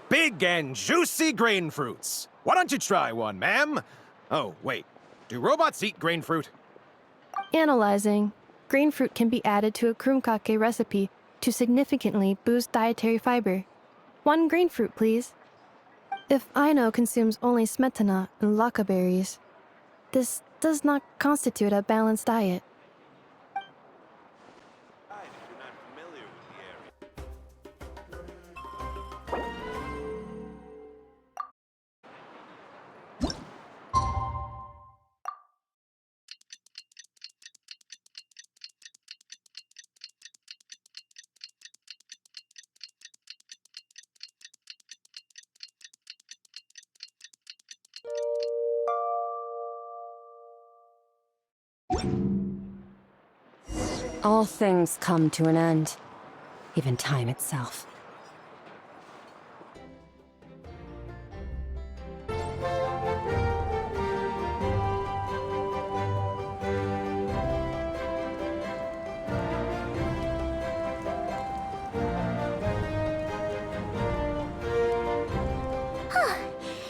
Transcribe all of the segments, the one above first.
big and juicy grain fruits. Why don't you try one, ma'am? Oh, wait. Do robots eat grain fruit? Analyzing. Grain fruit can be added to a krumkake recipe to significantly boost dietary fiber. 1 grain fruit, please. If Aino consumes only smetana and laka berries, this does not constitute a balanced diet. All things come to an end, even time itself.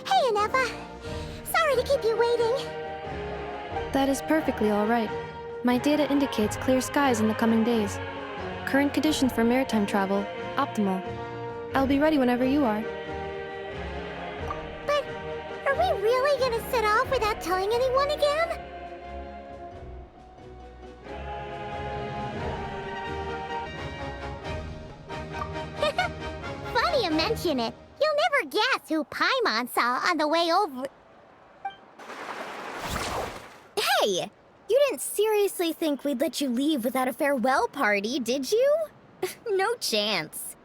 Hey, Anefa. Sorry to keep you waiting. That is perfectly all right. My data indicates clear skies in the coming days. Current conditions for maritime travel, optimal. I'll be ready whenever you are. But are we really gonna set off without telling anyone again? Funny you mention it. You'll never guess who Paimon saw on the way over. Hey! You didn't seriously think we'd let you leave without a farewell party, did you? No chance.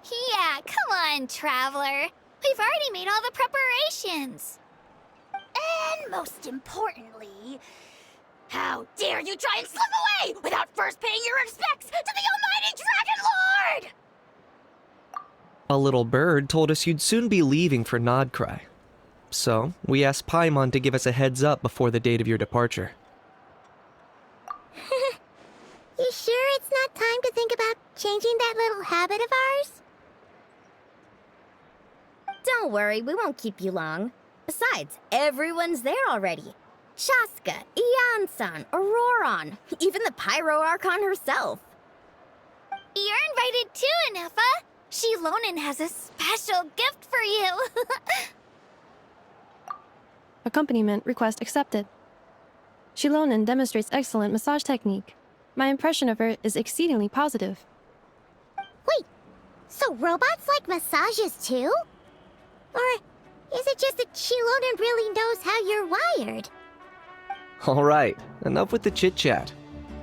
Yeah, come on, Traveler. We've already made all the preparations. And most importantly, how dare you try and slip away without first paying your respects to the almighty Dragon Lord! A little bird told us you'd soon be leaving for Nodcry. So, we asked Paimon to give us a heads up before the date of your departure. You sure it's not time to think about changing that little habit of ours? Don't worry, we won't keep you long. Besides, everyone's there already. Shaska, Ian-san, Auroron, even the Pyro Archon herself. You're invited too, Anefa. Shilonen has a special gift for you. Accompaniment request accepted. Shilonen demonstrates excellent massage technique. My impression of her is exceedingly positive. Wait, so robots like massages too? Or is it just that Shilonen really knows how you're wired? Alright, enough with the chit-chat.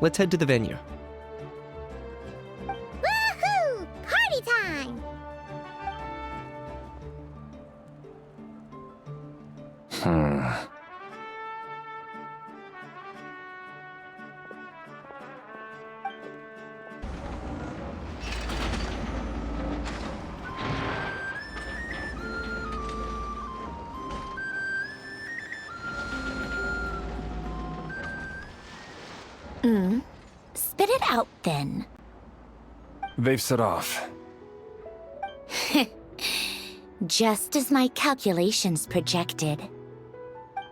Let's head to the venue. Woohoo! Party time! Spit it out, then. They've set off. Just as my calculations projected.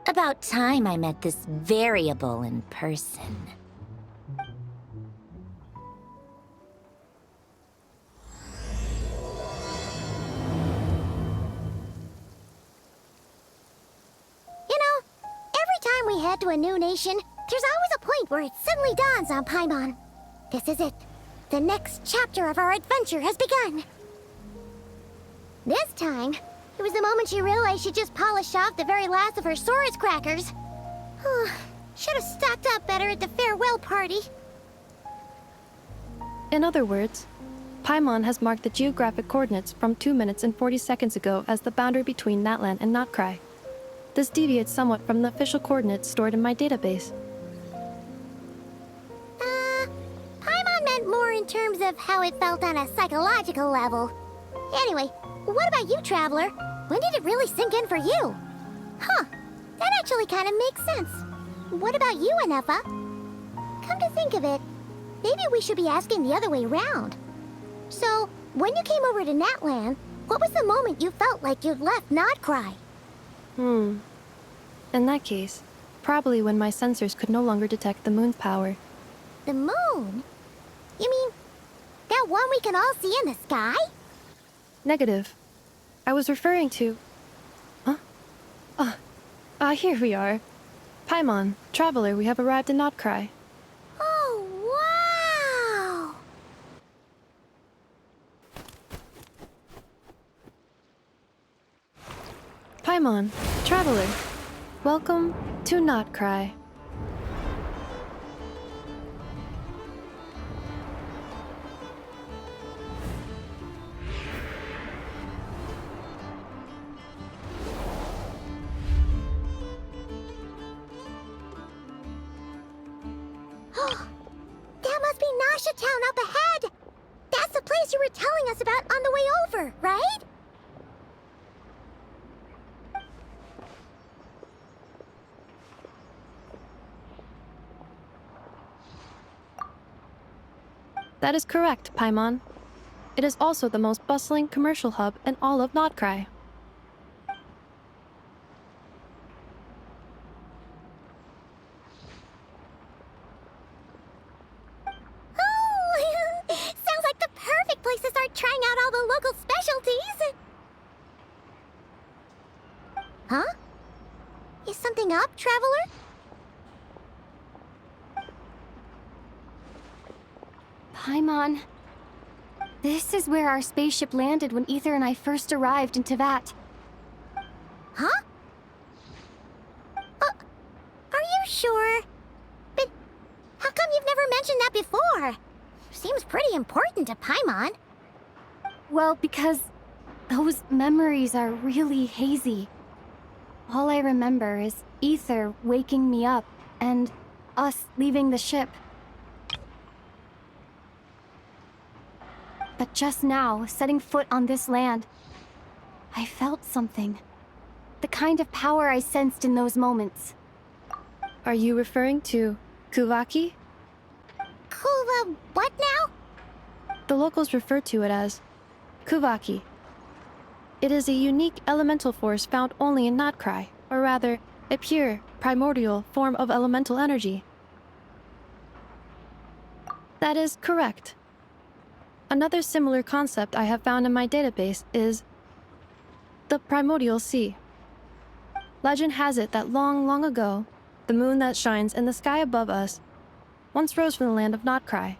About time I met this variable in person. You know, every time we head to a new nation, there's always a point where it suddenly dawns on Paimon. This is it. The next chapter of our adventure has begun. This time, it was the moment she realized she just polished off the very last of her Saurus crackers. Should have stocked up better at the farewell party. In other words, Paimon has marked the geographic coordinates from 2 minutes and 40 seconds ago as the boundary between Natlan and Notcry. This deviates somewhat from the official coordinates stored in my database. Paimon meant more in terms of how it felt on a psychological level. Anyway, what about you, Traveler? When did it really sink in for you? Huh, that actually kind of makes sense. What about you, Anefa? Come to think of it, maybe we should be asking the other way round. So, when you came over to Natlan, What was the moment you felt like you'd left Nodcry? In that case, probably when my sensors could no longer detect the moon's power. The moon? You mean that one we can all see in the sky? Negative. I was referring to... Huh? Here we are. Paimon, Traveler, we have arrived in Nodcry. Oh, wow! Paimon, Traveler, welcome to Nodcry. That must be Nasha Town up ahead! That's the place you were telling us about on the way over, right? That is correct, Paimon. It is also the most bustling commercial hub in all of Nodcry. Oh! Sounds like the perfect place to start trying out all the local specialties! Huh? Is something up, Traveler? Paimon. This is where our spaceship landed when Aether and I first arrived in Tevat. Huh? Are you sure? But how come you've never mentioned that before? Seems pretty important to Paimon. Well, because those memories are really hazy. All I remember is Aether waking me up and us leaving the ship. But just now, setting foot on this land, I felt something. The kind of power I sensed in those moments. Are you referring to Kuvaki? Kuva, what now? The locals refer to it as Kuvaki. It is a unique elemental force found only in Nodcry, or rather, a pure, primordial form of elemental energy. That is correct. Another similar concept I have found in my database is the primordial sea. Legend has it that long, long ago, the moon that shines in the sky above us once rose from the land of Nodcry.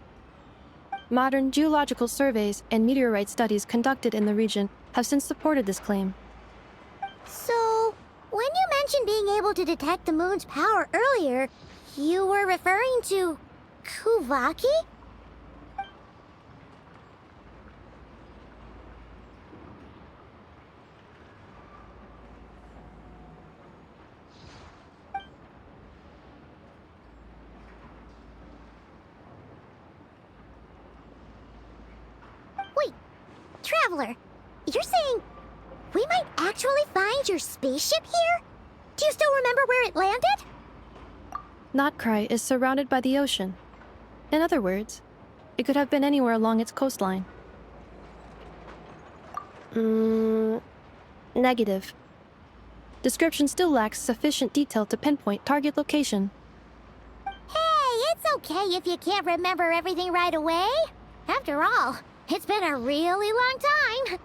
Modern geological surveys and meteorite studies conducted in the region have since supported this claim. So, when you mentioned being able to detect the moon's power earlier, you were referring to Kuvaki? Wait, Traveler, you're saying we might actually find your spaceship here? Do you still remember where it landed? Nodcry is surrounded by the ocean. In other words, it could have been anywhere along its coastline. Negative. Description still lacks sufficient detail to pinpoint target location. Hey, it's okay if you can't remember everything right away. After all, it's been a really long time.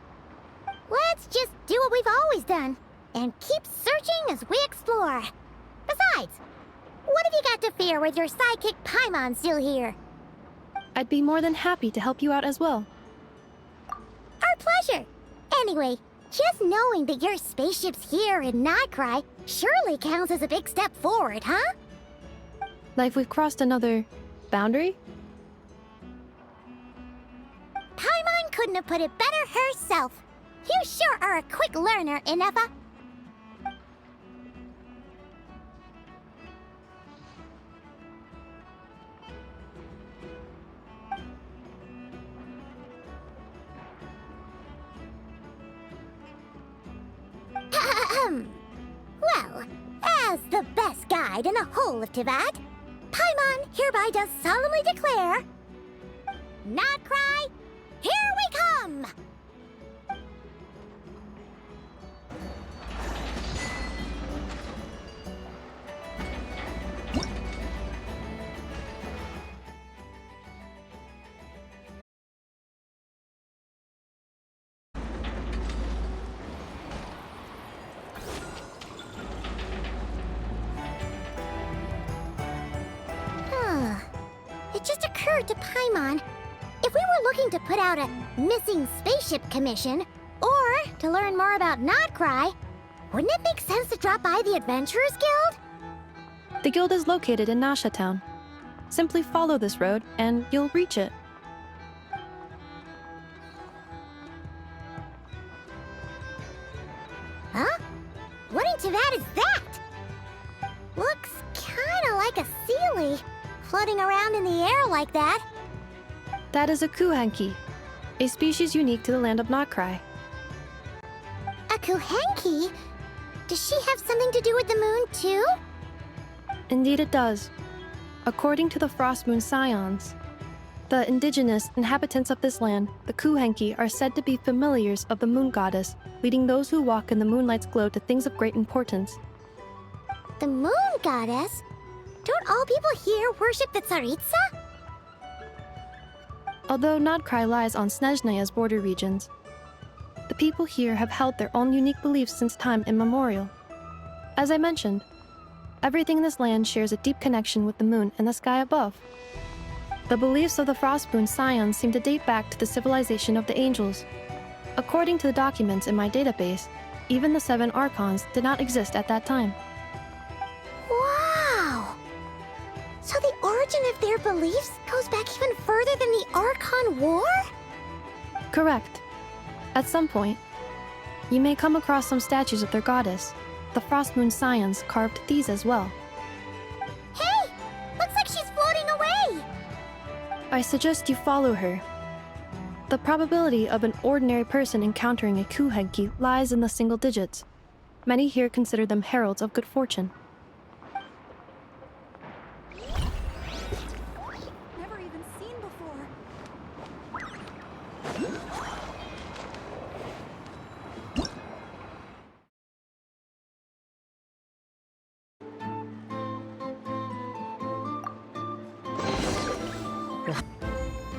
Let's just do what we've always done and keep searching as we explore. Besides, what have you got to fear with your sidekick Paimon still here? I'd be more than happy to help you out as well. Our pleasure. Anyway, just knowing that your spaceship's here in Nodcry surely counts as a big step forward, huh? Like we've crossed another boundary? Paimon couldn't have put it better herself. You sure are a quick learner, Inefa. Well, as the best guide in the whole of Tevat, Paimon hereby does solemnly declare, Nodcry, here we come! occurred to Paimon, if we were looking to put out a missing spaceship commission, or to learn more about Nodcry, wouldn't it make sense to drop by the Adventurers Guild? The guild is located in Nasha Town. Simply follow this road and you'll reach it. Huh? What in Teyvat is that? Looks kinda like a Sealy, floating around in the air like that. That is a Kuhanki, a species unique to the land of Nodcry. A Kuhenki? Does she have something to do with the moon, too? Indeed it does. According to the Frost Moon Scions, the indigenous inhabitants of this land, the Kuhenki, are said to be familiars of the moon goddess, leading those who walk in the moonlight's glow to things of great importance. The moon goddess? Don't all people here worship the Tsaritsa? Although Nodcry lies on Snezhnaya's border regions, the people here have held their own unique beliefs since time immemorial. As I mentioned, everything in this land shares a deep connection with the moon and the sky above. The beliefs of the Frostmoon Scions seem to date back to the civilization of the angels. According to the documents in my database, even the 7 Archons did not exist at that time. Wow! So the origin of their beliefs goes back even further than the Archon War? Correct. At some point, you may come across some statues of their goddess. The Frostmoon Scions carved these as well. Hey! Looks like she's floating away! I suggest you follow her. The probability of an ordinary person encountering a Kuhenki lies in the single digits. Many here consider them heralds of good fortune. Never even seen before.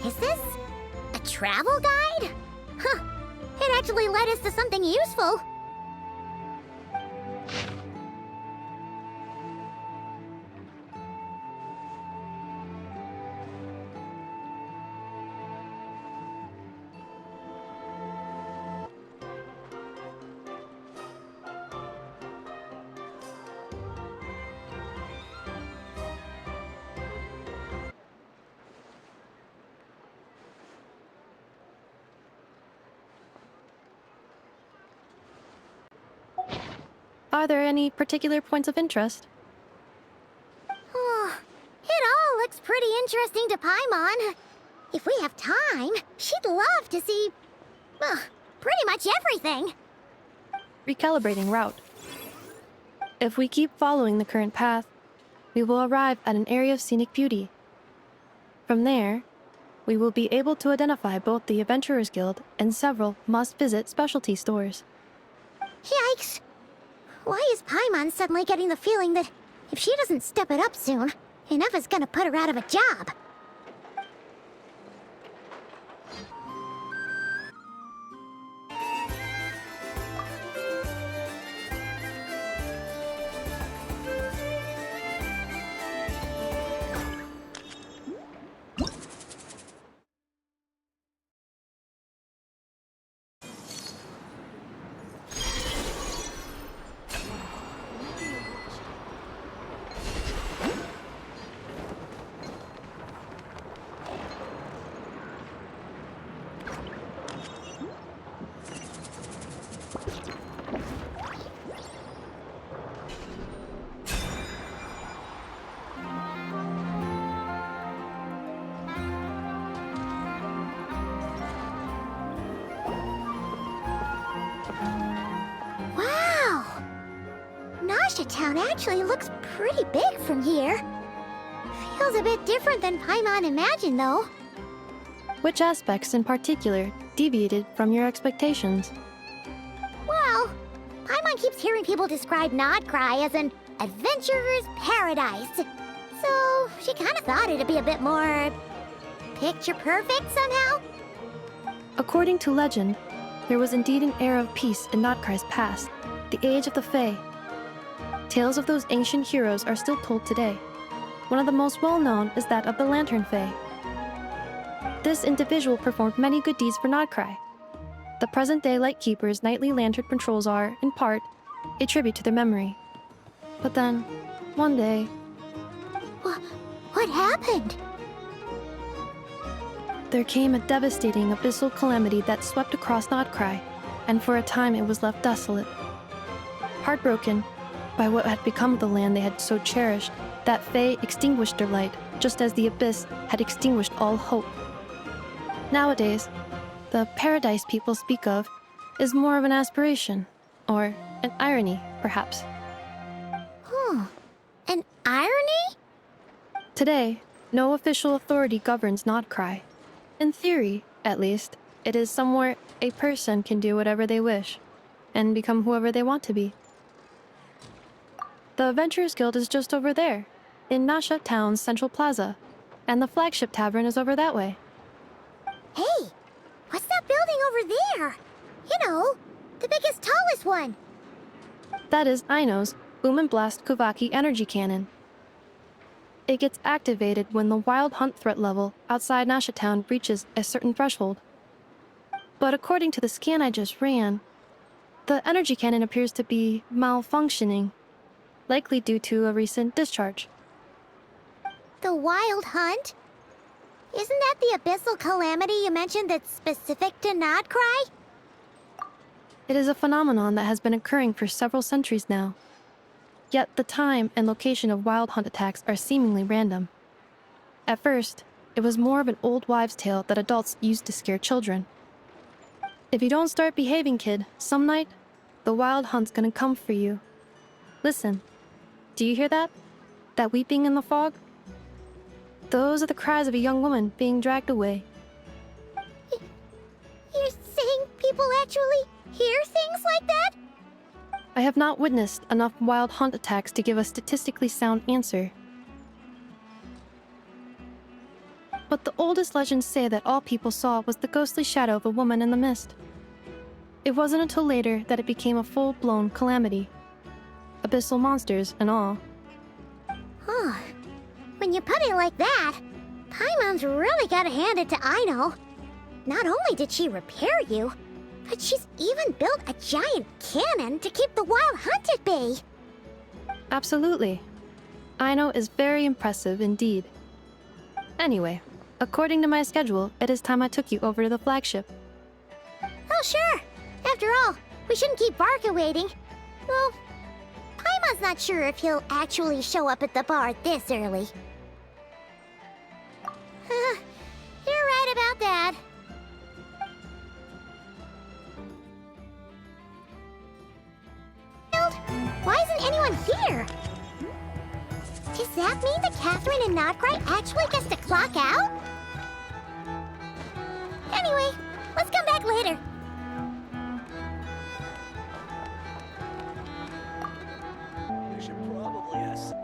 Is this a travel guide? Huh. It actually led us to something useful. Are there any particular points of interest? Oh, it all looks pretty interesting to Paimon. If we have time, she'd love to see, pretty much everything. Recalibrating route. If we keep following the current path, we will arrive at an area of scenic beauty. From there, we will be able to identify both the Adventurers Guild and several must-visit specialty stores. Yikes! Why is Paimon suddenly getting the feeling that if she doesn't step it up soon, enough is gonna put her out of a job? Town actually looks pretty big from here. Feels a bit different than Paimon imagined, though. Which aspects in particular deviated from your expectations? Well, Paimon keeps hearing people describe Nodcry as an adventurer's paradise. So she kind of thought it'd be a bit more picture perfect somehow. According to legend, there was indeed an era of peace in Nodcry's past, the Age of the Fae. Tales of those ancient heroes are still told today. One of the most well-known is that of the Lantern Fae. This individual performed many good deeds for Nodcry. The present-day Lightkeeper's nightly lantern patrols are, in part, a tribute to their memory. But then, one day, What happened? there came a devastating abyssal calamity that swept across Nodcry, and for a time it was left desolate. Heartbroken by what had become of the land they had so cherished, that Fae extinguished their light, just as the abyss had extinguished all hope. Nowadays, the paradise people speak of is more of an aspiration, or an irony, perhaps. An irony? Today, no official authority governs Nodcry. In theory, at least, it is somewhere a person can do whatever they wish, and become whoever they want to be. The Adventurers Guild is just over there, in Nasha Town's Central Plaza, and the flagship tavern is over that way. Hey, what's that building over there? You know, the biggest, tallest one. That is Aino's Boom and Blast Kuvaki energy cannon. It gets activated when the wild hunt threat level outside Nasha Town reaches a certain threshold. But according to the scan I just ran, the energy cannon appears to be malfunctioning, likely due to a recent discharge. The Wild Hunt? Isn't that the abyssal calamity you mentioned that's specific to Nodcry? It is a phenomenon that has been occurring for several centuries now. Yet the time and location of wild hunt attacks are seemingly random. At first, it was more of an old wives' tale that adults used to scare children. If you don't start behaving, kid, some night, the wild hunt's gonna come for you. Listen, do you hear that? That weeping in the fog? Those are the cries of a young woman being dragged away. You're saying people actually hear things like that? I have not witnessed enough wild hunt attacks to give a statistically sound answer. But the oldest legends say that all people saw was the ghostly shadow of a woman in the mist. It wasn't until later that it became a full-blown calamity. Abyssal monsters and all. Huh. When you put it like that, Paimon's really gotta hand it to Aino. Not only did she repair you, but she's even built a giant cannon to keep the wild hunt at bay. Absolutely. Aino is very impressive indeed. Anyway, according to my schedule, it is time I took you over to the flagship. Oh, sure. After all, we shouldn't keep Barca waiting. Well, Paimon's not sure if he'll actually show up at the bar this early. You're right about that. Why isn't anyone here? Does that mean that Catherine and Nodcry actually gets to clock out? Anyway, let's come back later. You should probably ask.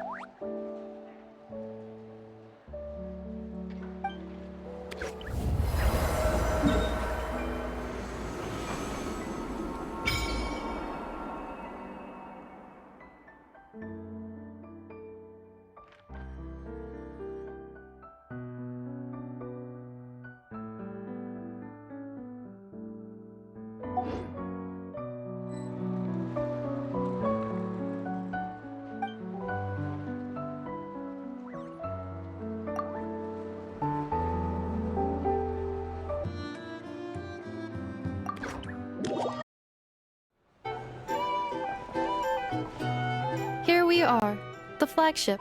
Here we are, the flagship.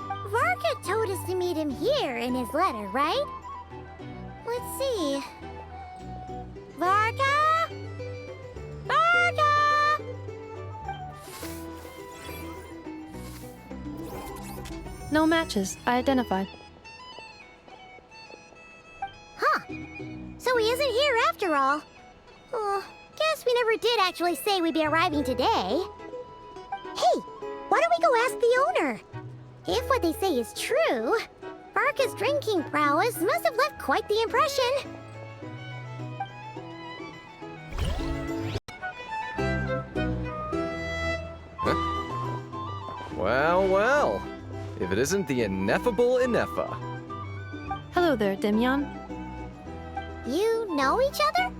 Varka told us to meet him here in his letter, right? Let's see. Varka? Varka! No matches, I identified. Huh. So he isn't here after all. Oh, guess we never did actually say we'd be arriving today. Hey, why don't we go ask the owner? If what they say is true, Varka's drinking prowess must have left quite the impression. Well, well. If it isn't the ineffable Inefa. Hello there, Demyon. You know each other?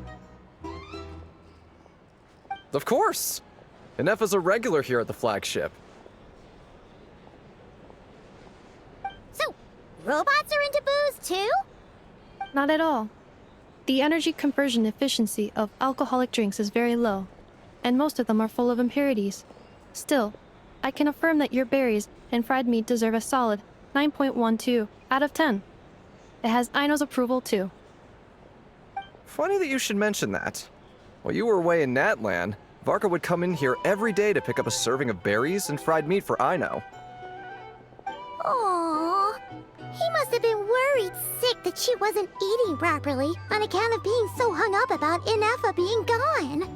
Of course! Inefa's a regular here at the flagship. So, robots are into booze too? Not at all. The energy conversion efficiency of alcoholic drinks is very low, and most of them are full of impurities. Still, I can affirm that your berries and fried meat deserve a solid 9.12 out of 10. It has Aino's approval too. Funny that you should mention that. While you were away in Natlan, Varka would come in here every day to pick up a serving of berries and fried meat for Aino. Aww. He must have been worried sick that she wasn't eating properly on account of being so hung up about Inefa being gone.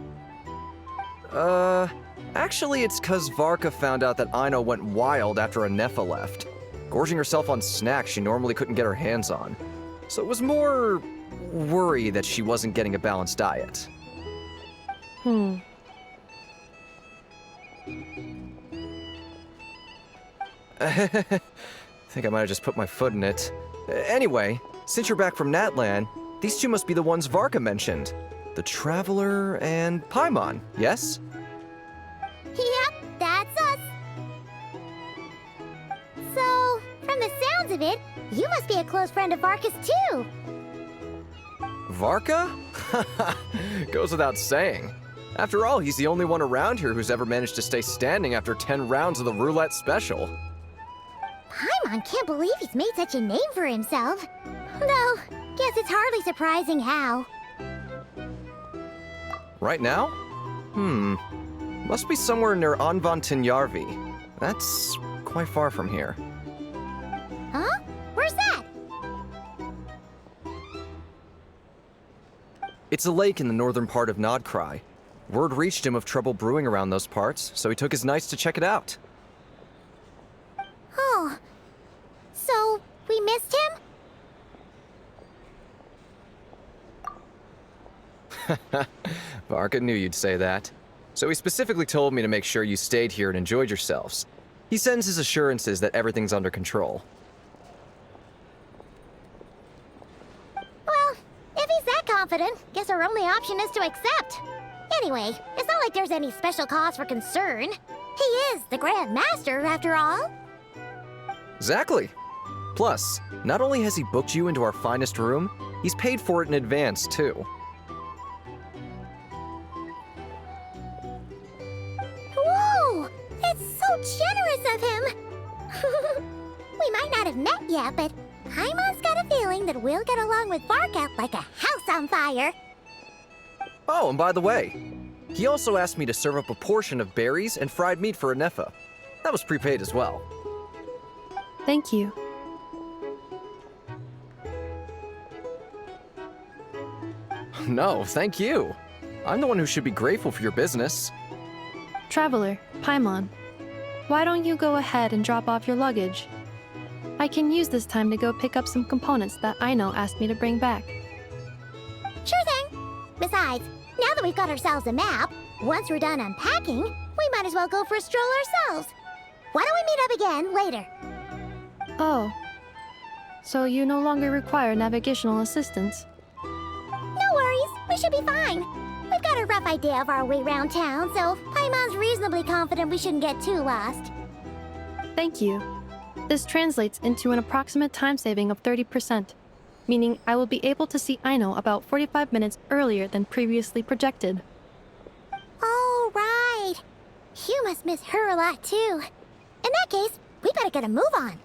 Actually it's 'cause Varka found out that Aino went wild after Inefa left, gorging herself on snacks she normally couldn't get her hands on. So it was more worry that she wasn't getting a balanced diet. Think I might have just put my foot in it. Anyway, since you're back from Natlan, these two must be the ones Varka mentioned. The Traveler and Paimon, yes? Yep, that's us. So, from the sounds of it, you must be a close friend of Varka's too. Varka? Goes without saying. After all, he's the only one around here who's ever managed to stay standing after 10 rounds of the roulette special. Paimon can't believe he's made such a name for himself. Though, guess it's hardly surprising how. Right now? Must be somewhere near Anvantinyarvi. That's quite far from here. Huh? Where's that? It's a lake in the northern part of Nodcry. Word reached him of trouble brewing around those parts, so he took his knights to check it out. Oh. So, we missed him? Varka knew you'd say that. So he specifically told me to make sure you stayed here and enjoyed yourselves. He sends his assurances that everything's under control. Well, if he's that confident, guess our only option is to accept. Anyway, it's not like there's any special cause for concern. He is the Grand Master, after all. Exactly. Plus, not only has he booked you into our finest room, he's paid for it in advance, too. Whoa! That's so generous of him! We might not have met yet, but Paimon's got a feeling that we'll get along with Varka like a house on fire. Oh, and by the way, he also asked me to serve up a portion of berries and fried meat for Inefa. That was prepaid as well. Thank you. No, thank you. I'm the one who should be grateful for your business. Traveler, Paimon, why don't you go ahead and drop off your luggage? I can use this time to go pick up some components that Aino asked me to bring back. Sure thing. Besides, now that we've got ourselves a map, once we're done unpacking, we might as well go for a stroll ourselves. Why don't we meet up again later? Oh. So you no longer require navigational assistance? No worries, we should be fine. We've got a rough idea of our way around town, so Paimon's reasonably confident we shouldn't get too lost. Thank you. This translates into an approximate time saving of 30%, meaning I will be able to see Aino about 45 minutes earlier than previously projected. Oh, right. You must miss her a lot, too. In that case, we better get a move on.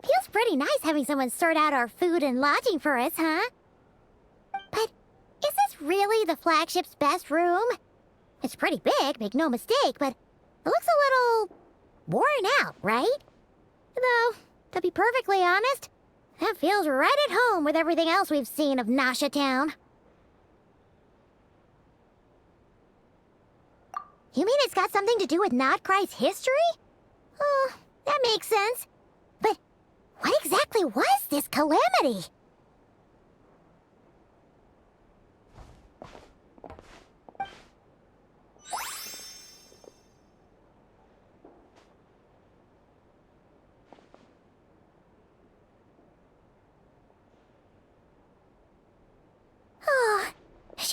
Feels pretty nice having someone sort out our food and lodging for us, huh? But is this really the flagship's best room? It's pretty big, make no mistake, but it looks a little worn out, right? Though, to be perfectly honest, that feels right at home with everything else we've seen of Nasha Town. You mean it's got something to do with Nodcry's history? Oh, that makes sense. But what exactly was this calamity?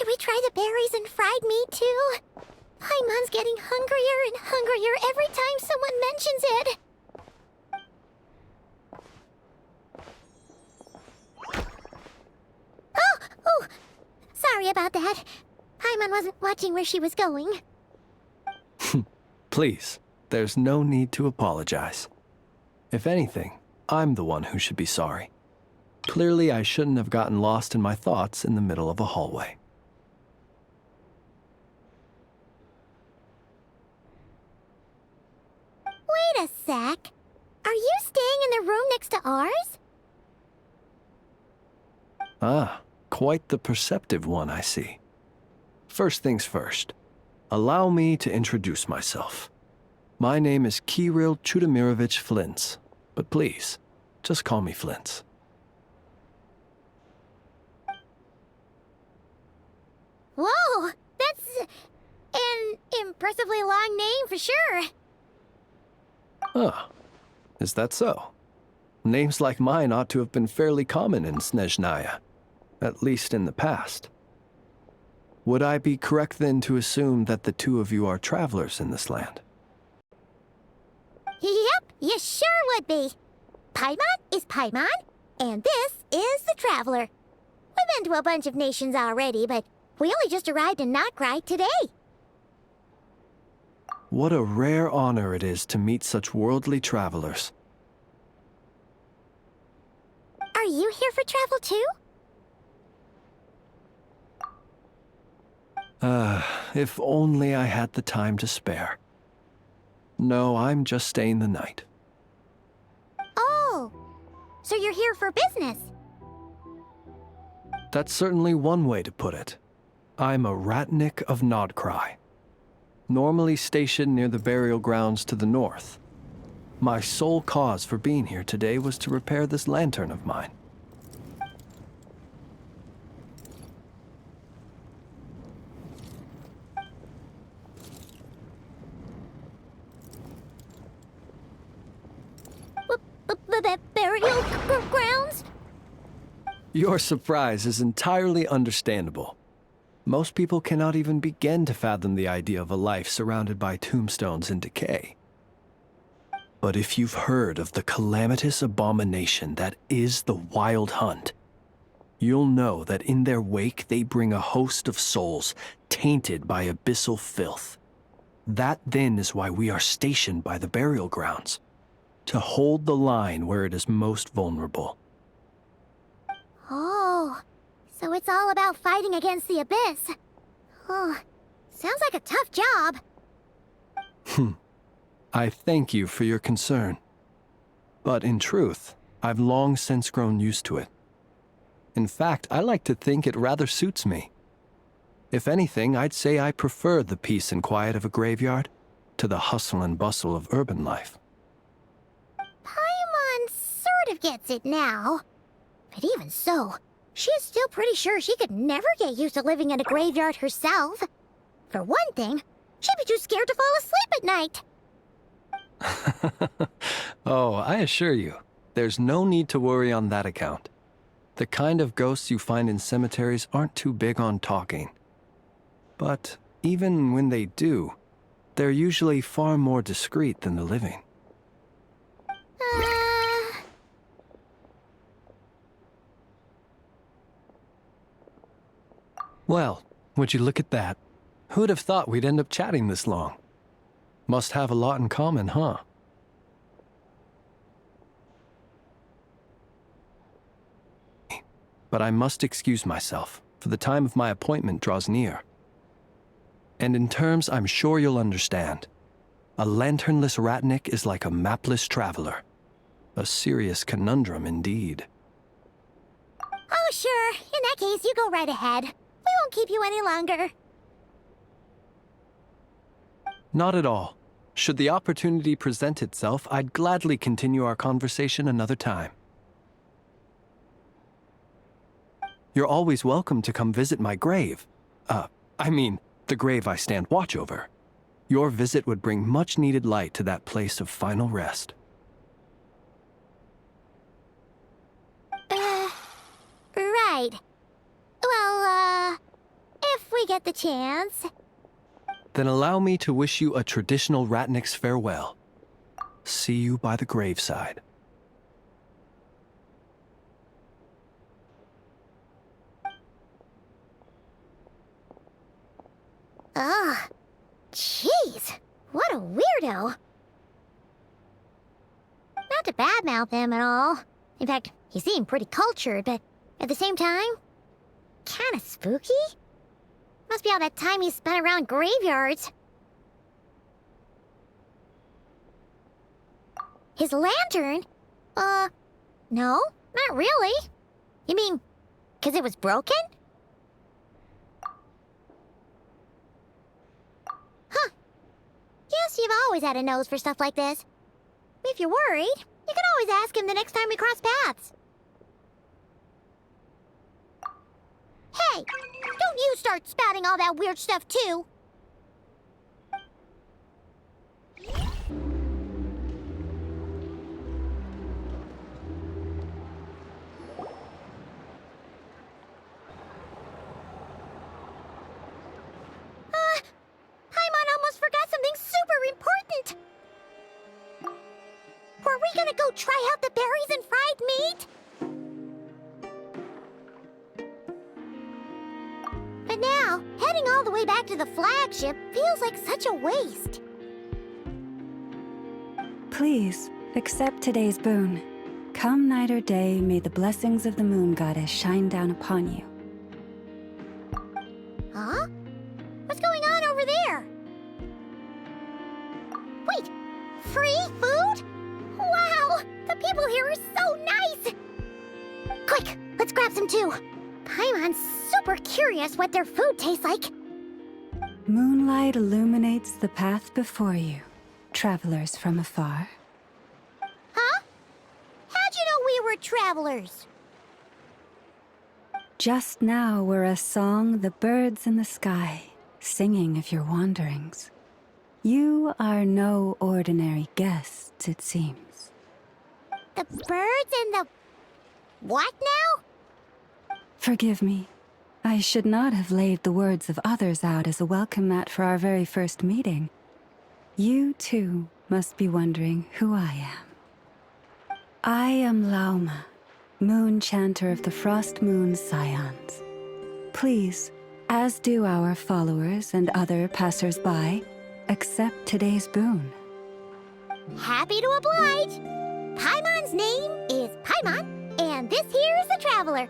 Should we try the berries and fried meat too? Paimon's getting hungrier and hungrier every time someone mentions it. Oh, sorry about that. Paimon wasn't watching where she was going. Please, there's no need to apologize. If anything, I'm the one who should be sorry. Clearly, I shouldn't have gotten lost in my thoughts in the middle of a hallway. Wait a sec. Are you staying in the room next to ours? Ah, quite the perceptive one, I see. First things first, allow me to introduce myself. My name is Kirill Chudamirovich Flintz, but please, just call me Flintz. Whoa, that's an impressively long name for sure. Ah, is that so? Names like mine ought to have been fairly common in Snezhnaya, at least in the past. Would I be correct then to assume that the two of you are travelers in this land? Yep, you sure would be. Paimon is Paimon, and this is the Traveler. We've been to a bunch of nations already, but we only just arrived in Notcry today. What a rare honor it is to meet such worldly travelers. Are you here for travel too? If only I had the time to spare. No, I'm just staying the night. Oh, so you're here for business? That's certainly one way to put it. I'm a Ratnik of Nodcry, normally stationed near the burial grounds to the north. My sole cause for being here today was to repair this lantern of mine. Burial grounds? Your surprise is entirely understandable. Most people cannot even begin to fathom the idea of a life surrounded by tombstones and decay. But if you've heard of the calamitous abomination that is the Wild Hunt, you'll know that in their wake they bring a host of souls tainted by abyssal filth. That then is why we are stationed by the burial grounds, to hold the line where it is most vulnerable. Oh, so it's all about fighting against the abyss. Oh, sounds like a tough job. I thank you for your concern. But in truth, I've long since grown used to it. In fact, I like to think it rather suits me. If anything, I'd say I prefer the peace and quiet of a graveyard to the hustle and bustle of urban life. Paimon sort of gets it now. But even so, she is still pretty sure she could never get used to living in a graveyard herself. For one thing, she'd be too scared to fall asleep at night. Oh, I assure you, there's no need to worry on that account. The kind of ghosts you find in cemeteries aren't too big on talking. But even when they do, they're usually far more discreet than the living. Well, would you look at that? Who'd have thought we'd end up chatting this long? Must have a lot in common, huh? But I must excuse myself, for the time of my appointment draws near. And in terms I'm sure you'll understand, a lanternless Ratnik is like a mapless traveler. A serious conundrum indeed. Oh, sure. In that case, you go right ahead. We won't keep you any longer. Not at all. Should the opportunity present itself, I'd gladly continue our conversation another time. You're always welcome to come visit my grave. I mean, the grave I stand watch over. Your visit would bring much-needed light to that place of final rest. Right. Well, if we get the chance. Then allow me to wish you a traditional Ratnik's farewell. See you by the graveside. Ugh. Jeez. What a weirdo. Not to badmouth him at all. In fact, he seemed pretty cultured, but at the same time, kinda spooky? Must be all that time he spent around graveyards. His lantern? No, not really. You mean, 'cause it was broken? Huh. Guess you've always had a nose for stuff like this. If you're worried, you can always ask him the next time we cross paths. Hey, don't you start spouting all that weird stuff too. Paimon almost forgot something super important. Were we gonna go try out the berries and fried meat? But now, heading all the way back to the flagship feels like such a waste. Please, accept today's boon. Come night or day, may the blessings of the moon goddess shine down upon you. Huh? What's going on over there? Wait, free food? Wow, the people here are so nice! Quick, let's grab some too. Paimon's super curious what their food tastes like. Moonlight illuminates the path before you, travelers from afar. Huh? How'd you know we were travelers? Just now were a song the birds in the sky, singing of your wanderings. You are no ordinary guests, it seems. The birds and the... what now? Forgive me. I should not have laid the words of others out as a welcome mat for our very first meeting. You, too, must be wondering who I am. I am Lauma, moon chanter of the Frost Moon's Scions. Please, as do our followers and other passers-by, accept today's boon. Happy to oblige. Paimon's name is Paimon, and this here is the traveler.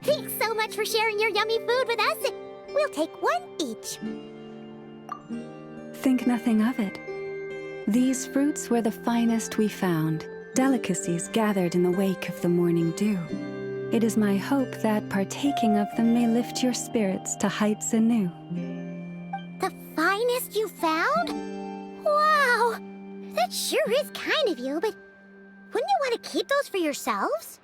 Thanks so much for sharing your yummy food with us. We'll take one each. Think nothing of it. These fruits were the finest we found, delicacies gathered in the wake of the morning dew. It is my hope that partaking of them may lift your spirits to heights anew. The finest you found? Wow! That sure is kind of you, but wouldn't you want to keep those for yourselves?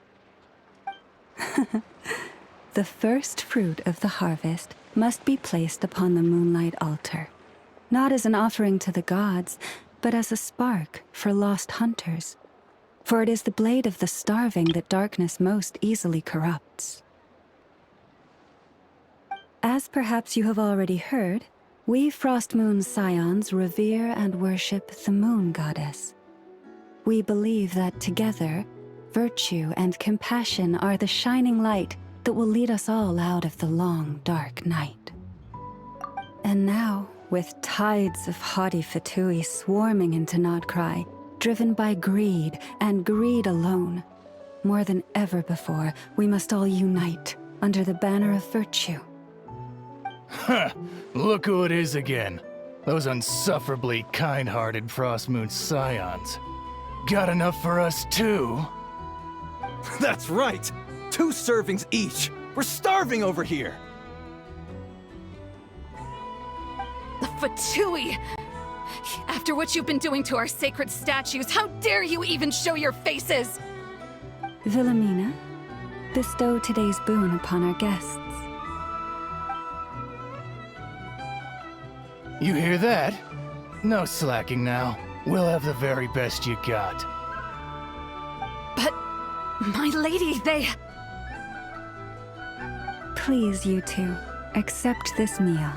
The first fruit of the harvest must be placed upon the moonlight altar, not as an offering to the gods, but as a spark for lost hunters. For it is the blade of the starving that darkness most easily corrupts. As perhaps you have already heard, we Frost Moon's Scions revere and worship the moon goddess. We believe that together, virtue and compassion are the shining light that will lead us all out of the long, dark night. And now, with tides of haughty Fatui swarming into Nodcry, driven by greed and greed alone, more than ever before, we must all unite under the banner of virtue. Huh, look who it is again. Those unsufferably kind-hearted Frost Moon Scions. Got enough for us too? That's right! 2 servings each! We're starving over here! The Fatui! After what you've been doing to our sacred statues, how dare you even show your faces! Wilhelmina, bestow today's boon upon our guests. You hear that? No slacking now. We'll have the very best you got. But, my lady, they... Please, you two, accept this meal.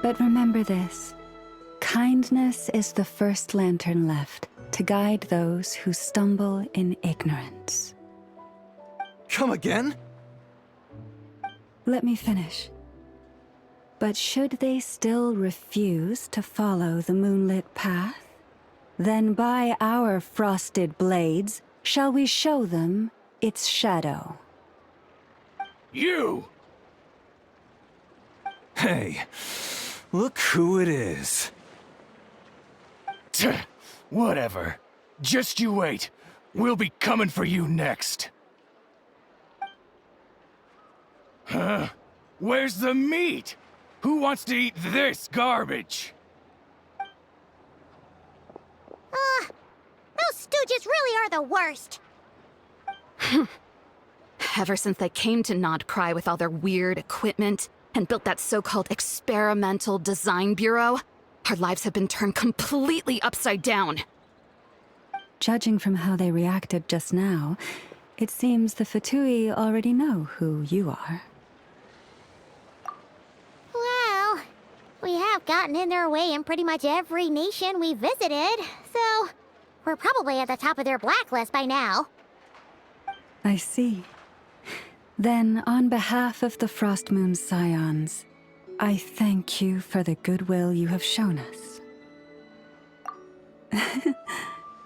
But remember this. Kindness is the first lantern left to guide those who stumble in ignorance. Come again? Let me finish. But should they still refuse to follow the moonlit path, then by our frosted blades shall we show them its shadow. You! Hey, look who it is. Tch, whatever. Just you wait. We'll be coming for you next. Huh? Where's the meat? Who wants to eat this garbage? Those stooges really are the worst. Ever since they came to Nodcry with all their weird equipment and built that so-called experimental design bureau, our lives have been turned completely upside down. Judging from how they reacted just now, it seems the Fatui already know who you are. Well, we have gotten in their way in pretty much every nation we visited, so we're probably at the top of their blacklist by now. I see. Then, on behalf of the Frostmoon Scions, I thank you for the goodwill you have shown us.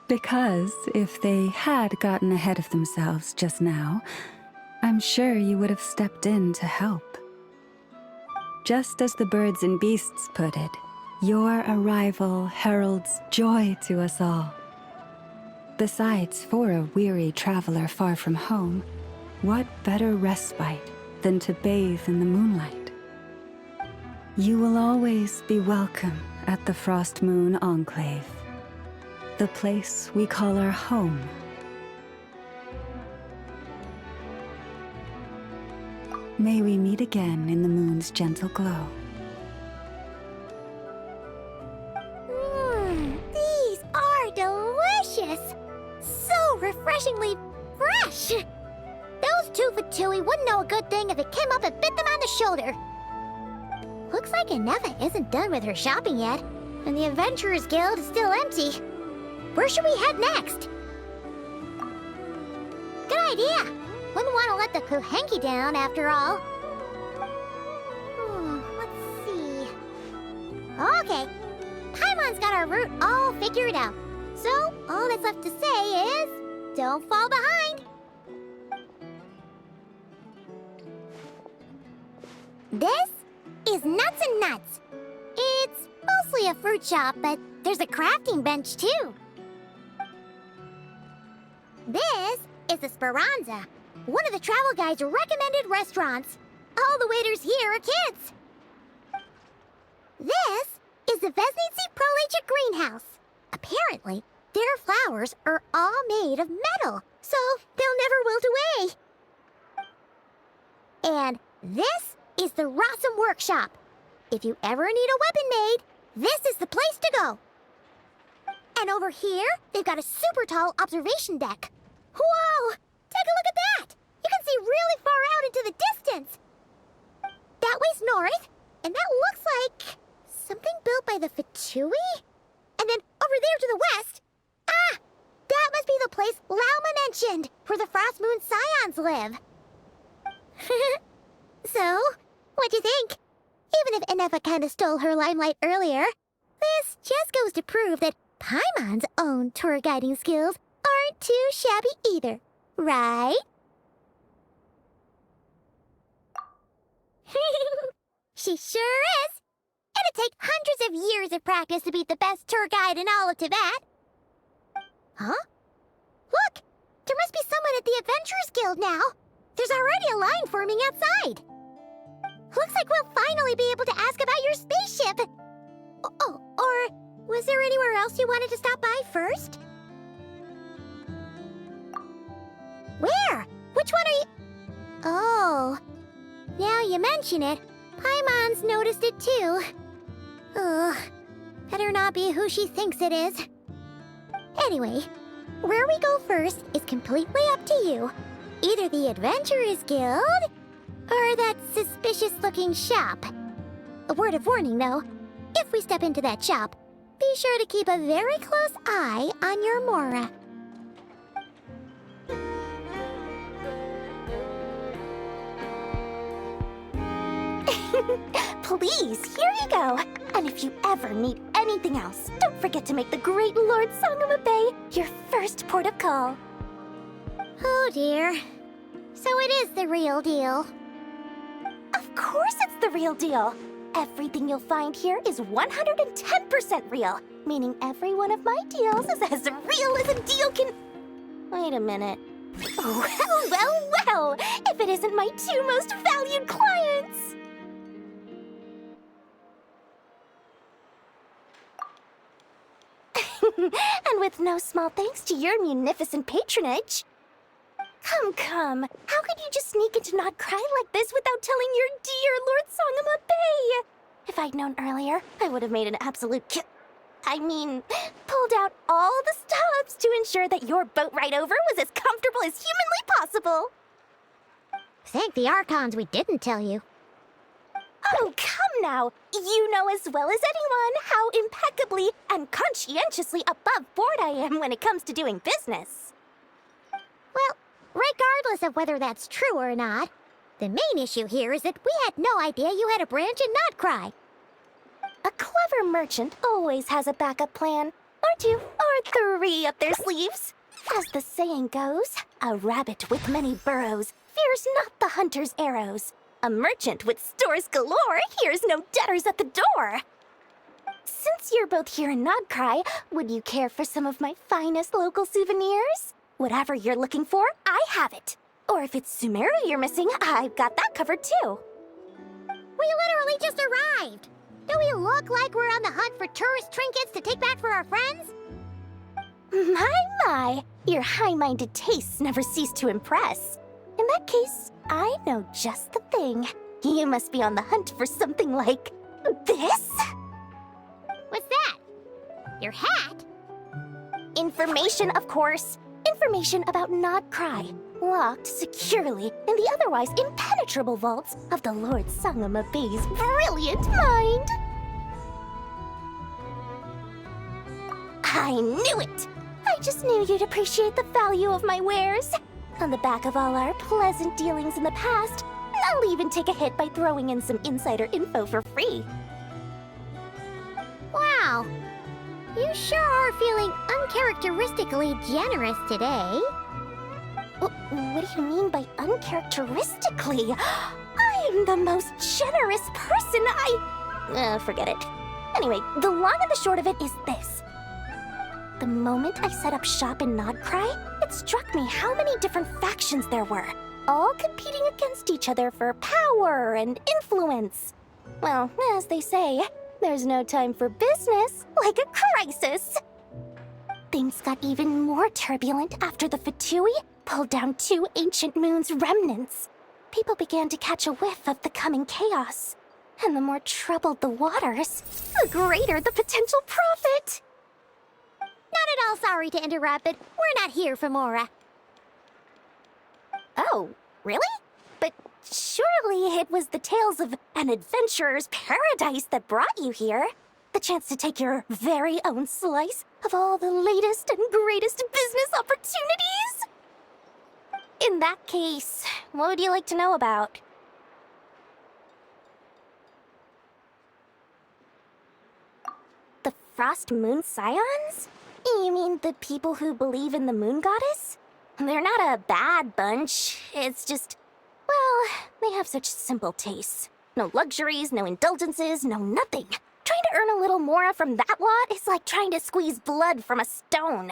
Because if they had gotten ahead of themselves just now, I'm sure you would have stepped in to help. Just as the birds and beasts put it, your arrival heralds joy to us all. Besides, for a weary traveler far from home, what better respite than to bathe in the moonlight? You will always be welcome at the Frostmoon Enclave, the place we call our home. May we meet again in the moon's gentle glow. These are delicious! So refreshingly fresh! Those two Fatui wouldn't know a good thing if it came up and bit them on the shoulder. Looks like Anefa isn't done with her shopping yet, and the Adventurers Guild is still empty. Where should we head next? Good idea! Wouldn't want to let the Kuhenki down, after all. Let's see... Okay, Paimon's got our route all figured out. So, all that's left to say is... don't fall behind! This is Nuts and Nuts. It's mostly a fruit shop, but there's a crafting bench, too. This is the Speranza, one of the travel guide's recommended restaurants. All the waiters here are kids. This is the Vesnitsi Prolecha greenhouse. Apparently, their flowers are all made of metal, so they'll never wilt away. And this is the Rossum Workshop. If you ever need a weapon made, this is the place to go. And over here, they've got a super tall observation deck. Whoa! Take a look at that! You can see really far out into the distance. That way's north, and that looks like something built by the Fatui? And then over there to the west, that must be the place Lauma mentioned, where the Frostmoon Scions live. So, what'd you think? Even if Anefa kinda stole her limelight earlier, this just goes to prove that Paimon's own tour guiding skills aren't too shabby either, right? She sure is! It'd take hundreds of years of practice to beat the best tour guide in all of Tibet. Huh? Look! There must be someone at the Adventurers Guild now! There's already a line forming outside! Looks like we'll finally be able to ask about your spaceship! Oh, or was there anywhere else you wanted to stop by first? Where? Which one are you... Oh, now you mention it, Paimon's noticed it too. Ugh, better not be who she thinks it is. Anyway, where we go first is completely up to you. Either the Adventurers Guild, Or that suspicious-looking shop. A word of warning, though. If we step into that shop, be sure to keep a very close eye on your Mora. Please, here you go. And if you ever need anything else, don't forget to make the great Lord Sangama Bay your first port of call. Oh dear. So it is the real deal. Of course it's the real deal. Everything you'll find here is 110% real, meaning every one of my deals is as real as a deal can... Wait a minute. Well, if it isn't my two most valued clients! And with no small thanks to your munificent patronage. Come. How could you just sneak into Not Cry like this without telling your dear Lord Sangama Bay? If I'd known earlier, I would have made an absolute pulled out all the stops to ensure that your boat ride over was as comfortable as humanly possible. Thank the Archons we didn't tell you. Oh, come now! You know as well as anyone how impeccably and conscientiously above board I am when it comes to doing business. Well, regardless of whether that's true or not, the main issue here is that we had no idea you had a branch in Notcry. A clever merchant always has a backup plan, or two, or three up their sleeves. As the saying goes, a rabbit with many burrows fears not the hunter's arrows. A merchant with stores galore hears no debtors at the door. Since you're both here in Nodcry, would you care for some of my finest local souvenirs? Whatever you're looking for, I have it. Or if it's Sumeru you're missing, I've got that covered too. We literally just arrived. Do we look like we're on the hunt for tourist trinkets to take back for our friends? My, your high-minded tastes never cease to impress. In that case, I know just the thing. You must be on the hunt for something like this? What's that? Your hat? Information, of course. Information about Nodcry, locked securely in the otherwise impenetrable vaults of the Lord Sangama Bay's brilliant mind. I knew it! I just knew you'd appreciate the value of my wares. On the back of all our pleasant dealings in the past, I'll even take a hit by throwing in some insider info for free. Wow. You sure are feeling uncharacteristically generous today. What do you mean by uncharacteristically? I am the most generous person forget it. Anyway, the long and the short of it is this. The moment I set up shop in Nodcry, it struck me how many different factions there were, all competing against each other for power and influence. Well, as they say, there's no time for business like a crisis. Things got even more turbulent after the Fatui pulled down 2 ancient moon's remnants. People began to catch a whiff of the coming chaos. And the more troubled the waters, the greater the potential profit. Not at all sorry to interrupt, but we're not here for Mora. Oh, really? But surely it was the tales of an adventurer's paradise that brought you here. The chance to take your very own slice of all the latest and greatest business opportunities? In that case, what would you like to know about? The Frost Moon Scions? You mean the people who believe in the moon goddess? They're not a bad bunch. It's just, well, they have such simple tastes. No luxuries, no indulgences, no nothing. Trying to earn a little more from that lot is like trying to squeeze blood from a stone.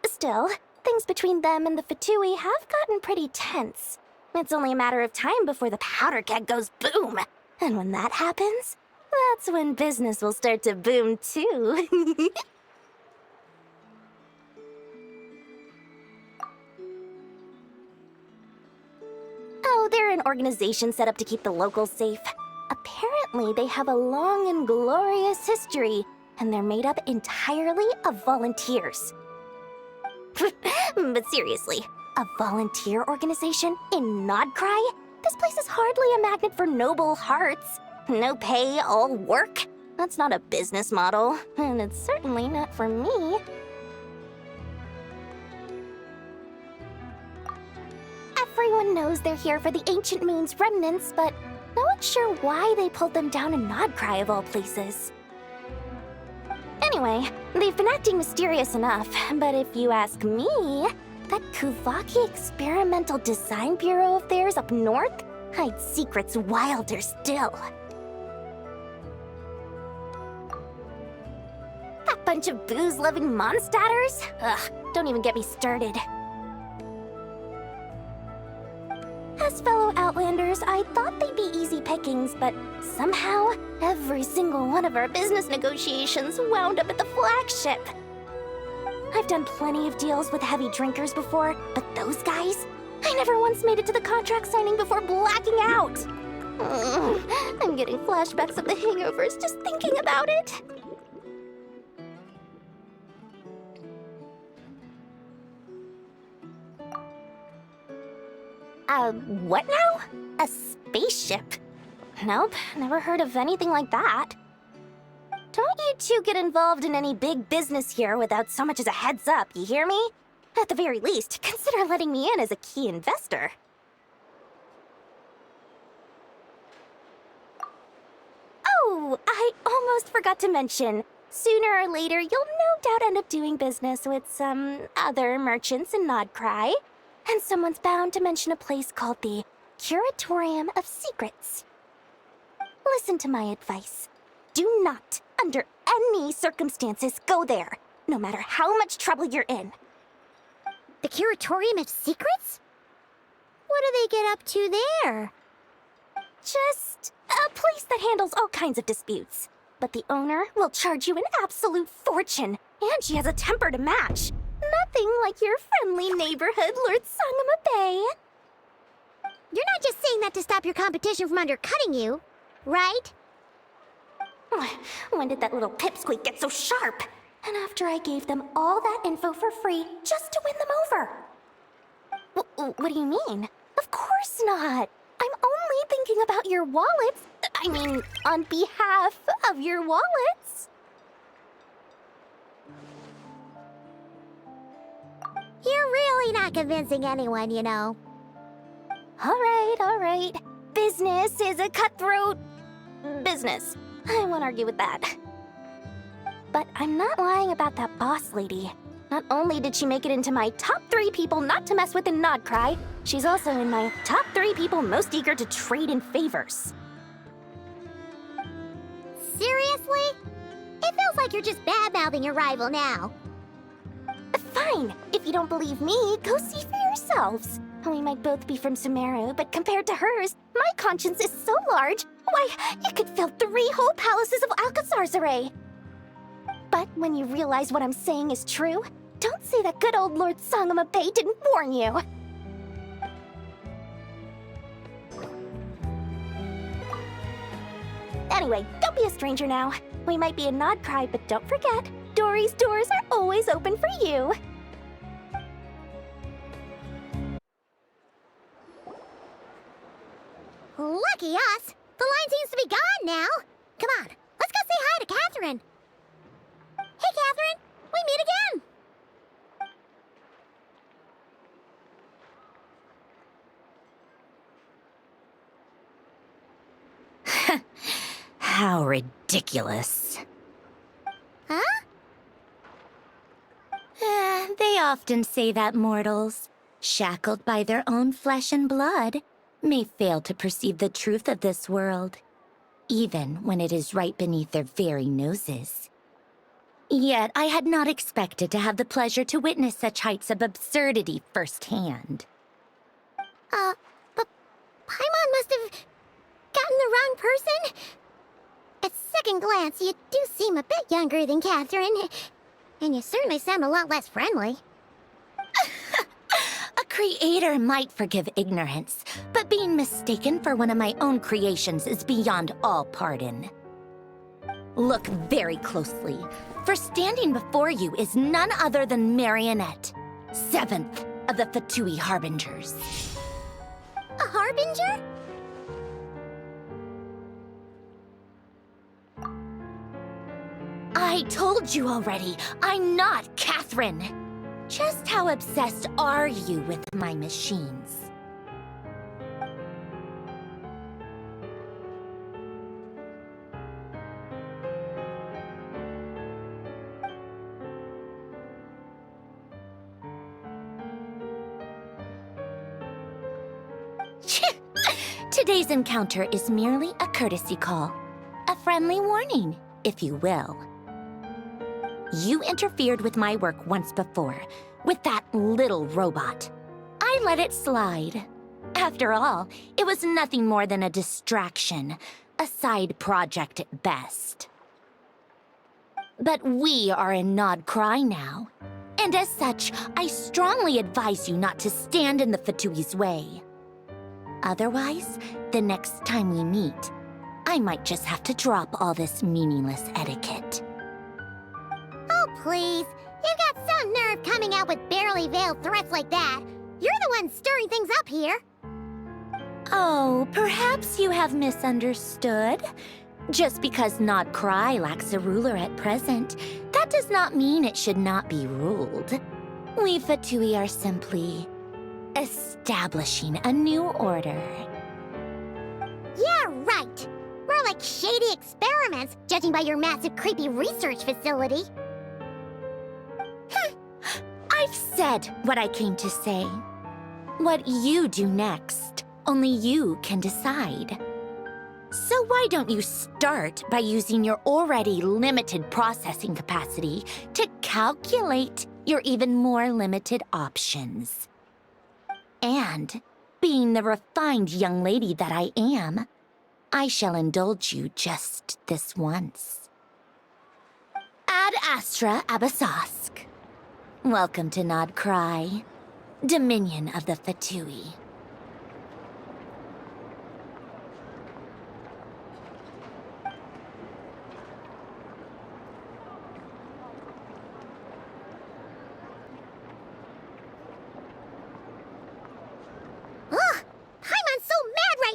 Still, things between them and the Fatui have gotten pretty tense. It's only a matter of time before the powder keg goes boom. And when that happens, that's when business will start to boom too. Oh, they're an organization set up to keep the locals safe. Apparently, they have a long and glorious history, and they're made up entirely of volunteers. But seriously, a volunteer organization in Nodcry? This place is hardly a magnet for noble hearts. No pay, all work. That's not a business model, and it's certainly not for me. Everyone knows they're here for the Ancient Moon's remnants, but no one's sure why they pulled them down in Nodcry of all places. Anyway, they've been acting mysterious enough, but if you ask me, that Kuvaki Experimental Design Bureau of theirs up north hides secrets wilder still. That bunch of booze-loving monsters? Ugh, don't even get me started. As fellow Outlanders, I thought they'd be easy pickings, but somehow, every single one of our business negotiations wound up at the flagship. I've done plenty of deals with heavy drinkers before, but those guys? I never once made it to the contract signing before blacking out. I'm getting flashbacks of the hangovers just thinking about it. What now? A spaceship? Nope, never heard of anything like that. Don't you two get involved in any big business here without so much as a heads up, you hear me? At the very least, consider letting me in as a key investor. Oh, I almost forgot to mention. Sooner or later, you'll no doubt end up doing business with some other merchants in Nodcry. And someone's bound to mention a place called the Curatorium of Secrets. Listen to my advice. Do not, under any circumstances, go there, no matter how much trouble you're in. The Curatorium of Secrets? What do they get up to there? Just a place that handles all kinds of disputes. But the owner will charge you an absolute fortune, and she has a temper to match. Nothing like your friendly neighborhood, Lord Sangama Bay. You're not just saying that to stop your competition from undercutting you, right? When did that little pipsqueak get so sharp? And after I gave them all that info for free just to win them over. What do you mean? Of course not. I'm only thinking about your wallets. I mean, on behalf of your wallets. You're really not convincing anyone, you know. All right. Business is a cutthroat business. I won't argue with that. But I'm not lying about that boss lady. Not only did she make it into my top 3 people not to mess with in Nodcry, she's also in my top 3 people most eager to trade in favors. Seriously? It feels like you're just bad-mouthing your rival now. Fine. If you don't believe me, go see for yourselves. We might both be from Sumeru, but compared to hers, my conscience is so large, why, you could fill 3 whole palaces of Alcazar's. But when you realize what I'm saying is true, don't say that good old Lord Sangama Bay didn't warn you. Anyway, don't be a stranger now. We might be in Nodcry, but don't forget, Dory's doors are always open for you. Lucky us! The line seems to be gone now. Come on, let's go say hi to Catherine. Hey, Catherine! We meet again! How ridiculous. Huh? They often say that mortals, shackled by their own flesh and blood, may fail to perceive the truth of this world, even when it is right beneath their very noses. Yet I had not expected to have the pleasure to witness such heights of absurdity firsthand. But Paimon must have gotten the wrong person. At second glance, you do seem a bit younger than Catherine, and you certainly sound a lot less friendly. A creator might forgive ignorance, but being mistaken for one of my own creations is beyond all pardon. Look very closely, for standing before you is none other than Marionette, 7th of the Fatui Harbingers. A harbinger? I told you already, I'm not Catherine. Just how obsessed are you with my machines? Today's encounter is merely a courtesy call. A friendly warning, if you will. You interfered with my work once before, with that little robot. I let it slide. After all, it was nothing more than a distraction, a side project at best. But we are in Nod Cry now, and as such, I strongly advise you not to stand in the Fatui's way. Otherwise, the next time we meet, I might just have to drop all this meaningless etiquette. Oh, please. You've got some nerve coming out with barely veiled threats like that. You're the one stirring things up here. Oh, perhaps you have misunderstood. Just because Nod Cry lacks a ruler at present, that does not mean it should not be ruled. We Fatui are simply establishing a new order. Yeah, right. More like shady experiments, judging by your massive creepy research facility. I've said what I came to say. What you do next, only you can decide. So why don't you start by using your already limited processing capacity to calculate your even more limited options? And, being the refined young lady that I am, I shall indulge you just this once. Ad Astra Abyssosque. Welcome to Nod Cry, Dominion of the Fatui.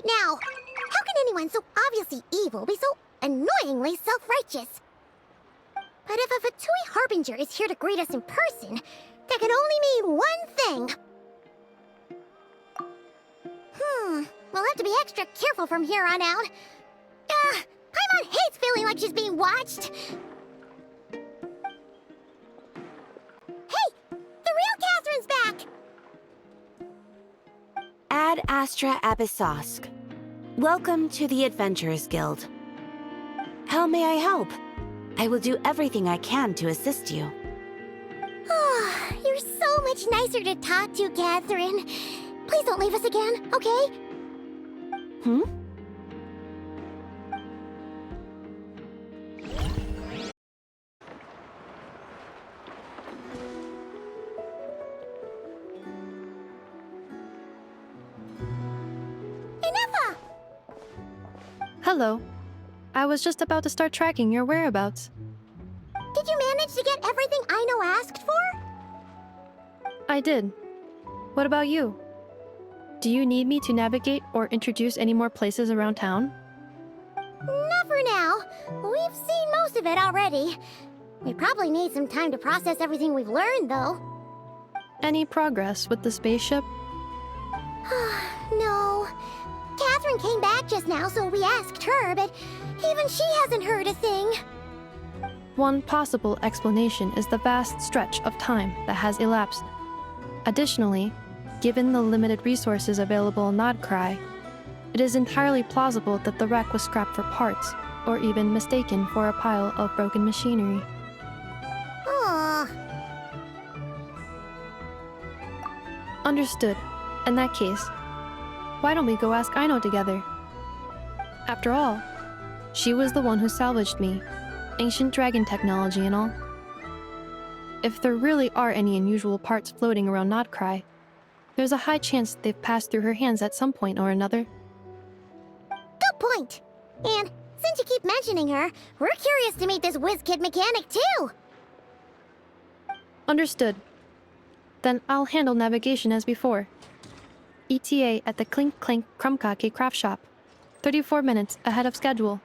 Now, how can anyone so obviously evil be so annoyingly self-righteous? But if a Fatui Harbinger is here to greet us in person, that can only mean one thing. We'll have to be extra careful from here on out. Paimon hates feeling like she's being watched. Hey, the real Catherine's back! Ad Astra Abyssosque. Welcome to the Adventurers Guild. How may I help? I will do everything I can to assist you. Oh, you're so much nicer to talk to, Catherine. Please don't leave us again, okay? Hello. I was just about to start tracking your whereabouts. Did you manage to get everything Aino asked for? I did. What about you? Do you need me to navigate or introduce any more places around town? Not for now. We've seen most of it already. We probably need some time to process everything we've learned, though. Any progress with the spaceship? No. Catherine came back just now, so we asked her, but even she hasn't heard a thing. One possible explanation is the vast stretch of time that has elapsed. Additionally, given the limited resources available in Nod Cry, it is entirely plausible that the wreck was scrapped for parts, or even mistaken for a pile of broken machinery. Understood. In that case, why don't we go ask Aino together? After all, she was the one who salvaged me, ancient dragon technology and all. If there really are any unusual parts floating around Nod Cry, there's a high chance they've passed through her hands at some point or another. Good point. And since you keep mentioning her, we're curious to meet this whiz-kid mechanic too. Understood. Then I'll handle navigation as before. ETA at the Clink Clank Krumkake craft shop. 34 minutes ahead of schedule.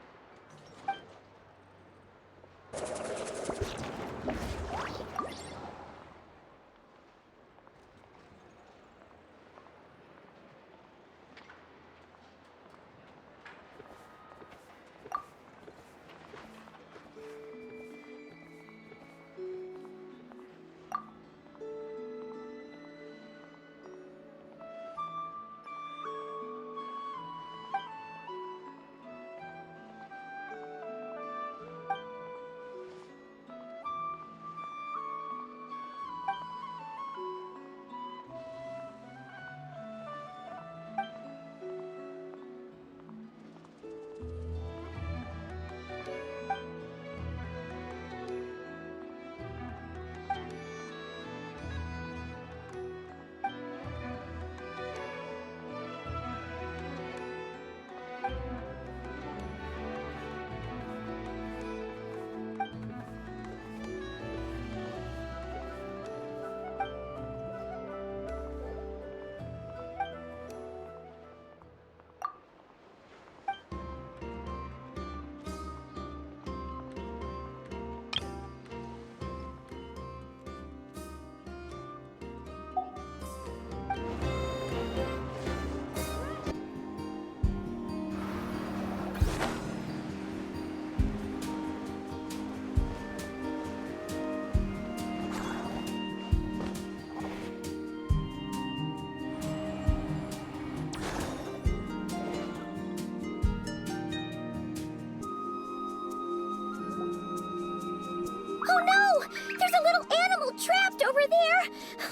no! There's a little animal trapped over there!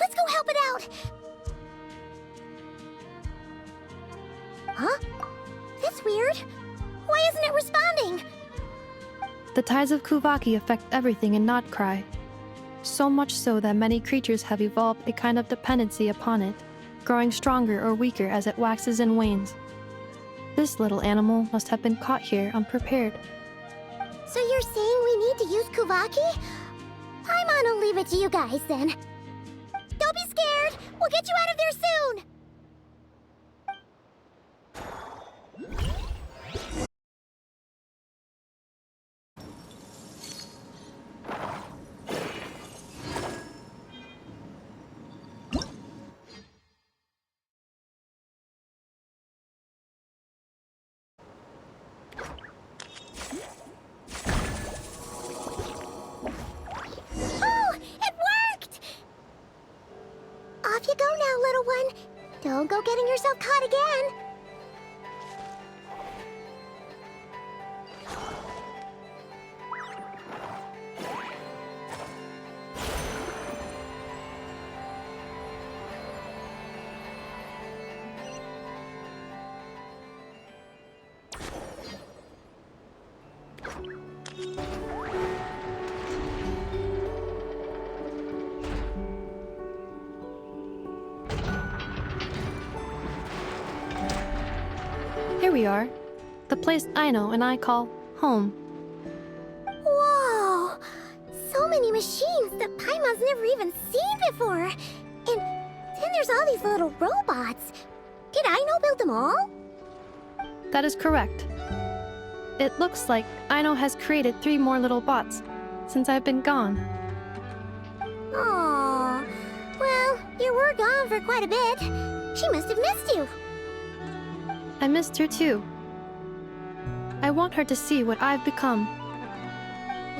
Let's go help it out! Huh? That's weird. Why isn't it responding? The tides of Kuvaki affect everything in Nodcry. So much so that many creatures have evolved a kind of dependency upon it, growing stronger or weaker as it waxes and wanes. This little animal must have been caught here unprepared. So you're saying we need to use Kuvaki? I'll leave it to you guys then. Don't be scared! We'll get you out of there soon! Off you go now, little one. Don't go getting yourself caught again. Here we are. The place Aino and I call home. Whoa! So many machines that Paimon's never even seen before. And then there's all these little robots. Did Aino build them all? That is correct. It looks like Aino has created 3 more little bots since I've been gone. Aww. Well, you were gone for quite a bit. She must have missed you. I missed her too. I want her to see what I've become.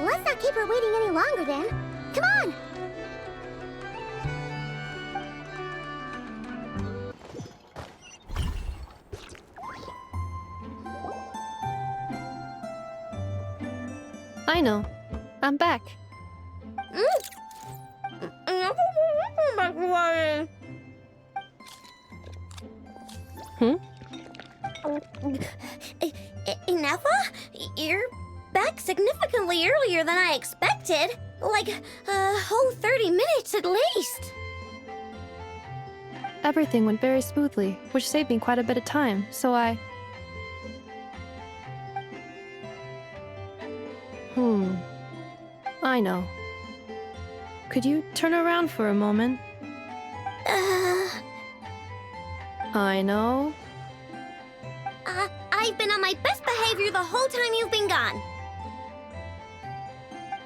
Let's not keep her waiting any longer then. Come on! Aino, I'm back. Nefa? You're back significantly earlier than I expected. Like a whole 30 minutes at least. Everything went very smoothly, which saved me quite a bit of time, so I... Aino. Could you turn around for a moment? Aino? I've been on my best behavior the whole time you've been gone.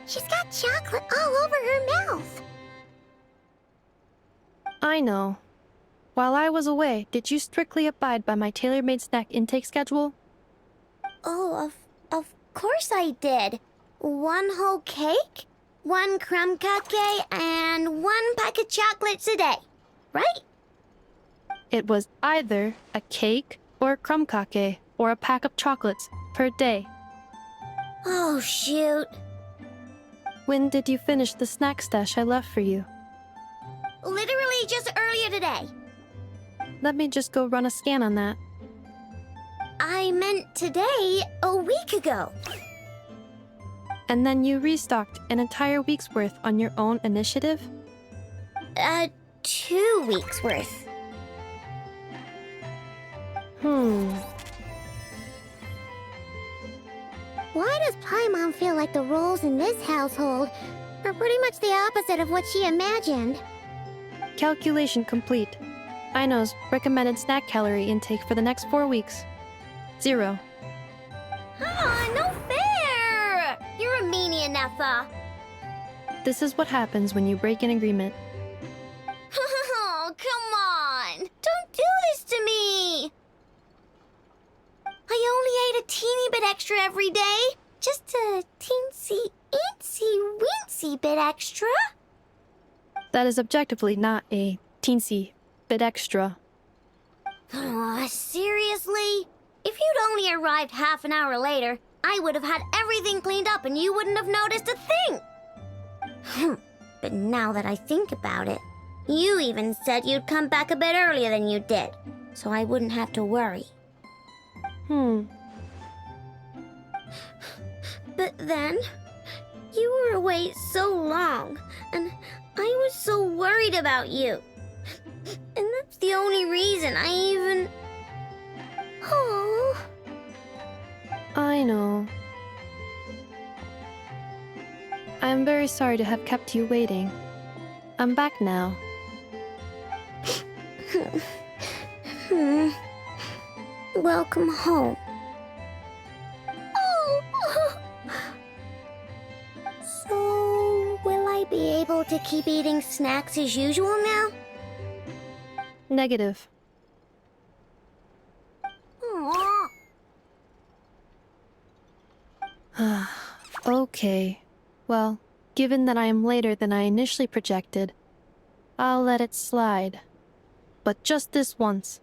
She's got chocolate all over her mouth. Aino. While I was away, did you strictly abide by my tailor-made snack intake schedule? Oh, of course I did. 1 whole cake, 1 crumb cake, and 1 pack of chocolates a day, right? It was either a cake or a crumb cake or a pack of chocolates per day. Oh, shoot. When did you finish the snack stash I left for you? Literally just earlier today. Let me just go run a scan on that. I meant today, a week ago. And then you restocked an entire week's worth on your own initiative? 2 weeks worth. Why does Paimon feel like the roles in this household are pretty much the opposite of what she imagined? Calculation complete. Aino's recommended snack calorie intake for the next 4 weeks. 0. No fair! You're a meanie, Nefa. This is what happens when you break an agreement. Oh, come on! Don't do this to me! I only ate a teeny bit extra every day. Just a teensy bit extra. That is objectively not a teensy bit extra. Oh, seriously? If you'd only arrived half an hour later, I would have had everything cleaned up and you wouldn't have noticed a thing. But now that I think about it, you even said you'd come back a bit earlier than you did, so I wouldn't have to worry. But then, you were away so long, and I was so worried about you. And that's the only reason I even... Oh. I know. I'm very sorry to have kept you waiting. I'm back now. Welcome home. Oh. So, will I be able to keep eating snacks as usual now? Negative. Aw. Okay. Well, given that I am later than I initially projected, I'll let it slide. But just this once.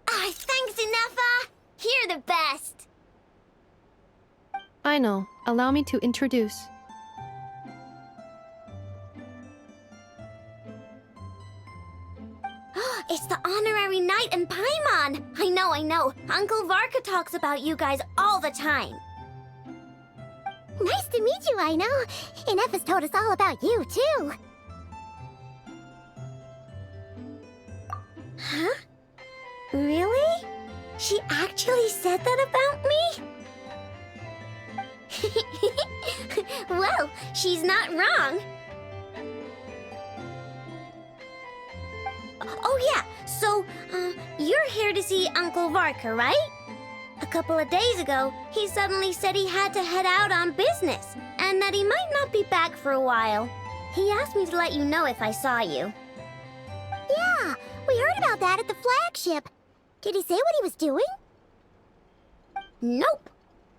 Thanks, Inefa! You're the best! I know. Allow me to introduce. It's the honorary knight and Paimon! I know. Uncle Varka talks about you guys all the time. Nice to meet you, I know. Inefa's told us all about you, too. Huh? Really? She actually said that about me? Well, she's not wrong. Oh yeah, so, you're here to see Uncle Varka, right? A couple of days ago, he suddenly said he had to head out on business, and that he might not be back for a while. He asked me to let you know if I saw you. Yeah, we heard about that at the flagship. Did he say what he was doing? Nope.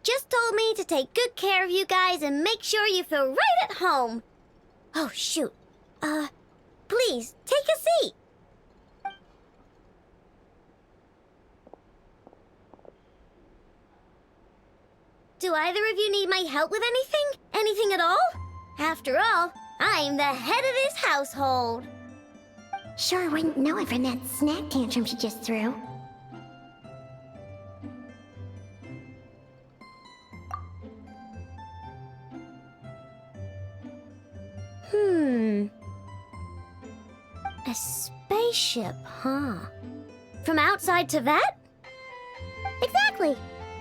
Just told me to take good care of you guys and make sure you feel right at home. Oh, shoot. Please, take a seat. Do either of you need my help with anything? Anything at all? After all, I'm the head of this household. Sure wouldn't know it from that snack tantrum she just threw. A spaceship, huh? From outside to that? Exactly.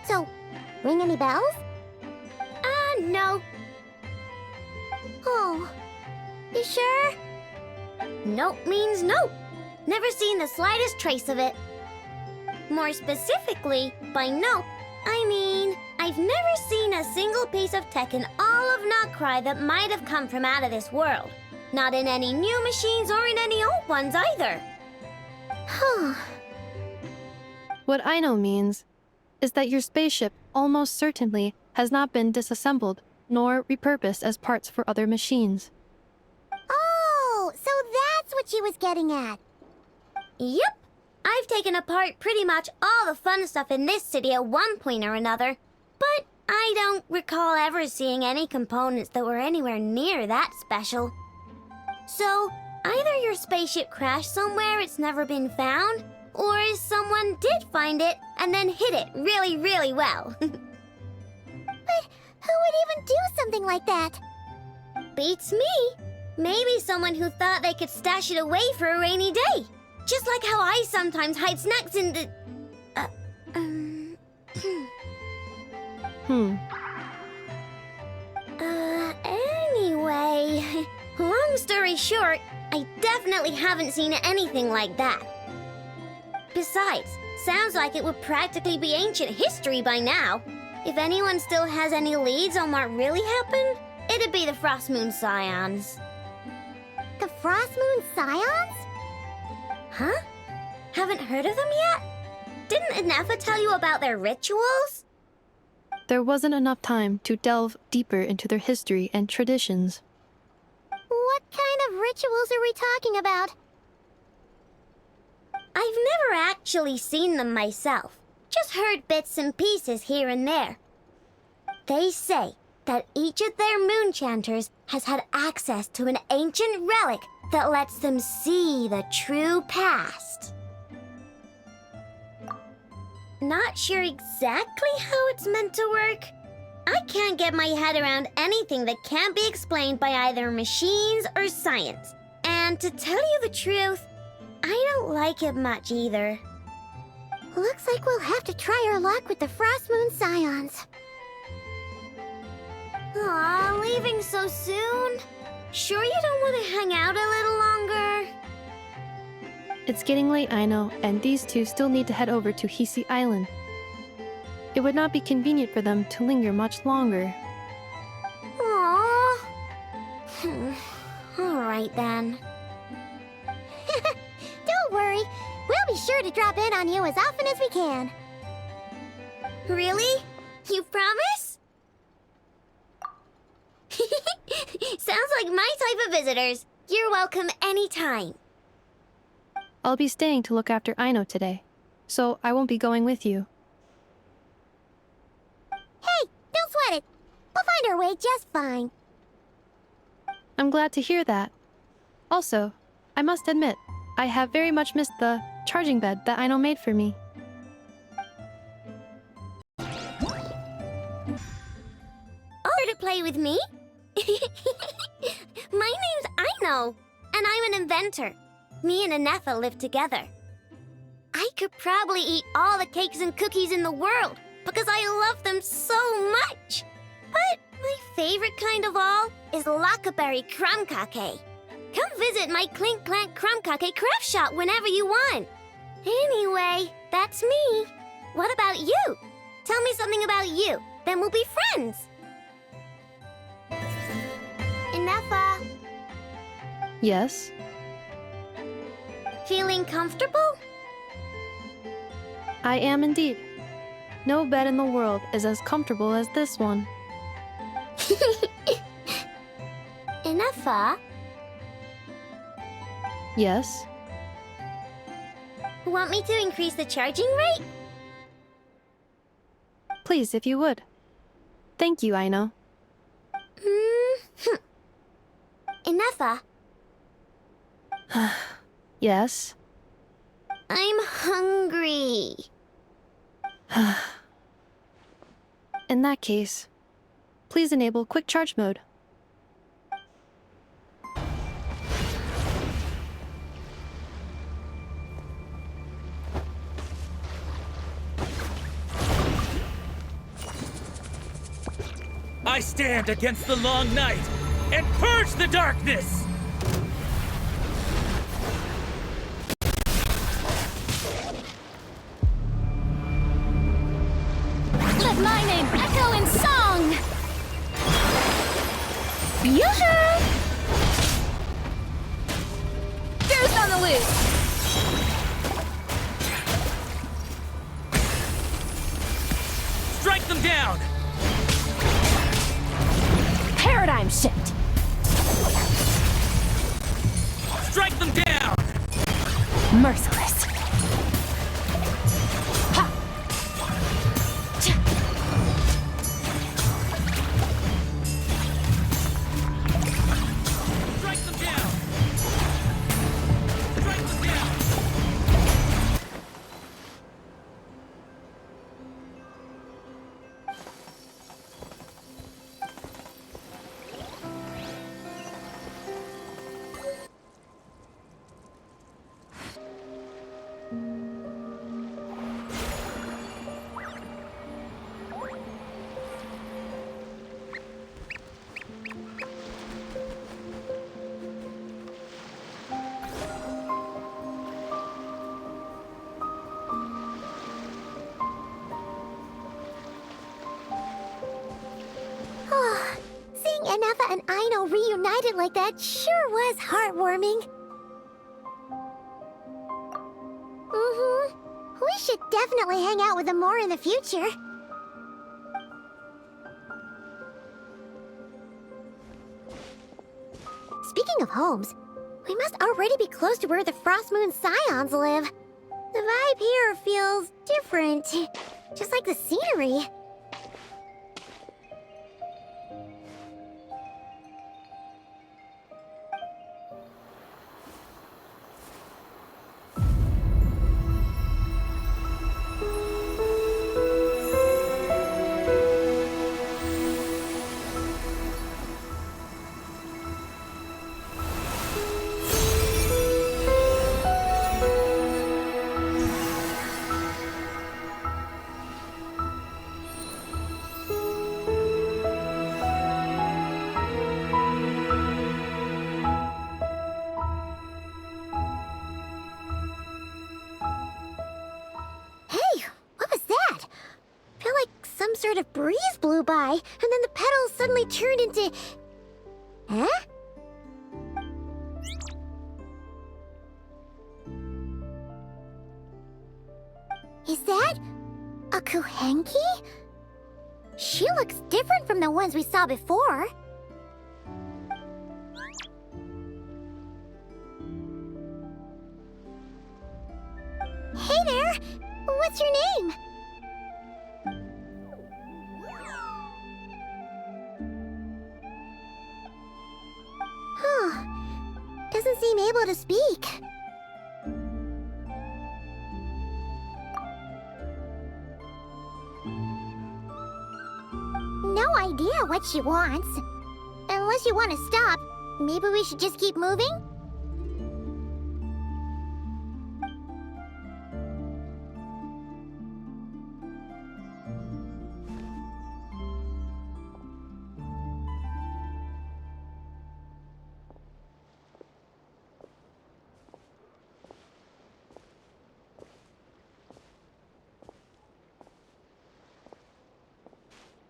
So, ring any bells? No. Oh, you sure? Nope means nope. Never seen the slightest trace of it. More specifically, by nope, I mean, I've never seen a single piece of tech in all of Notcry that might have come from out of this world. Not in any new machines or in any old ones either. Huh. What I know means is that your spaceship almost certainly has not been disassembled nor repurposed as parts for other machines. Oh, so that's what she was getting at. Yep. I've taken apart pretty much all the fun stuff in this city at one point or another, but I don't recall ever seeing any components that were anywhere near that special. So, either your spaceship crashed somewhere it's never been found, or someone did find it and then hid it really, really well. But who would even do something like that? Beats me. Maybe someone who thought they could stash it away for a rainy day. Just like how I sometimes hide snacks in the... Anyway... Long story short, I definitely haven't seen anything like that. Besides, sounds like it would practically be ancient history by now. If anyone still has any leads on what really happened, it'd be the Frost Moon Scions. The Frost Moon Scions? Huh? Haven't heard of them yet? Didn't Inefa tell you about their rituals? There wasn't enough time to delve deeper into their history and traditions. What kind of rituals are we talking about? I've never actually seen them myself. Just heard bits and pieces here and there. They say that each of their moonchanters has had access to an ancient relic that lets them see the true past. Not sure exactly how it's meant to work. I can't get my head around anything that can't be explained by either machines or science. And to tell you the truth, I don't like it much either. Looks like we'll have to try our luck with the Frost Moon Scions. Aw, leaving so soon? Sure you don't want to hang out a little longer? It's getting late, I know, and these two still need to head over to Hisi Island. It would not be convenient for them to linger much longer. Aww. Alright then. Don't worry, we'll be sure to drop in on you as often as we can. Really? You promise? Sounds like my type of visitors. You're welcome anytime. I'll be staying to look after Aino today, so I won't be going with you. Hey, don't sweat it. We'll find our way just fine. I'm glad to hear that. Also, I must admit, I have very much missed the charging bed that Aino made for me. Here to play with me? My name's Aino, and I'm an inventor. Me and Anefa live together. I could probably eat all the cakes and cookies in the world because I love them so much. But my favorite kind of all is Lockaberry Crumb Cake. Come visit my Clink Clank Crumb Cake craft shop whenever you want. Anyway, that's me. What about you? Tell me something about you, then we'll be friends. Anefa, Yes? feeling comfortable? I am indeed. No bed in the world is as comfortable as this one. Anefa, Yes? want me to increase the charging rate? Please, if you would. Thank you, Aino. Anefa, Yes? I'm hungry. In that case, please enable quick charge mode. I stand against the long night and purge the darkness! Let my name echo in song! Yoo-hoo! Goose on the loose! Strike them down! Paradigm shift! Strike them down! Merciless! Ha! Strike them down! Strike them down! Seeing Anefa and Aino reunited like that sure was heartwarming. We should definitely hang out with them more in the future. Speaking of homes, we must already be close to where the Frost Moon Scions live. The vibe here feels different, just like the scenery. sort of breeze blew by, and then the petals suddenly turned into... Huh? Is that a Kuhenki? She looks different from the ones we saw before. Hey there! What's your name? Huh. Doesn't seem able to speak. No idea what she wants. Unless you want to stop, maybe we should just keep moving?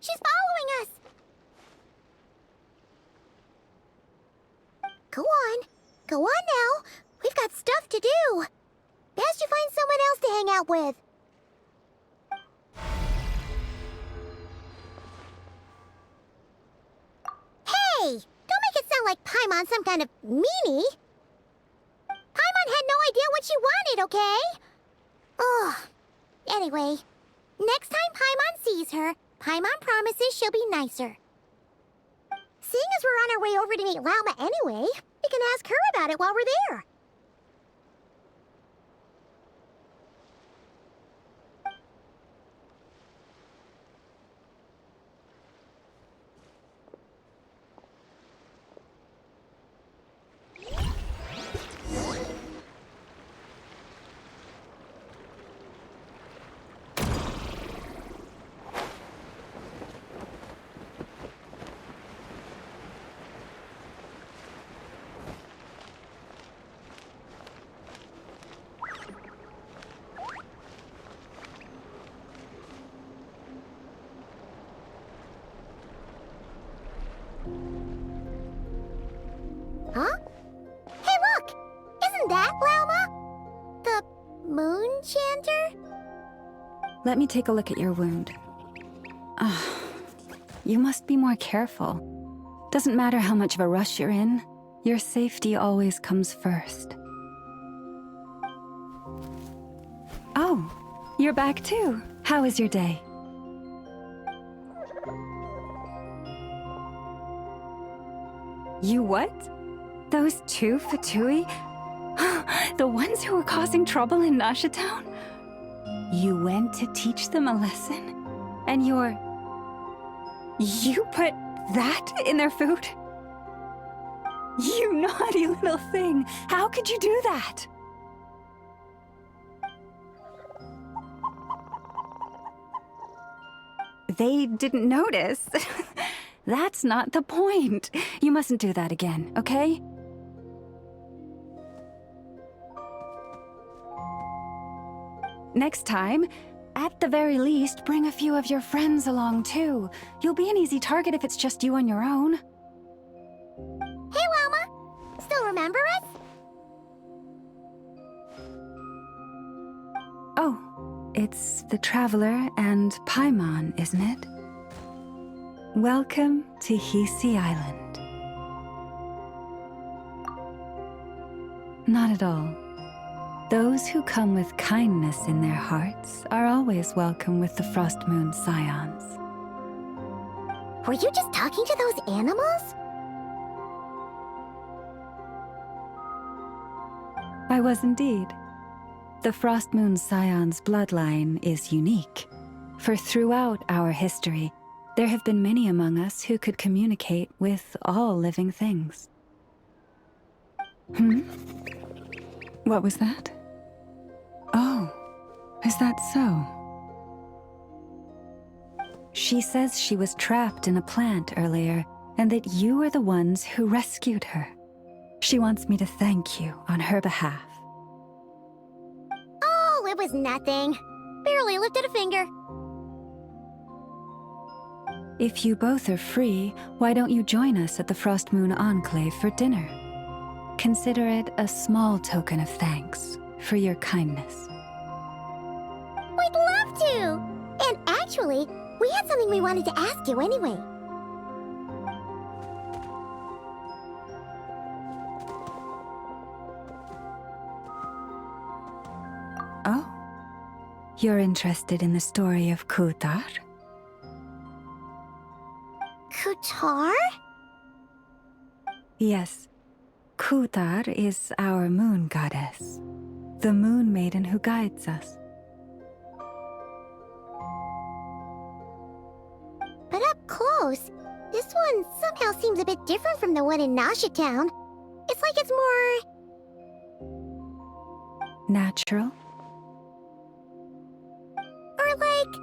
She's following us! Go on. Go on now. We've got stuff to do. Best you find someone else to hang out with. Hey! Don't make it sound like Paimon's some kind of meanie. Paimon had no idea what she wanted, okay? Ugh. Anyway, next time Paimon sees her, Paimon promises she'll be nicer. Seeing as we're on our way over to meet Lauma anyway, we can ask her about it while we're there. Huh? Hey, look! Isn't that Lauma? The moon chanter? Let me take a look at your wound. You must be more careful. Doesn't matter how much of a rush you're in, your safety always comes first. Oh, you're back too. How was your day? You what? Those two Fatui? The ones who were causing trouble in Nasha Town? You went to teach them a lesson? And you put that in their food? You naughty little thing! How could you do that? They didn't notice. That's not the point. You mustn't do that again, okay? Next time, at the very least, bring a few of your friends along too. You'll be an easy target if it's just you on your own. Hey, Lauma! Still remember us? Oh, it's the Traveler and Paimon, isn't it? Welcome to Hisi Island. Not at all. Those who come with kindness in their hearts are always welcome with the Frost Moon Scions. Were you just talking to those animals? I was indeed. The Frost Moon Scions bloodline is unique, for throughout our history, there have been many among us who could communicate with all living things. What was that? Oh, is that so? She says she was trapped in a plant earlier, and that you were the ones who rescued her. She wants me to thank you on her behalf. Oh, it was nothing. Barely lifted a finger. If you both are free, why don't you join us at the Frost Moon Enclave for dinner? Consider it a small token of thanks for your kindness. We'd love to! And actually, we had something we wanted to ask you anyway. Oh? You're interested in the story of Kutar? Kutar? Yes. Kutar is our moon goddess, the moon maiden who guides us. But up close, this one somehow seems a bit different from the one in Nasha Town. It's like it's more... Natural? Or like...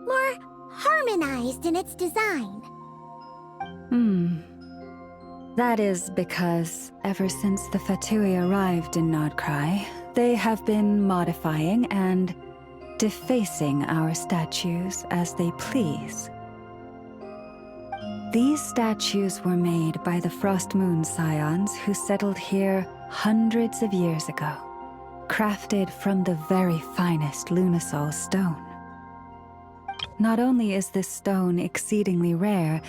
more harmonized in its design. That is because ever since the Fatui arrived in Nodcry, they have been modifying and defacing our statues as they please. These statues were made by the Frost Moon Scions who settled here hundreds of years ago, crafted from the very finest Lunasol stone. Not only is this stone exceedingly rare,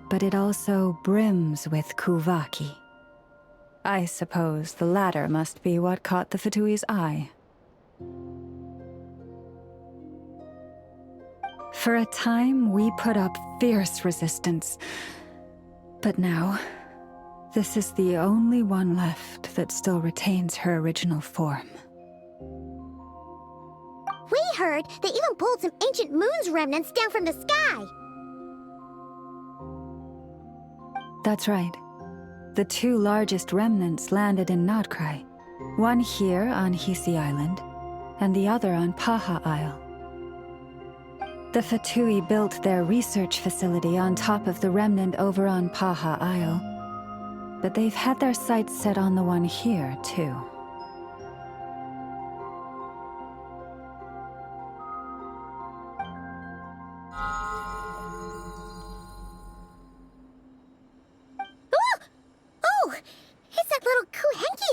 but it also brims with Kuvaki. I suppose the latter must be what caught the Fatui's eye. For a time, we put up fierce resistance. But now, this is the only one left that still retains her original form. We heard they even pulled some ancient moon's remnants down from the sky. That's right. The two largest remnants landed in Nodcry. One here on Hisi Island, and the other on Paha Isle. The Fatui built their research facility on top of the remnant over on Paha Isle, but they've had their sights set on the one here, too.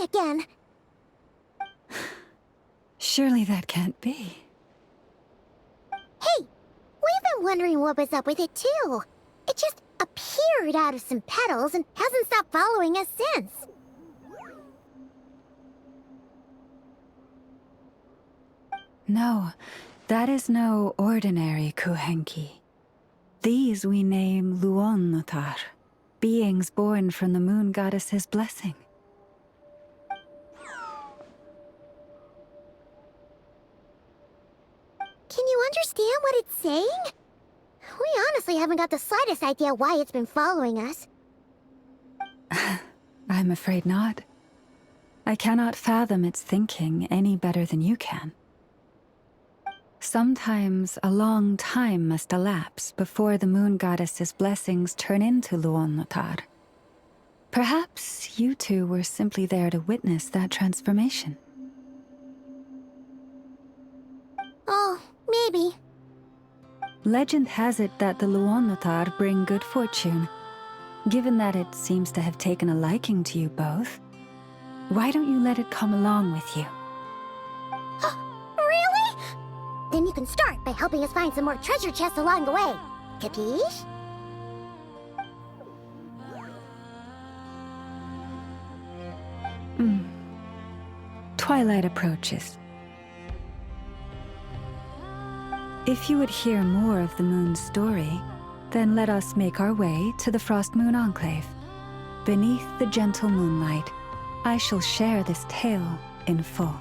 Again. Surely that can't be. Hey, we've been wondering what was up with it too. It just appeared out of some petals and hasn't stopped following us since. No, that is no ordinary Kuhenki. These we name Luonnotar, beings born from the moon goddess's blessing. Can you understand what it's saying? We honestly haven't got the slightest idea why it's been following us. I'm afraid not. I cannot fathom its thinking any better than you can. Sometimes a long time must elapse before the moon goddess's blessings turn into Luonnotar. Perhaps you two were simply there to witness that transformation. Oh, maybe. Legend has it that the Luonnotar bring good fortune. Given that it seems to have taken a liking to you both, why don't you let it come along with you? Really? Then you can start by helping us find some more treasure chests along the way. Capiche? Twilight approaches. If you would hear more of the moon's story, then let us make our way to the Frost Moon Enclave. Beneath the gentle moonlight, I shall share this tale in full.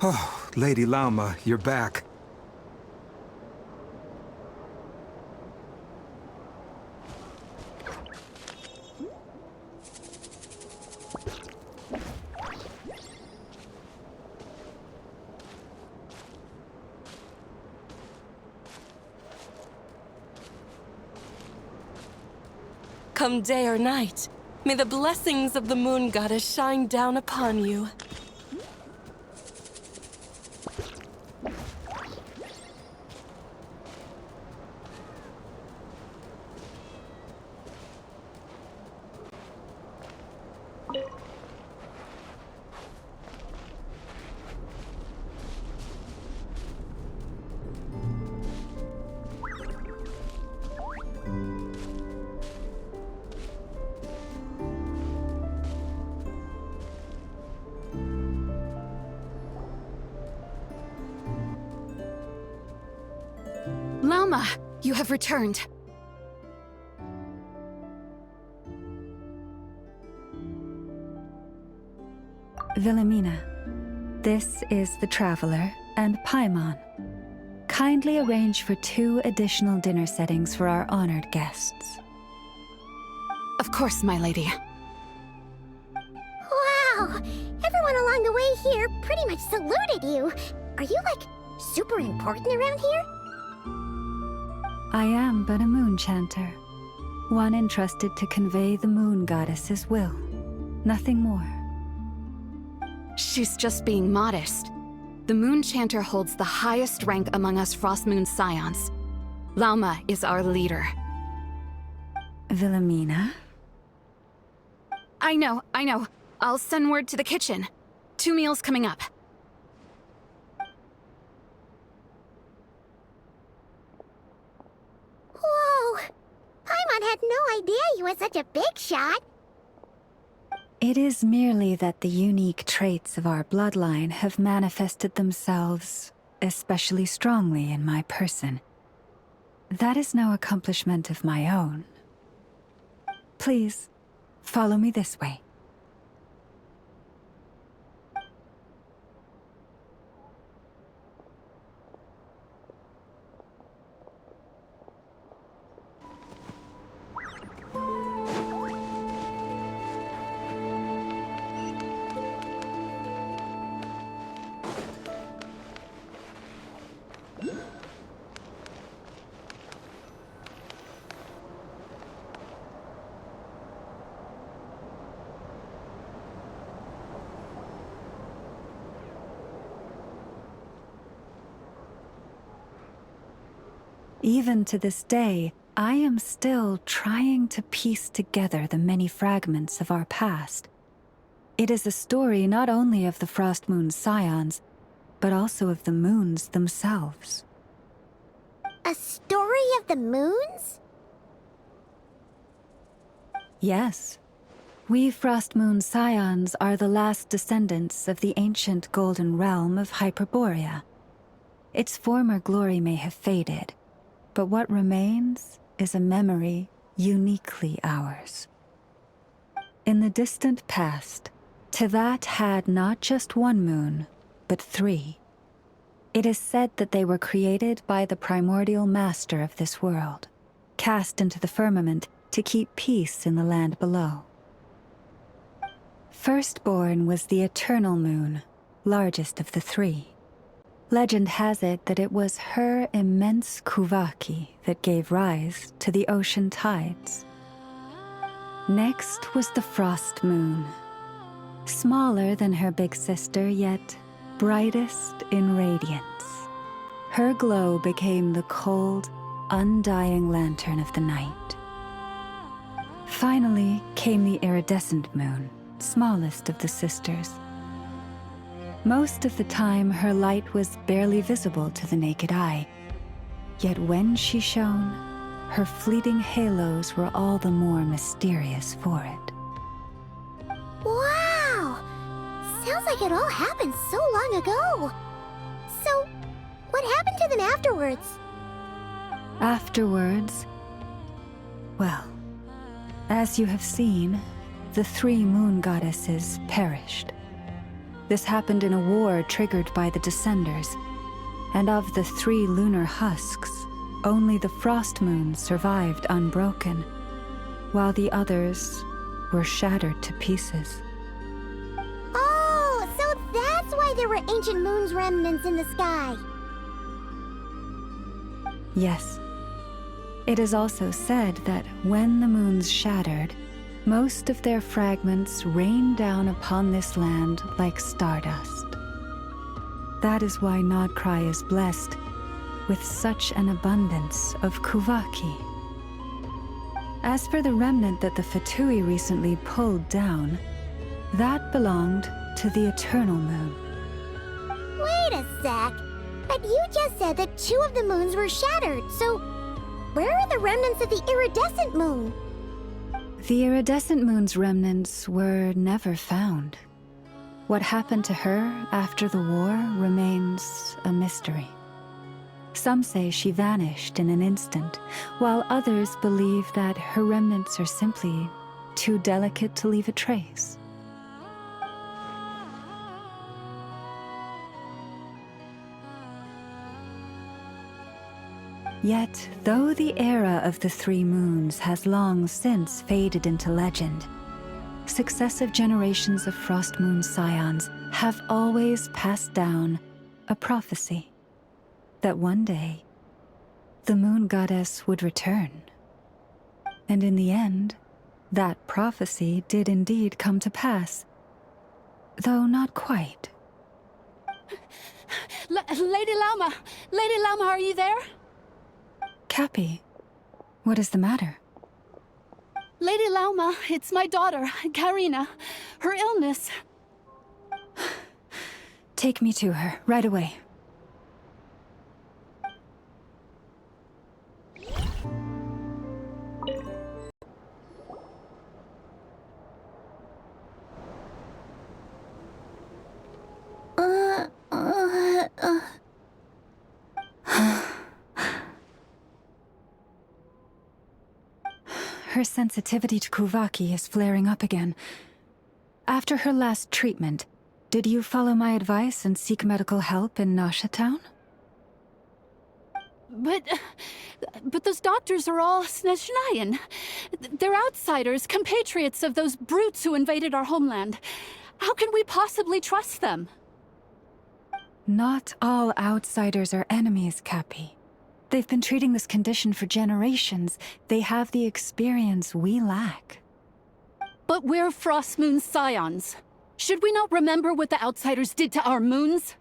Oh, Lady Lauma, you're back. Come day or night, may the blessings of the Moon Goddess shine down upon you. Lauma, you have returned. Wilhelmina, this is the Traveler and Paimon. Kindly arrange for 2 additional dinner settings for our honored guests. Of course, my lady. Wow! Everyone along the way here pretty much saluted you. Are you, like, super important around here? I am but a moon chanter, one entrusted to convey the Moon Goddess's will. Nothing more. She's just being modest. The Moon Chanter holds the highest rank among us Frost Moon Scions. Lauma is our leader. Wilhelmina? I know. I'll send word to the kitchen. 2 meals coming up. Whoa! Paimon had no idea you were such a big shot. It is merely that the unique traits of our bloodline have manifested themselves especially strongly in my person. That is no accomplishment of my own. Please, follow me this way. Even to this day, I am still trying to piece together the many fragments of our past. It is a story not only of the Frost Moon Scions, but also of the moons themselves. A story of the moons? Yes. We Frost Moon Scions are the last descendants of the ancient golden realm of Hyperborea. Its former glory may have faded, but what remains is a memory uniquely ours. In the distant past, Teyvat had not just 1 moon, but 3. It is said that they were created by the primordial master of this world, cast into the firmament to keep peace in the land below. Firstborn was the eternal moon, largest of the 3. Legend has it that it was her immense kuvaki that gave rise to the ocean tides. Next was the Frost Moon. Smaller than her big sister, yet brightest in radiance. Her glow became the cold, undying lantern of the night. Finally came the iridescent moon, smallest of the sisters. Most of the time, her light was barely visible to the naked eye. Yet when she shone, her fleeting halos were all the more mysterious for it. Wow! Sounds like it all happened so long ago. So, what happened to them afterwards? Afterwards, well, as you have seen, the 3 moon goddesses perished. This happened in a war triggered by the Descenders. And of the 3 lunar husks, only the Frost Moon survived unbroken, while the others were shattered to pieces. Oh, so that's why there were ancient moon's remnants in the sky. Yes. It is also said that when the moons shattered, most of their fragments rained down upon this land like stardust. That is why Nodcry is blessed with such an abundance of Kuvaki. As for the remnant that the Fatui recently pulled down, that belonged to the Eternal Moon. Wait a sec. But you just said that 2 of the moons were shattered, so where are the remnants of the iridescent moon? The iridescent moon's remnants were never found. What happened to her after the war remains a mystery. Some say she vanished in an instant, while others believe that her remnants are simply too delicate to leave a trace. Yet, though the era of the 3 moons has long since faded into legend, successive generations of Frost Moon Scions have always passed down a prophecy that one day the Moon Goddess would return. And in the end, that prophecy did indeed come to pass, though not quite. Lady Lauma! Lady Lauma, are you there? Cappy, what is the matter? Lady Lauma, it's my daughter, Karina. Her illness. Take me to her, right away. Her sensitivity to Kuvaki is flaring up again. After her last treatment, did you follow my advice and seek medical help in Nasha Town? But those doctors are all Snezhnayan. They're outsiders, compatriots of those brutes who invaded our homeland. How can we possibly trust them? Not all outsiders are enemies, Cappy. They've been treating this condition for generations. They have the experience we lack. But we're Frost Moon Scions. Should we not remember what the outsiders did to our moons?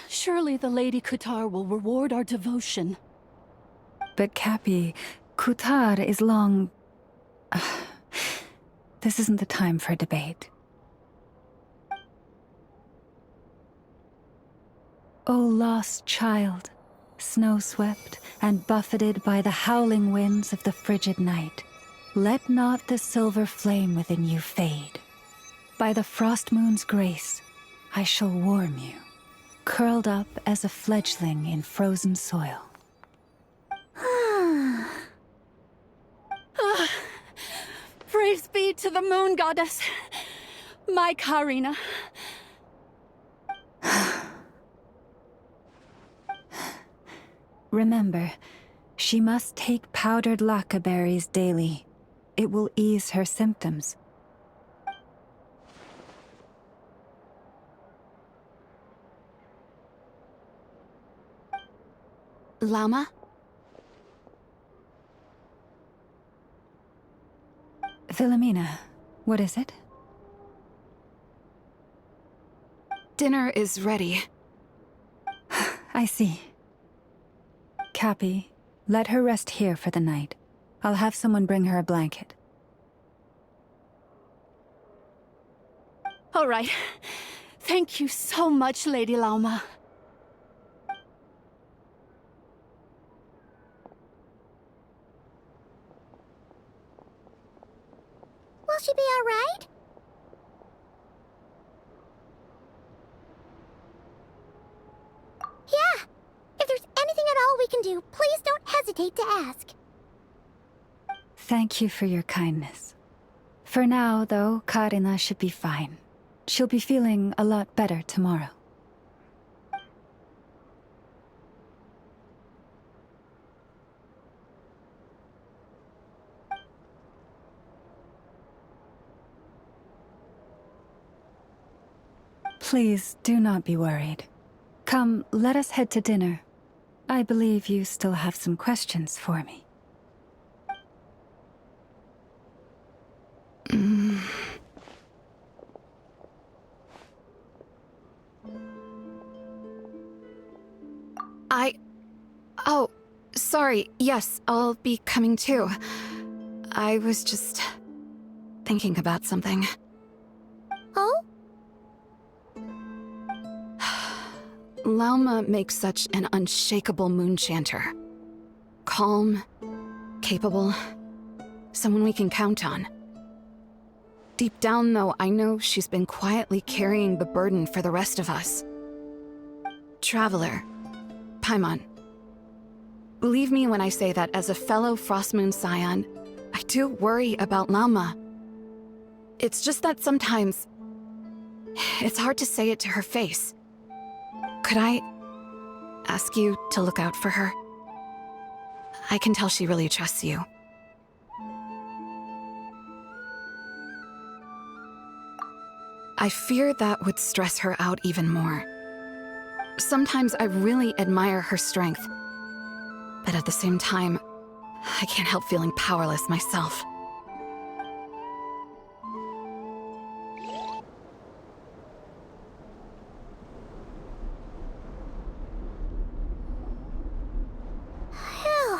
Surely the Lady Kutar will reward our devotion. But Cappy, Kutar is long... This isn't the time for a debate. O lost child, snow-swept and buffeted by the howling winds of the frigid night, let not the silver flame within you fade. By the frost moon's grace, I shall warm you, curled up as a fledgling in frozen soil. Praise be to the Moon Goddess, my Karina. Remember, she must take powdered laka berries daily. It will ease her symptoms. Llama? Philomena, what is it? Dinner is ready. I see. Cappy, let her rest here for the night. I'll have someone bring her a blanket. All right. Thank you so much, Lady Lauma. Will she be all right? Yeah. If there's anything at all we can do, please don't hesitate to ask. Thank you for your kindness. For now, though, Karina should be fine. she'll be feeling a lot better tomorrow. Please do not be worried. Come, let us head to dinner. I believe you still have some questions for me. Oh, sorry. Yes, I'll be coming too. I was just thinking about something. Oh? Lauma makes such an unshakable moonchanter. Calm, capable, someone we can count on. Deep down, though, I know she's been quietly carrying the burden for the rest of us. Traveler, Paimon, believe me when I say that as a fellow Frostmoon Scion, I do worry about Lauma. It's just that sometimes it's hard to say it to her face. Could I ask you to look out for her? I can tell she really trusts you. I fear that would stress her out even more. Sometimes I really admire her strength, but at the same time, I can't help feeling powerless myself. Phew.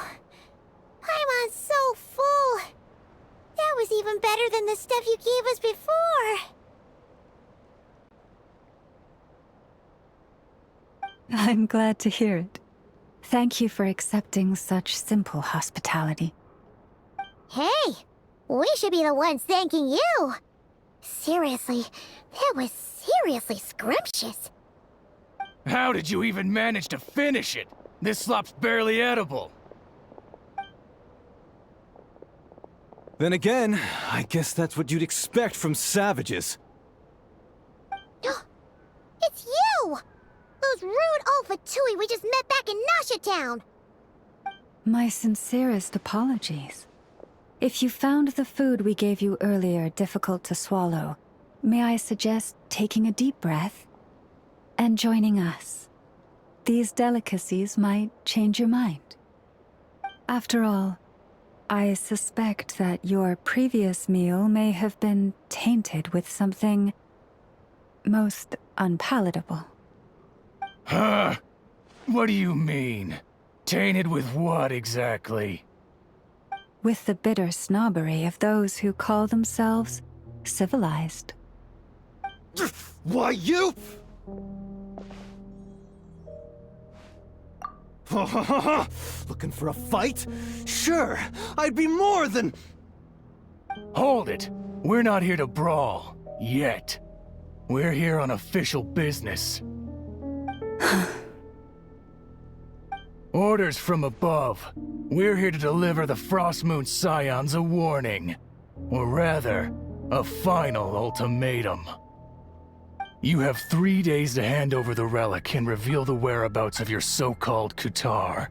Paimon's so full. That was even better than the stuff you gave us before. I'm glad to hear it. Thank you for accepting such simple hospitality. Hey, we should be the ones thanking you. Seriously, that was seriously scrumptious. How did you even manage to finish it? This slop's barely edible. Then again, I guess that's what you'd expect from savages. It's you! Those rude old Fatui we just met back in Nasha Town! My sincerest apologies. If you found the food we gave you earlier difficult to swallow, may I suggest taking a deep breath and joining us? These delicacies might change your mind. After all, I suspect that your previous meal may have been tainted with something most unpalatable. Huh? What do you mean? Tainted with what exactly? With the bitter snobbery of those who call themselves civilized. Why, you... Looking for a fight? Sure, I'd be more than... Hold it! We're not here to brawl. Yet. We're here on official business. Orders from above. We're here to deliver the Frostmoon Scions a warning. Or rather, a final ultimatum. You have 3 days to hand over the relic and reveal the whereabouts of your so-called Kutar.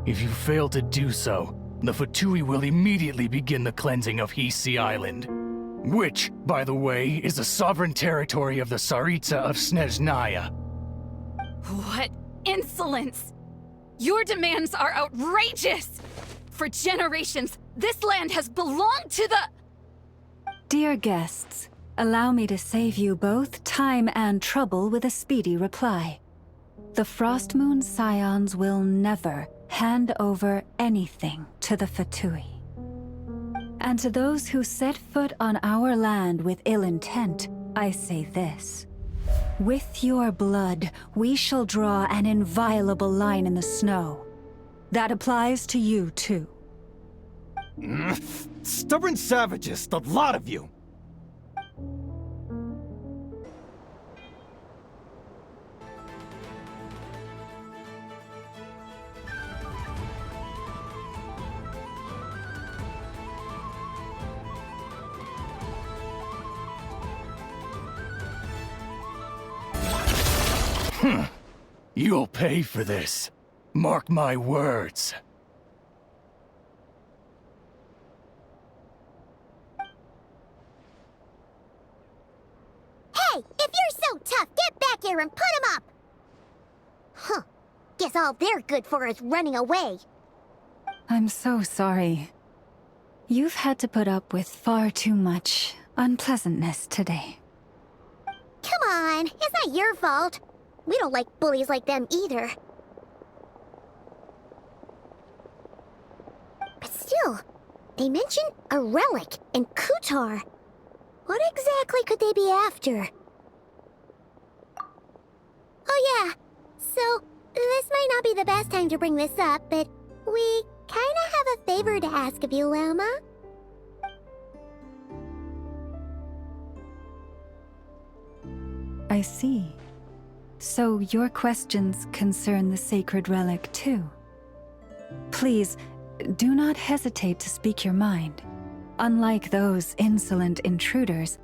If you fail to do so, the Fatui will immediately begin the cleansing of Hisi Island. Which, by the way, is the sovereign territory of the Tsaritsa of Snezhnaya. What insolence! Your demands are outrageous! For generations, this land has belonged to the... Dear guests, allow me to save you both time and trouble with a speedy reply. The Frostmoon Scions will never hand over anything to the Fatui. And to those who set foot on our land with ill intent, I say this. With your blood, we shall draw an inviolable line in the snow. That applies to you, too. Stubborn savages, the lot of you! You'll pay for this. Mark my words. Hey, if you're so tough, get back here and put him up! Huh. Guess all they're good for is running away. I'm so sorry. You've had to put up with far too much unpleasantness today. Come on, it's not your fault. We don't like bullies like them either. But still, they mentioned a relic and Kutar. What exactly could they be after? Oh yeah, so this might not be the best time to bring this up, but we kinda have a favor to ask of you, Lama. I see. So your questions concern the sacred relic too. Please, do not hesitate to speak your mind. Unlike those insolent intruders,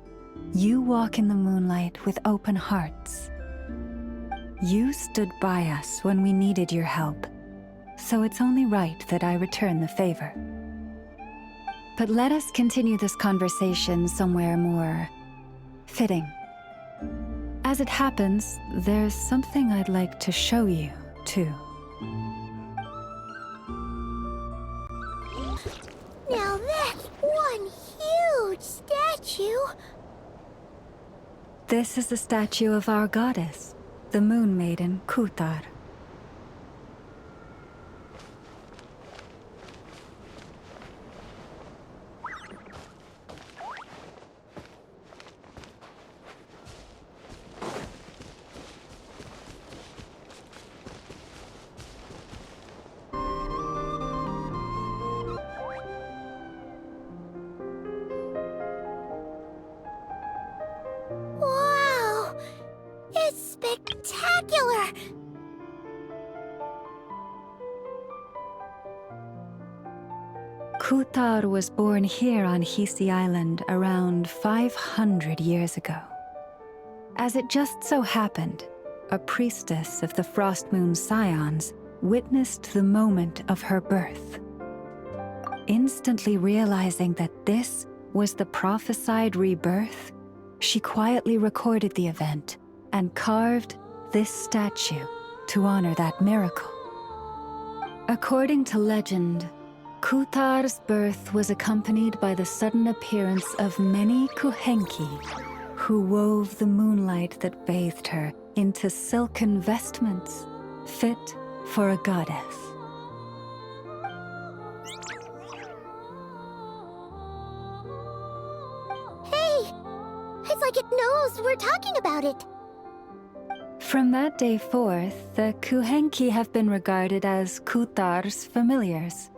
you walk in the moonlight with open hearts. You stood by us when we needed your help, so it's only right that I return the favor. But let us continue this conversation somewhere more fitting. As it happens, there's something I'd like to show you, too. Now that's one huge statue. This is the statue of our goddess, the Moon Maiden Kutar. Wow! It's spectacular! Kutar was born here on Hisi Island around 500 years ago. As it just so happened, a priestess of the Frost Moon Scions witnessed the moment of her birth. Instantly realizing that this was the prophesied rebirth, she quietly recorded the event and carved this statue to honor that miracle. According to legend, Kutar's birth was accompanied by the sudden appearance of many Kuhenki, who wove the moonlight that bathed her into silken vestments fit for a goddess. Hey! It's like it knows we're talking about it. From that day forth, the Kuhenki have been regarded as Kutar's familiars.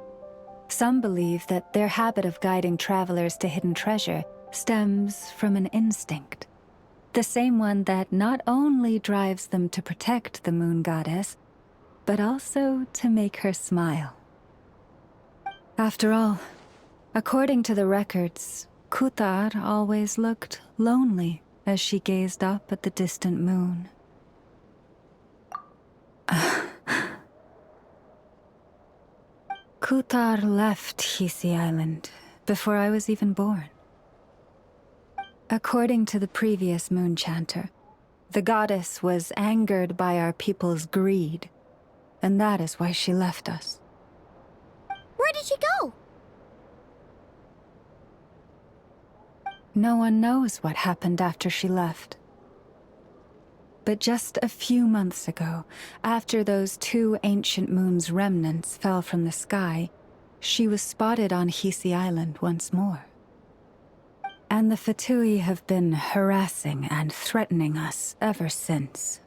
Some believe that their habit of guiding travelers to hidden treasure stems from an instinct. The same one that not only drives them to protect the moon goddess, but also to make her smile. After all, according to the records, Kutar always looked lonely as she gazed up at the distant moon. Kutar left Hisi Island before I was even born. According to the previous moon chanter, the goddess was angered by our people's greed, and that is why she left us. Where did she go? No one knows what happened after she left. But just a few months ago, after those two ancient moon's remnants fell from the sky, she was spotted on Hisi Island once more. And the Fatui have been harassing and threatening us ever since.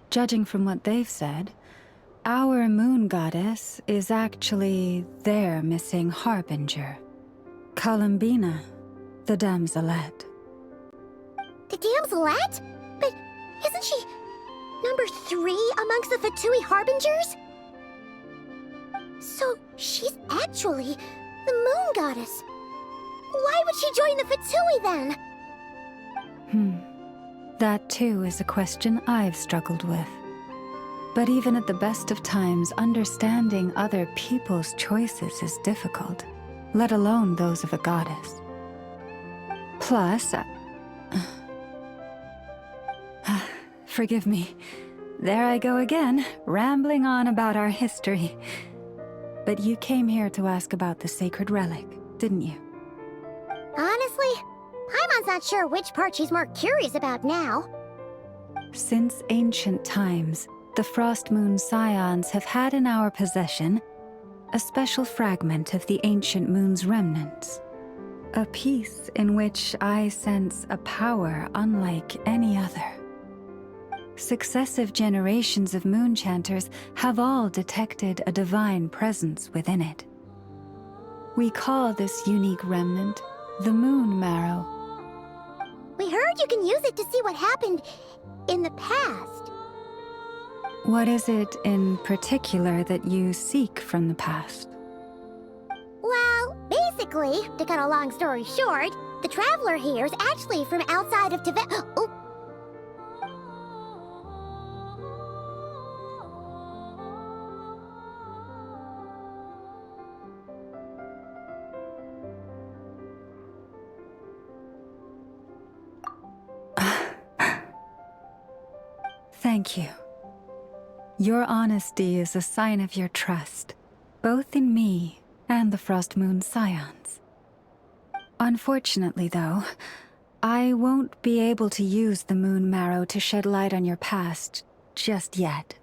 Judging from what they've said, our moon goddess is actually their missing harbinger, Columbina, the damselette. The damselette? But isn't she number 3 amongst the Fatui Harbingers? So she's actually the moon goddess. Why would she join the Fatui then? That too is a question I've struggled with. But even at the best of times, understanding other people's choices is difficult, let alone those of a goddess. Plus, forgive me. There I go again, rambling on about our history. But you came here to ask about the sacred relic, didn't you? Honestly, Paimon's not sure which part she's more curious about now. Since ancient times, the Frost Moon Scions have had in our possession a special fragment of the ancient moon's remnants. A piece in which I sense a power unlike any other. Successive generations of moonchanters have all detected a divine presence within it. We call this unique remnant the Moon Marrow. We heard you can use it to see what happened in the past. What is it in particular that you seek from the past? Well, basically, to cut a long story short, the Traveler here is actually from outside of Tibet. Oh. Thank you. Your honesty is a sign of your trust, both in me and the Frost Moon Scions. Unfortunately, though, I won't be able to use the Moon Marrow to shed light on your past just yet.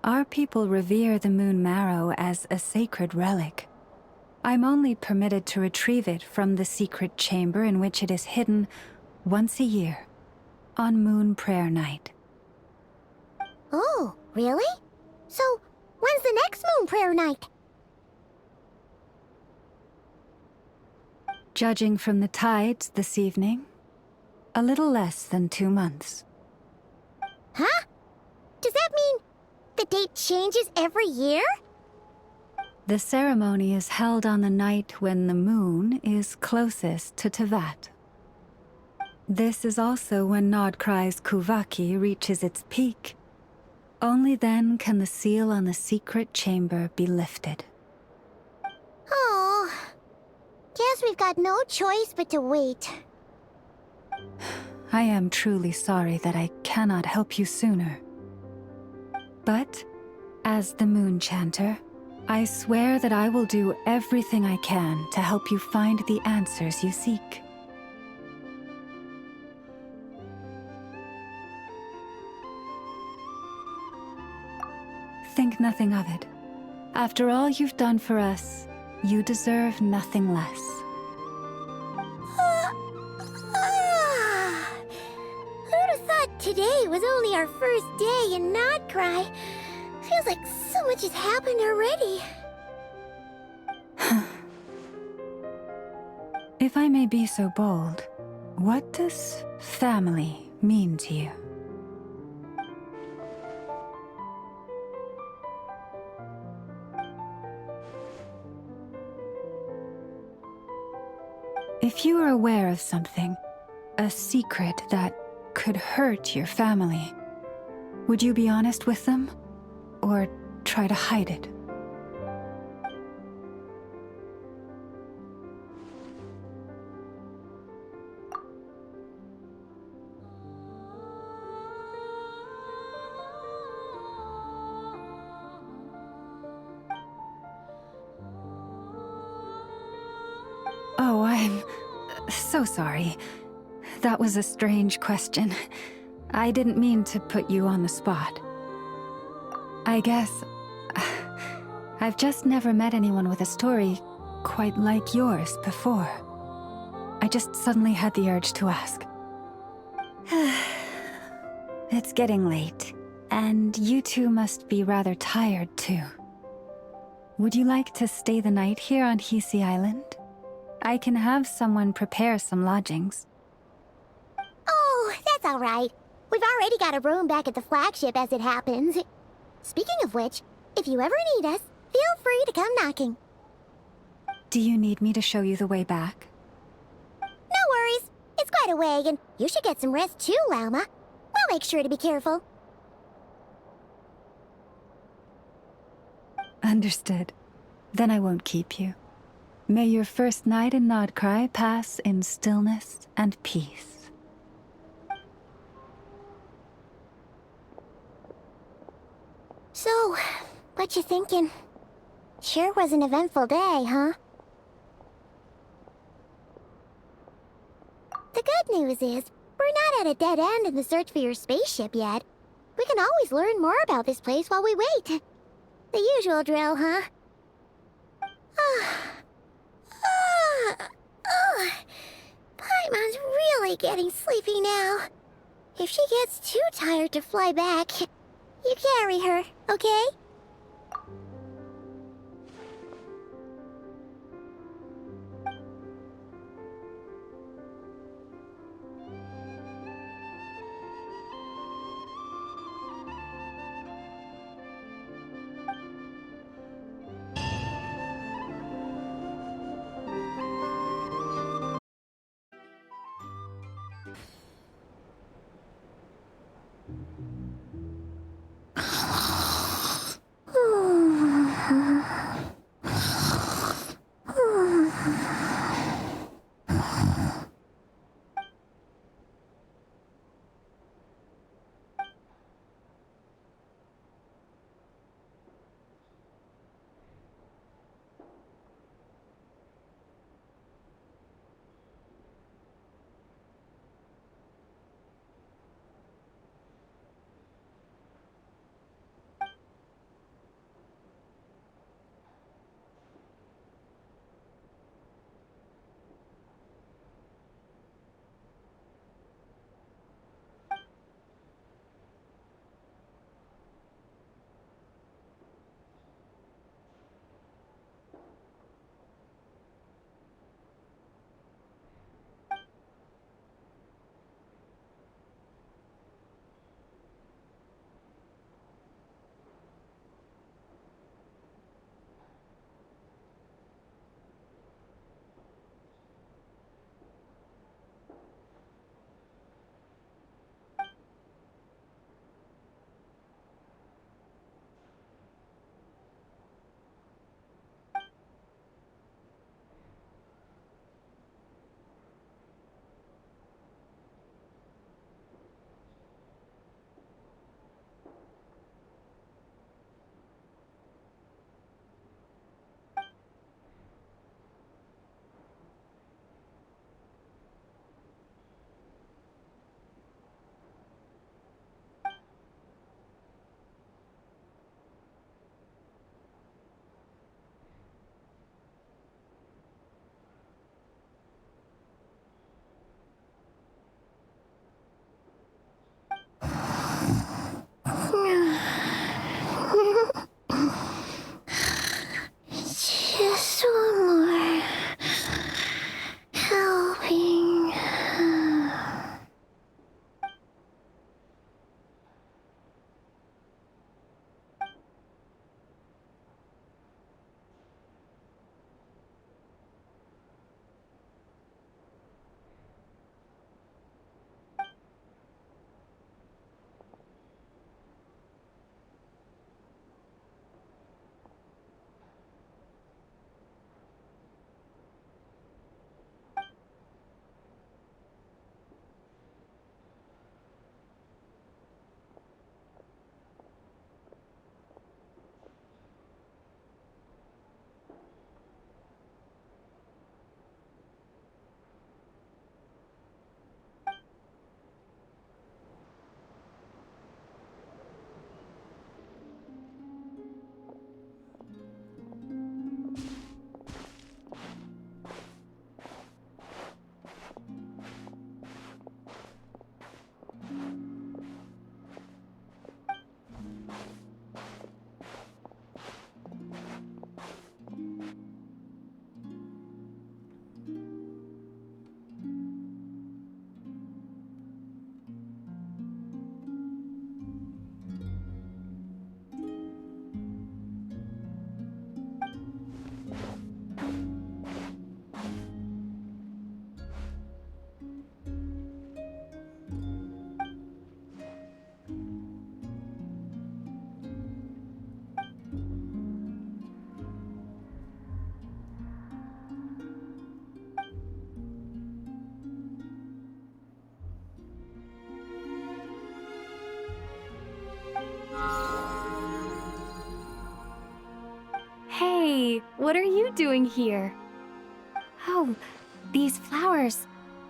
Our people revere the Moon Marrow as a sacred relic. I'm only permitted to retrieve it from the secret chamber in which it is hidden once a year, on Moon Prayer Night. Oh, really? So, when's the next Moon Prayer Night? Judging from the tides this evening, a little less than 2 months. Huh? Does that mean the date changes every year? The ceremony is held on the night when the moon is closest to Tevat. This is also when Nodcry's Kuvaki reaches its peak. Only then can the seal on the secret chamber be lifted. Oh, guess we've got no choice but to wait. I am truly sorry that I cannot help you sooner. But, as the Moon Chanter, I swear that I will do everything I can to help you find the answers you seek. Think nothing of it. After all you've done for us, you deserve nothing less. Who'd have thought today was only our first day in Nodcry? Feels like so much has happened already. If I may be so bold, what does family mean to you? If you are aware of something, a secret that could hurt your family, would you be honest with them? Or try to hide it? Oh, I'm so sorry. That was a strange question. I didn't mean to put you on the spot. I guess I've just never met anyone with a story quite like yours before. I just suddenly had the urge to ask. It's getting late, and you two must be rather tired too. Would you like to stay the night here on Hisi Island? I can have someone prepare some lodgings. Oh, that's all right. We've already got a room back at the flagship as it happens. Speaking of which, if you ever need us, feel free to come knocking. Do you need me to show you the way back? No worries. It's quite right away, and you should get some rest too, Lauma. We'll make sure to be careful. Understood. Then I won't keep you. May your first night in Nodcry pass in stillness and peace. So, what you thinking? Sure was an eventful day, huh? The good news is, we're not at a dead end in the search for your spaceship yet. We can always learn more about this place while we wait. The usual drill, huh? Paimon's really getting sleepy now. If she gets too tired to fly back, you carry her, okay? Hey, what are you doing here? Oh, these flowers.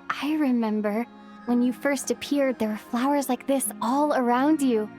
I remember. When you first appeared, there were flowers like this all around you.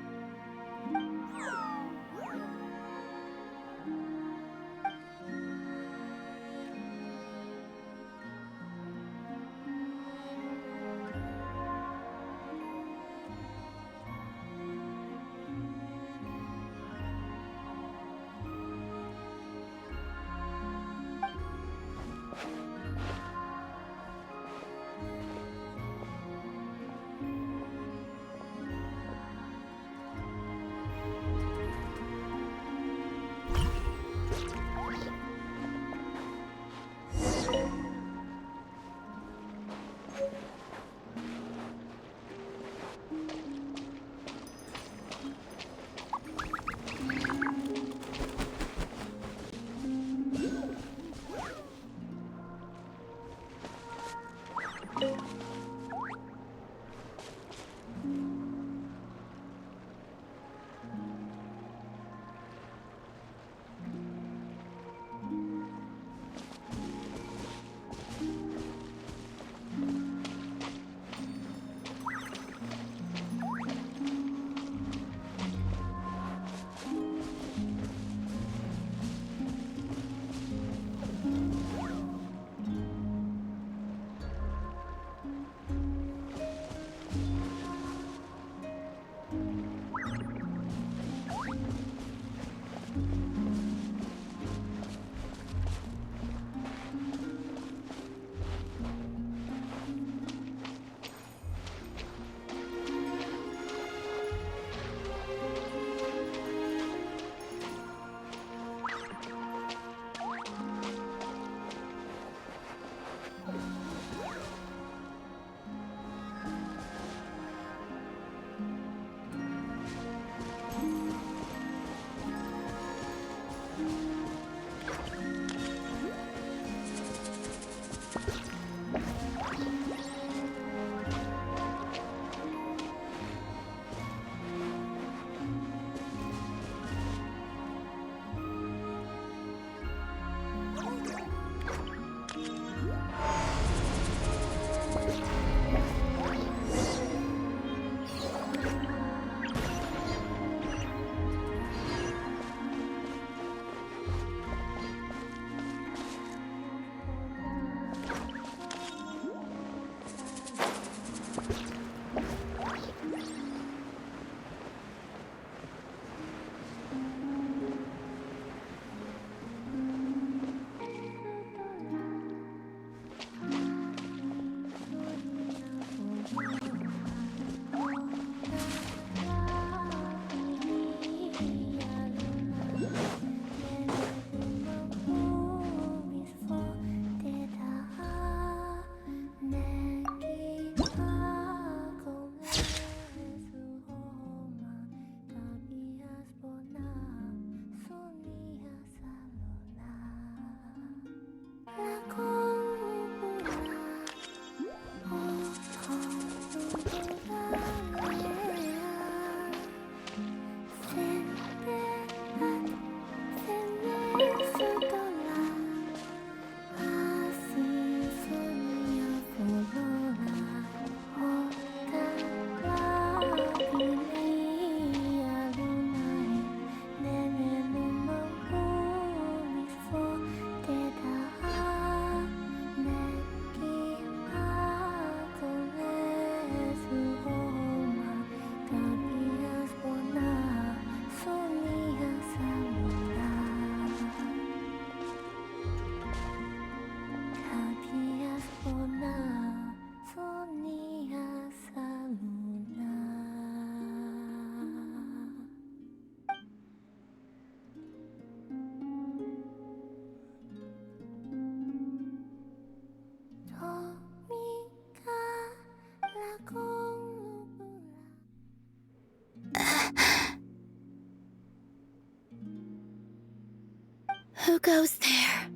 Who goes there?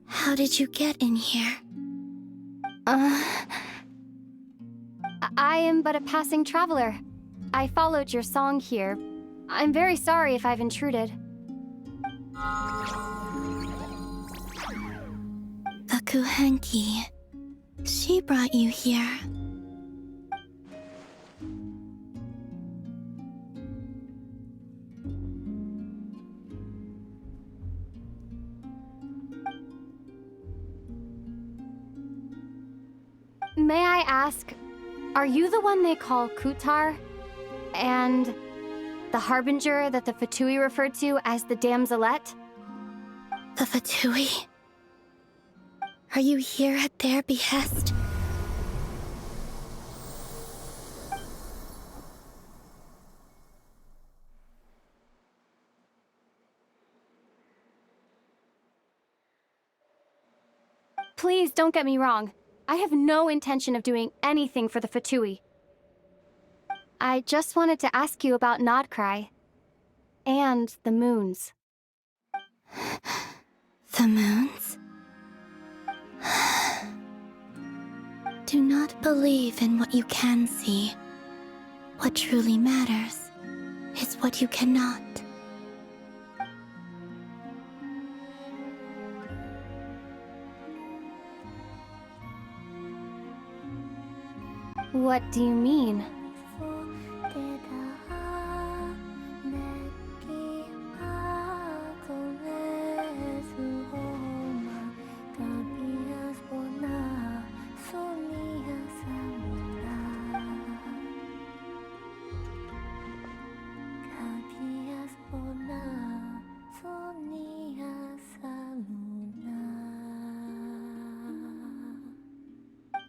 How did you get in here? I am but a passing traveler. I followed your song here. I'm very sorry if I've intruded. The Kuhenki. She brought you here. May I ask, are you the one they call Kutar? And the harbinger that the Fatui referred to as the Damselette? The Fatui? Are you here at their behest? Please don't get me wrong. I have no intention of doing anything for the Fatui. I just wanted to ask you about Nodcry. And the moons. The moons? Do not believe in what you can see. What truly matters is what you cannot. What do you mean?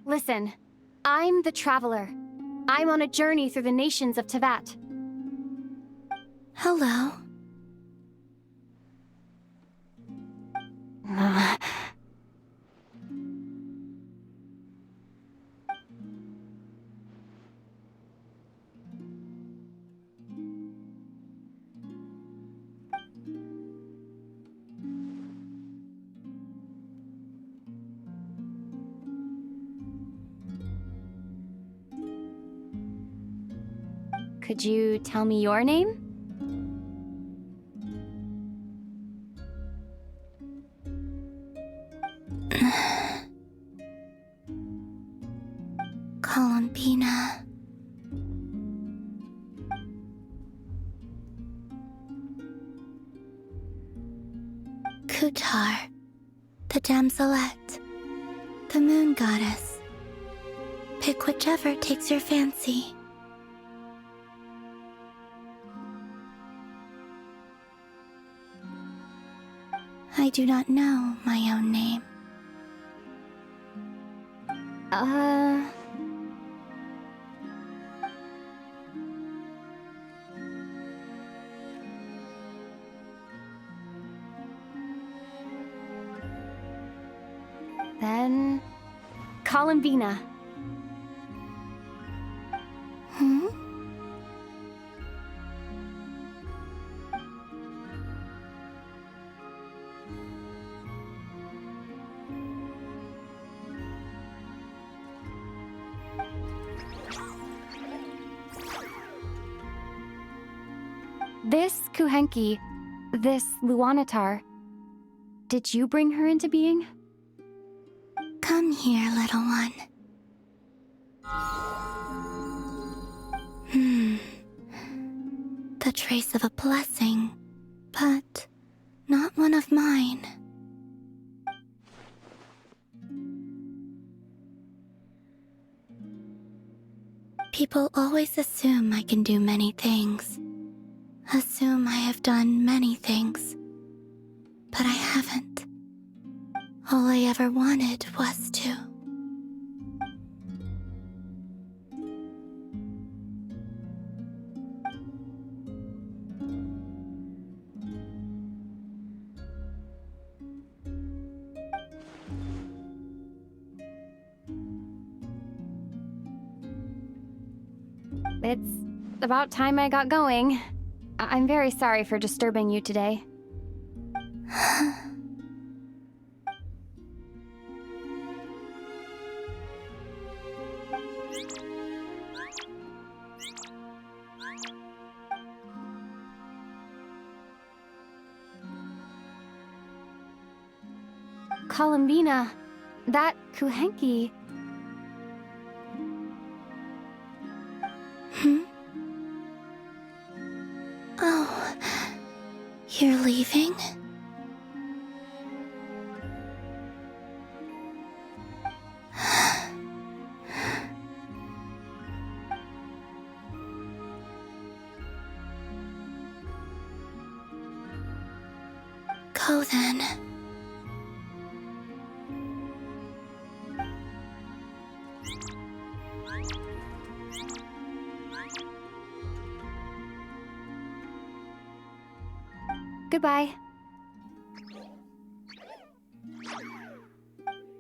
Listen, I'm the Traveler. I'm on a journey through the nations of Teyvat. Hello. Could you tell me your name? Columbina. Kutar, the Damselette, the Moon Goddess. Pick whichever takes your fancy. I do not know my own name. Then... Columbina. Hmm? This Kuhenki, this Luanatar, did you bring her into being? Come here, little one. The trace of a blessing, but not one of mine. People always assume I can do many things. Assume I have done many things. But I haven't. All I ever wanted was to. It's about time I got going. I'm very sorry for disturbing you today. Columbina, that Kuhenki. Oh, you're leaving? Go then. Goodbye.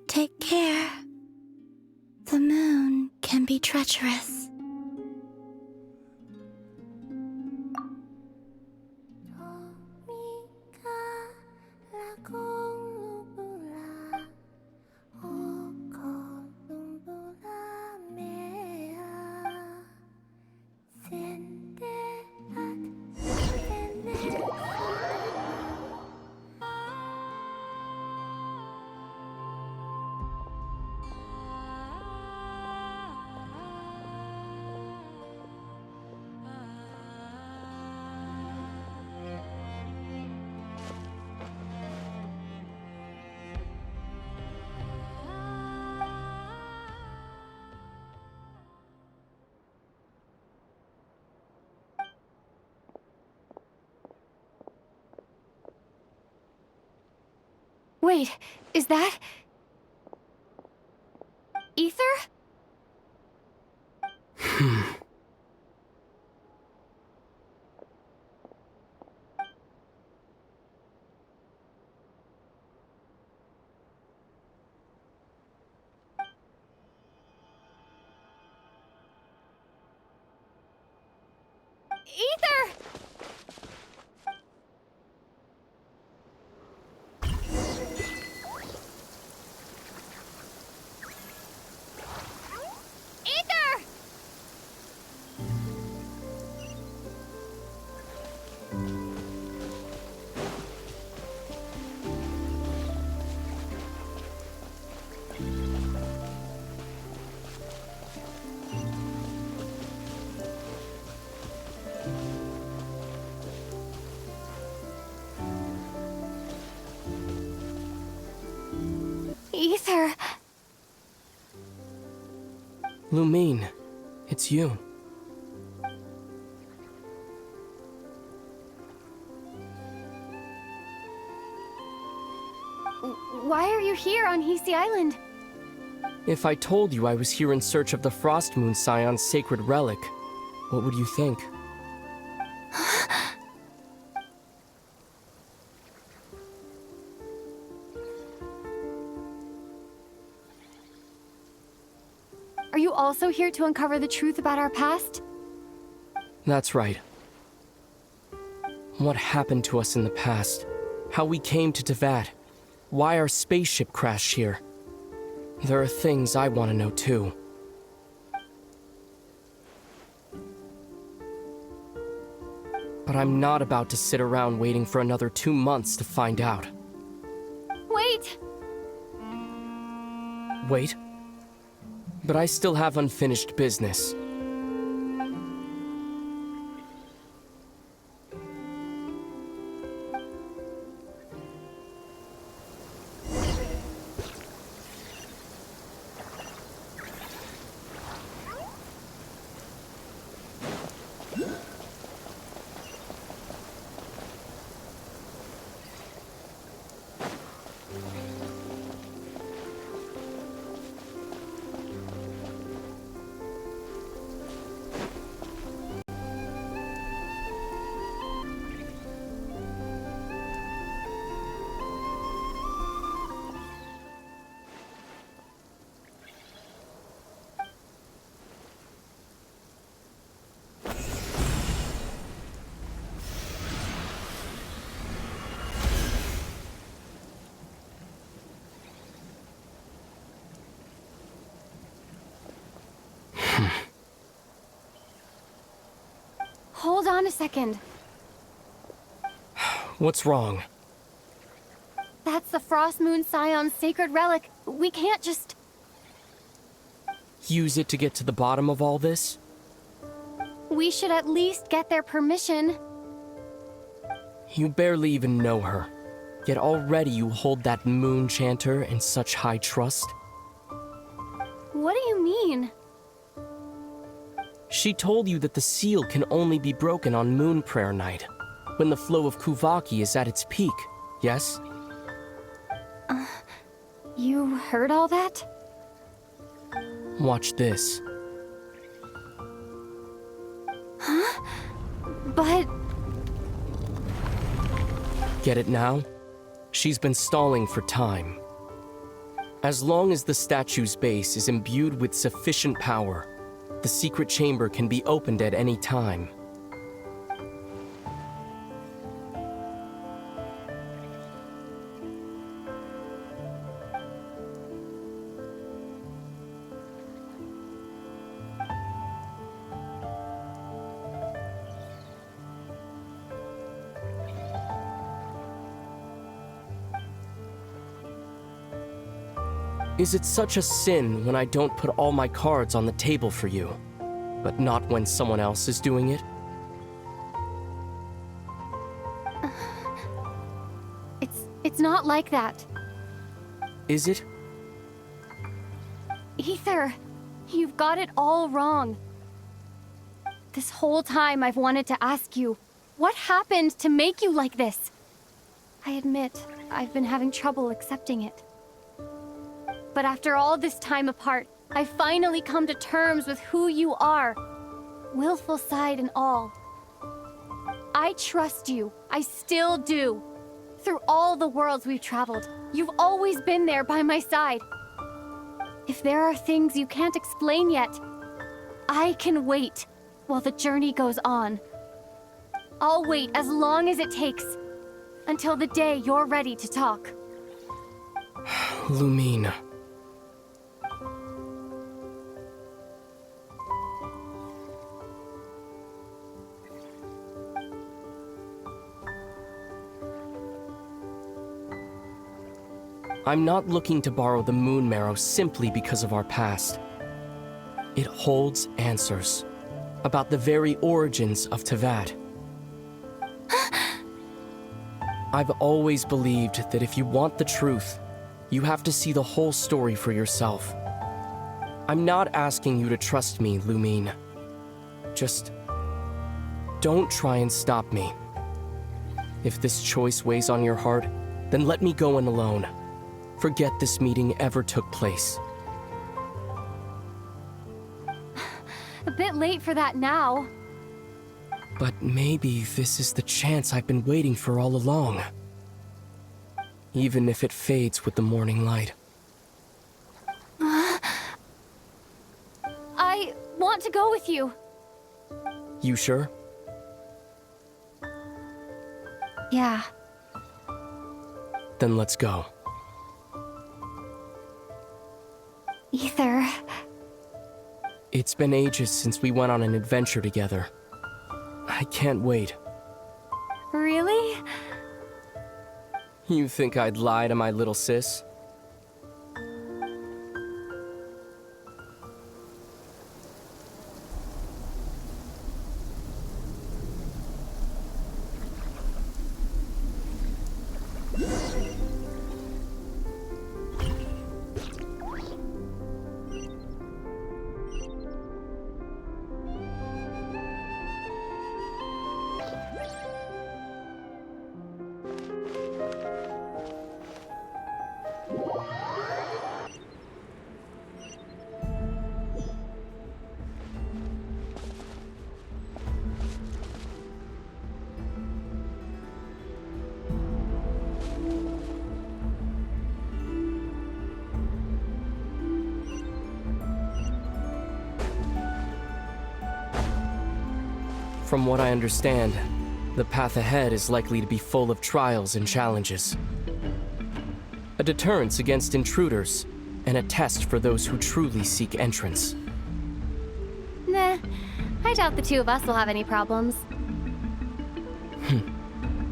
Take care. The moon can be treacherous. Wait, is that... Aether? Aether! Aether! Aether! Lumine, it's you. Why are you here on Hisi Island? If I told you I was here in search of the Frost Moon Scion's sacred relic, what would you think? Are you also here to uncover the truth about our past? That's right. What happened to us in the past? How we came to Tevat? Why our spaceship crashed here? There are things I want to know too. But I'm not about to sit around waiting for another 2 months to find out. Wait! Wait? But I still have unfinished business. Hold on a second. What's wrong? That's the Frost Moon Scion's sacred relic. We can't just... Use it to get to the bottom of all this? We should at least get their permission. You barely even know her. Yet already you hold that moon chanter in such high trust. What do you mean? She told you that the seal can only be broken on Moon Prayer Night, when the flow of Kuvaki is at its peak, yes? You heard all that? Watch this. Huh? But... Get it now? She's been stalling for time. As long as the statue's base is imbued with sufficient power, the secret chamber can be opened at any time. Is it such a sin when I don't put all my cards on the table for you, but not when someone else is doing it? It's not like that. Is it? Aether, you've got it all wrong. This whole time I've wanted to ask you, what happened to make you like this? I admit, I've been having trouble accepting it. But after all this time apart, I've finally come to terms with who you are. Willful side and all. I trust you. I still do. Through all the worlds we've traveled, you've always been there by my side. If there are things you can't explain yet, I can wait while the journey goes on. I'll wait as long as it takes, until the day you're ready to talk. Lumine. I'm not looking to borrow the Moon Marrow simply because of our past. It holds answers about the very origins of Teyvat. I've always believed that if you want the truth, you have to see the whole story for yourself. I'm not asking you to trust me, Lumine. Just don't try and stop me. If this choice weighs on your heart, then let me go in alone. Forget this meeting ever took place. A bit late for that now. But maybe this is the chance I've been waiting for all along. Even if it fades with the morning light. I want to go with you. You sure? Yeah. Then let's go. Aether. It's been ages since we went on an adventure together. I can't wait. Really? You think I'd lie to my little sis? From what I understand, the path ahead is likely to be full of trials and challenges. A deterrence against intruders, and a test for those who truly seek entrance. Nah, I doubt the two of us will have any problems.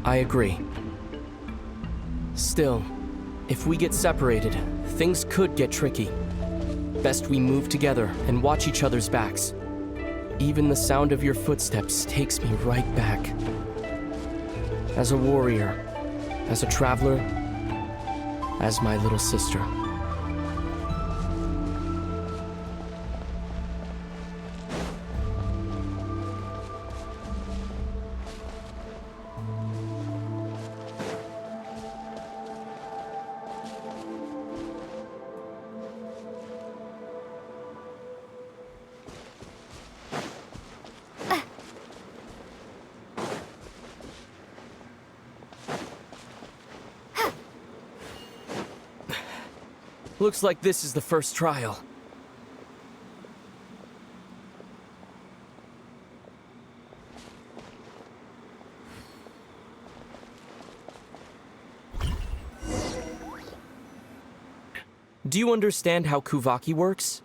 I agree. Still, If we get separated, things could get tricky. Best we move together and watch each other's backs. Even the sound of your footsteps takes me right back. As a warrior, as a traveler, as my little sister. Looks like this is the first trial. Do you understand how Kuvaki works?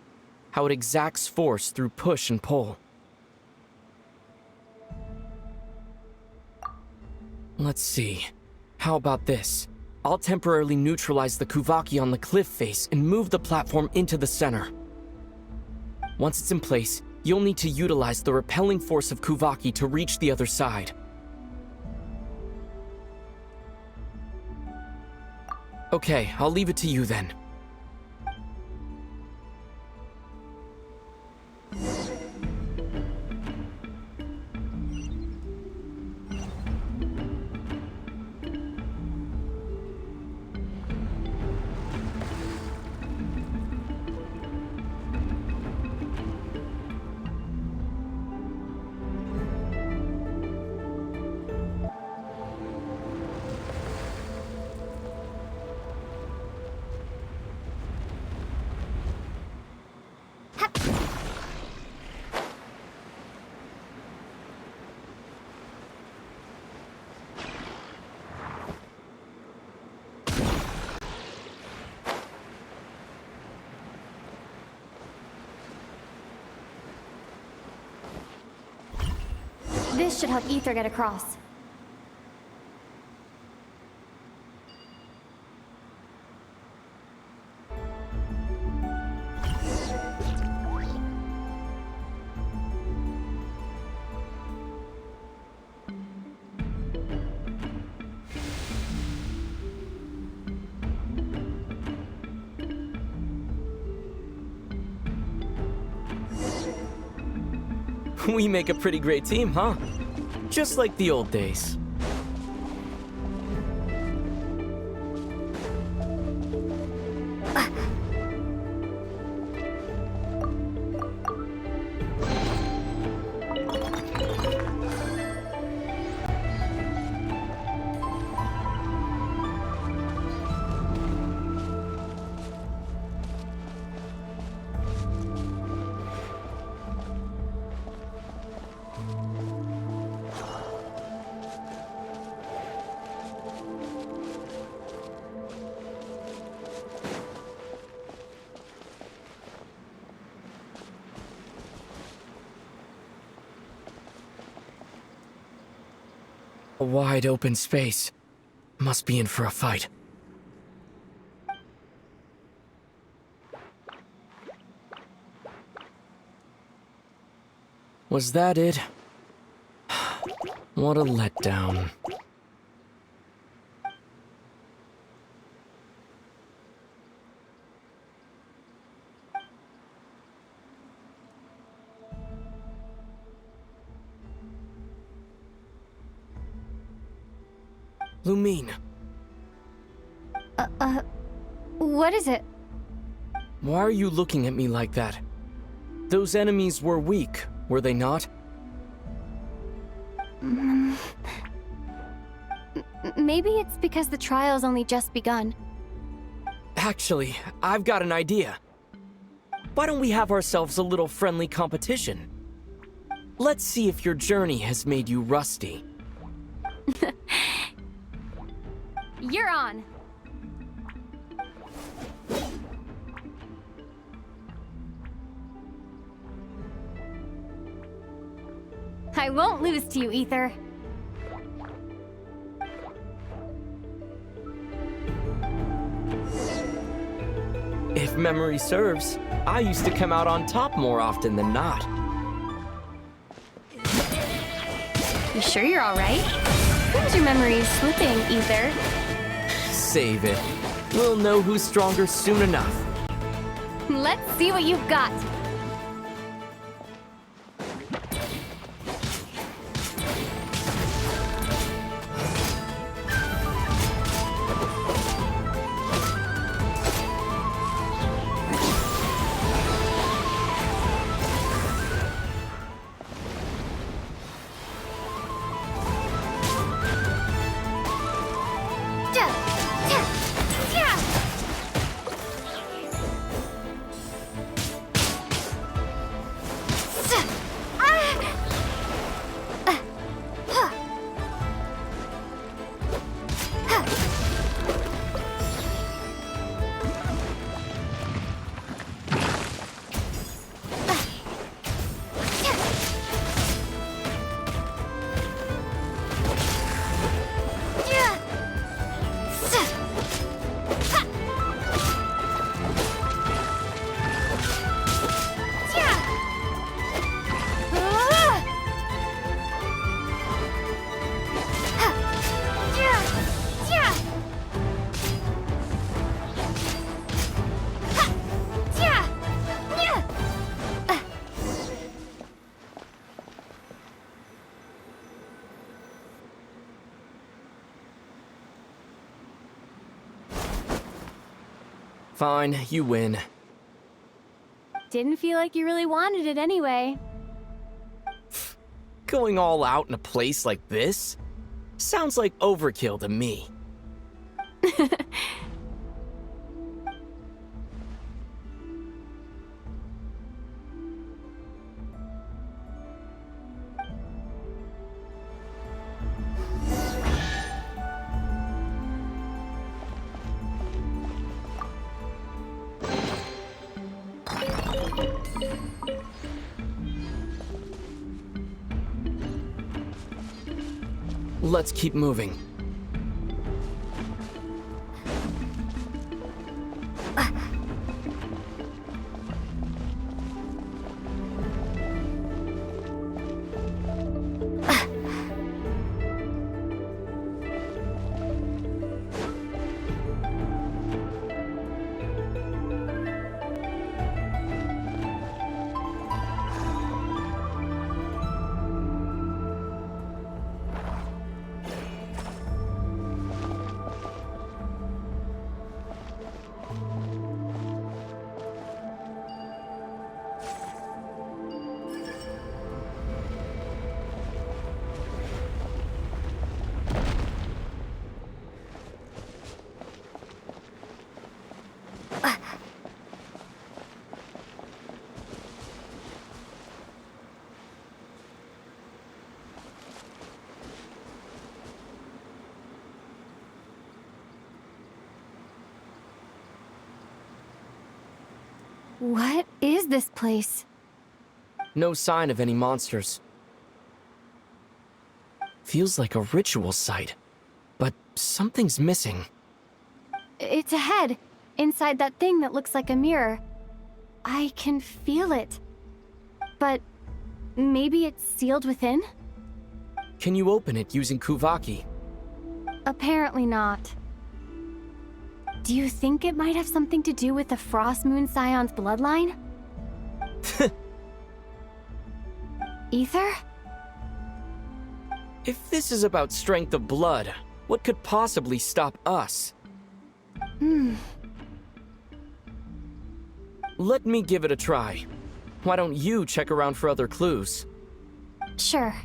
How it exacts force through push and pull? Let's see. How about this? I'll temporarily neutralize the Kuvaki on the cliff face and move the platform into the center. Once it's in place, you'll need to utilize the repelling force of Kuvaki to reach the other side. Okay, I'll leave it to you then. This should help Aether get across. We make a pretty great team, huh? Just like the old days. A wide open space. Must be in for a fight. Was that it? What a letdown. Lumine. What is it? Why are you looking at me like that? Those enemies were weak, were they not? Maybe it's because the trial's only just begun. Actually, I've got an idea. Why don't we have ourselves a little friendly competition? Let's see if your journey has made you rusty. You're on. I won't lose to you, Aether. memory serves, I used to come out on top more often than not. You sure you're alright? Seems your memory's slipping, Aether. Save it. We'll know who's stronger soon enough. Let's see what you've got. Fine, you win. Didn't feel like you really wanted it anyway. Going all out in a place like this? Sounds like overkill to me. Let's keep moving. What is this place? No sign of any monsters. Feels like a ritual site, but something's missing. It's ahead, inside that thing that looks like a mirror. I can feel it. But maybe it's sealed within? Can you open it using Kuvaki? Apparently not. Do you think it might have something to do with the Frost Moon Scion's bloodline? Aether? If this is about strength of blood, what could possibly stop us? Let me give it a try. Why don't you check around for other clues? Sure.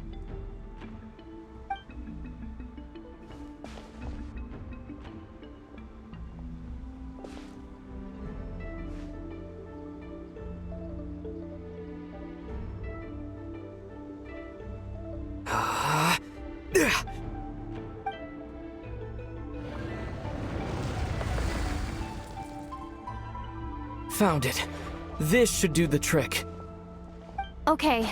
Found it. This should do the trick. Okay.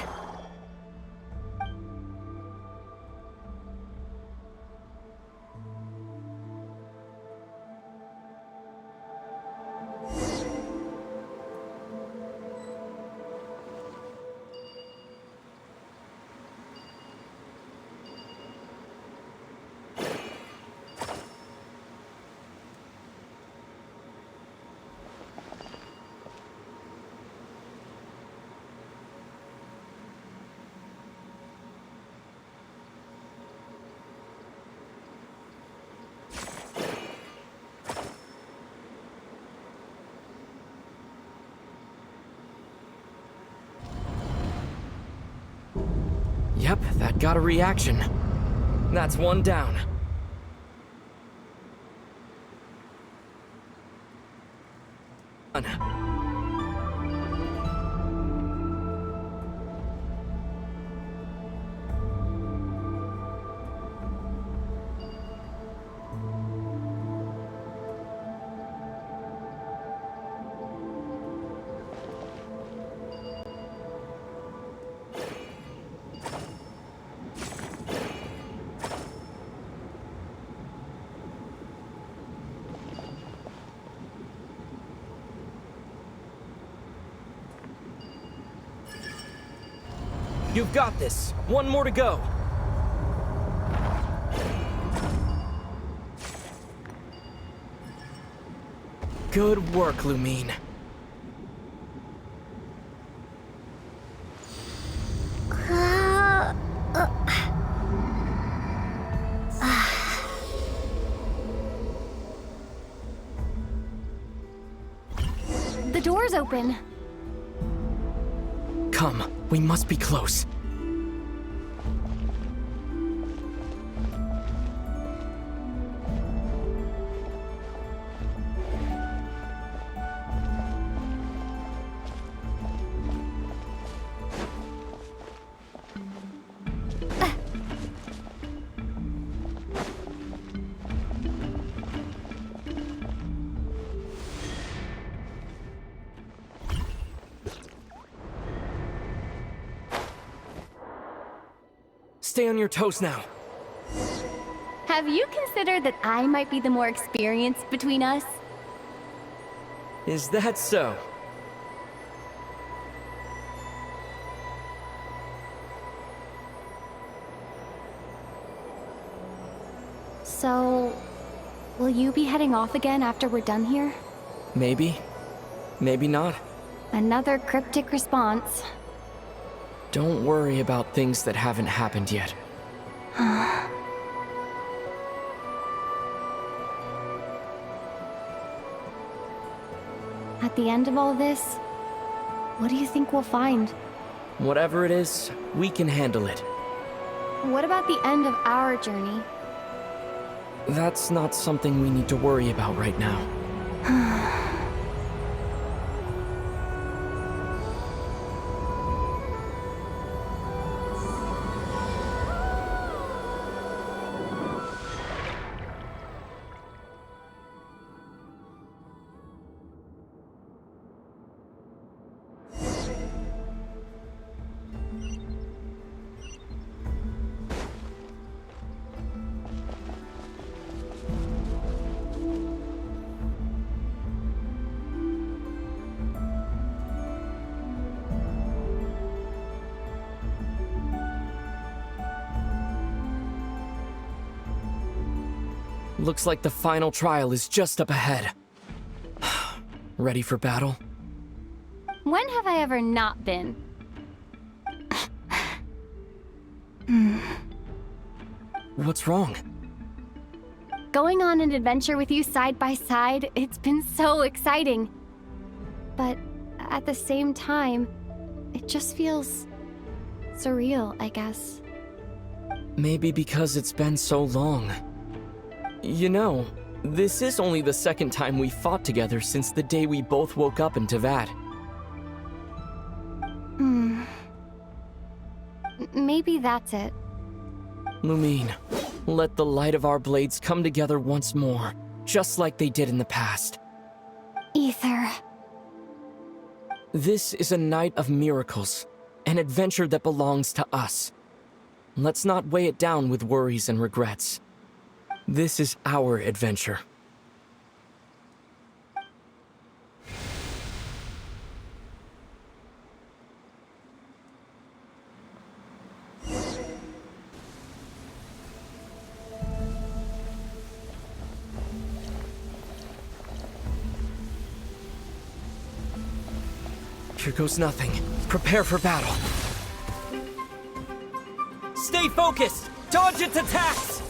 Yep, that got a reaction. That's one down. You've got this. One more to go. Good work, Lumine. The door's open. Come, we must be close. Stay on your toes now. Have you considered that I might be the more experienced between us? Is that so? So, will you be heading off again after we're done here? Maybe. Maybe not. Another cryptic response. Don't worry about things that haven't happened yet. At the end of all this, what do you think we'll find? Whatever it is, we can handle it. What about the end of our journey? That's not something we need to worry about right now. Looks like the final trial is just up ahead. Ready for battle? When have I ever not been? What's wrong? Going on an adventure with you side by side, it's been so exciting. But at the same time, it just feels surreal, I guess. Maybe because it's been so long. You know, this is only the second time we fought together since the day we both woke up in Teyvat. Maybe that's it. Lumine, let the light of our blades come together once more, just like they did in the past. Aether. This is a night of miracles, an adventure that belongs to us. Let's not weigh it down with worries and regrets. This is our adventure. Here goes nothing. Prepare for battle. Stay focused! Dodge its attacks!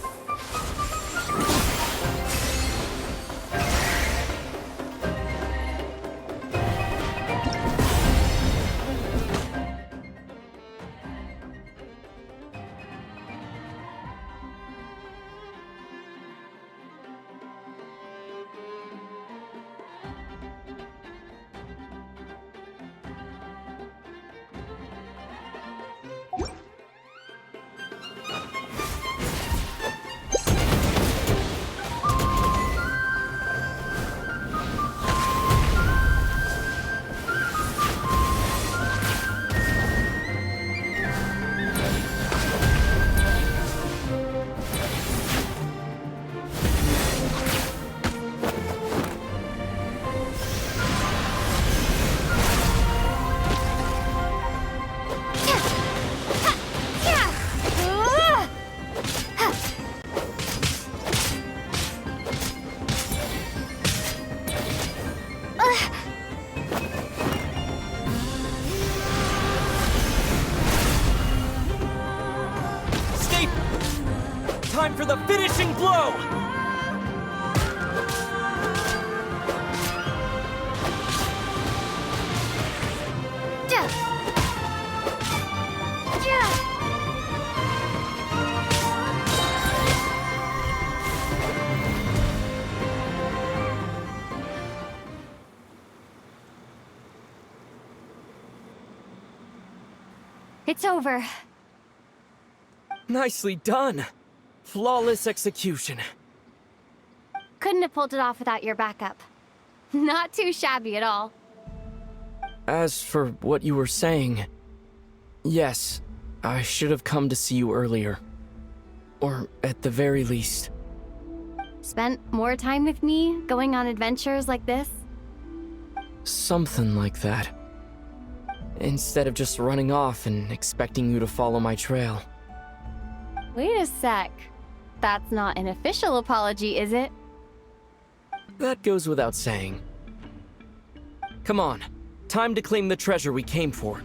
sleep! Time for the finishing blow! It's over. Nicely done. Flawless execution. Couldn't have pulled it off without your backup. Not too shabby at all. As for what you were saying, yes, I should have come to see you earlier. Or at the very least. Spent more time with me, going on adventures like this? Something like that. Instead of just running off and expecting you to follow my trail. Wait a sec. That's not an official apology, is it? That goes without saying. Come on, time to claim the treasure we came for.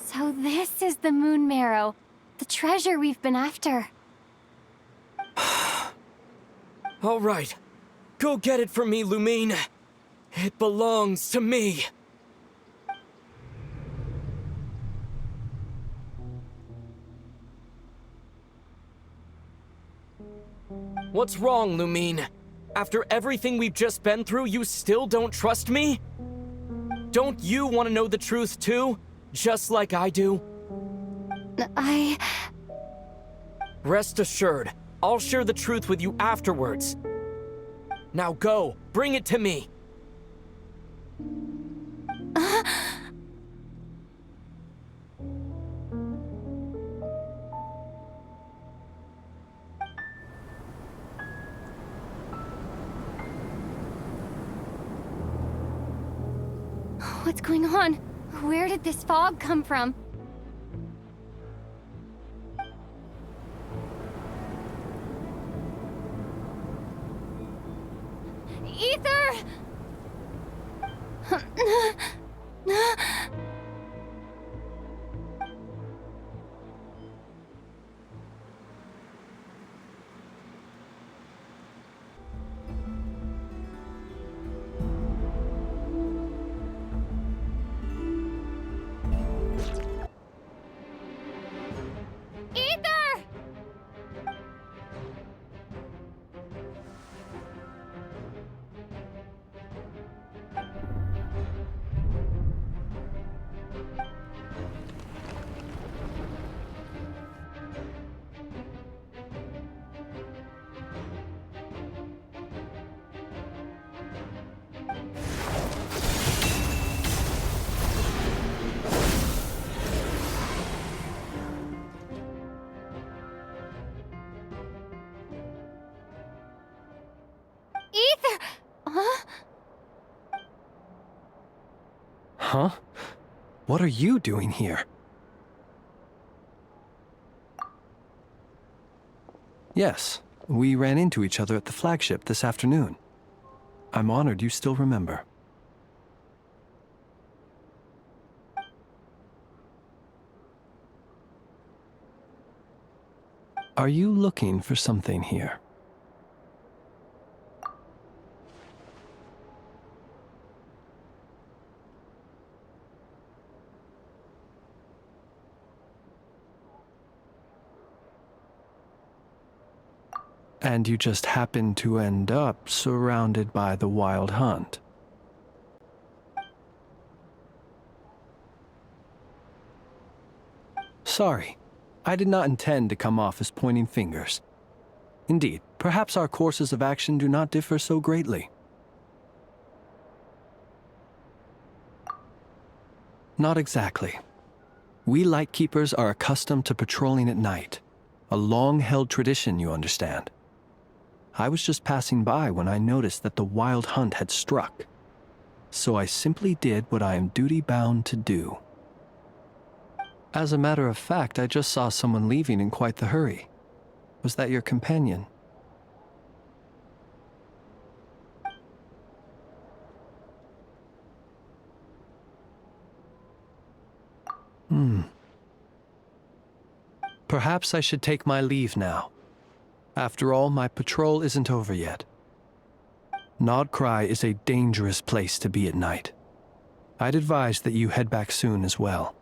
So this is the Moon Marrow, the treasure we've been after. All right, go get it for me, Lumine. It belongs to me. What's wrong, Lumine? After everything we've just been through, you still don't trust me? Don't you want to know the truth too? Just like I do? Rest assured, I'll share the truth with you afterwards. Now go, bring it to me. What's going on? Where did this fog come from? Aether! Aether! Huh? Huh? What are you doing here? Yes, we ran into each other at the flagship this afternoon. I'm honored you still remember. Are you looking for something here? And you just happened to end up surrounded by the Wild Hunt. Sorry, I did not intend to come off as pointing fingers. Indeed, perhaps our courses of action do not differ so greatly. Not exactly. We Lightkeepers are accustomed to patrolling at night. A long-held tradition, you understand. I was just passing by when I noticed that the Wild Hunt had struck. So I simply did what I am duty-bound to do. As a matter of fact, I just saw someone leaving in quite the hurry. Was that your companion? Perhaps I should take my leave now. After all, my patrol isn't over yet. Nodcry is a dangerous place to be at night. I'd advise that you head back soon as well.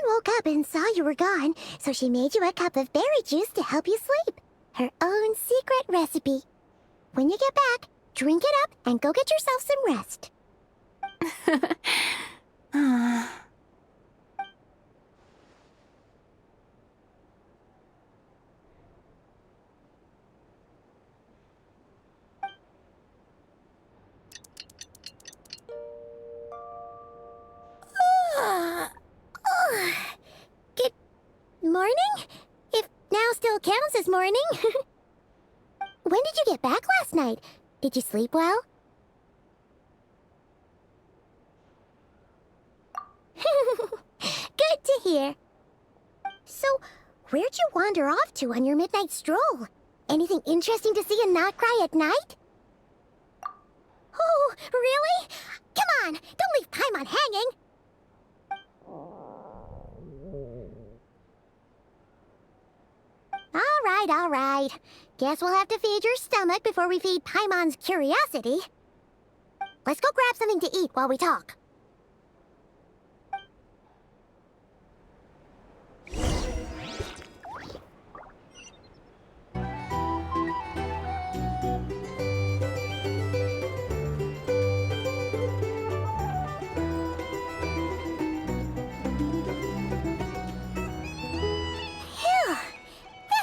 Woke up and saw you were gone, so she made you a cup of berry juice to help you sleep. Her own secret recipe. When you get back, drink it up and go get yourself some rest. Good morning? If now still counts as morning. When did you get back last night? Did you sleep well? Good to hear. So, where'd you wander off to on your midnight stroll? Anything interesting to see in Nodcry at night? Oh, really? Come on, don't leave Paimon hanging. All right. Guess we'll have to feed your stomach before we feed Paimon's curiosity. Let's go grab something to eat while we talk.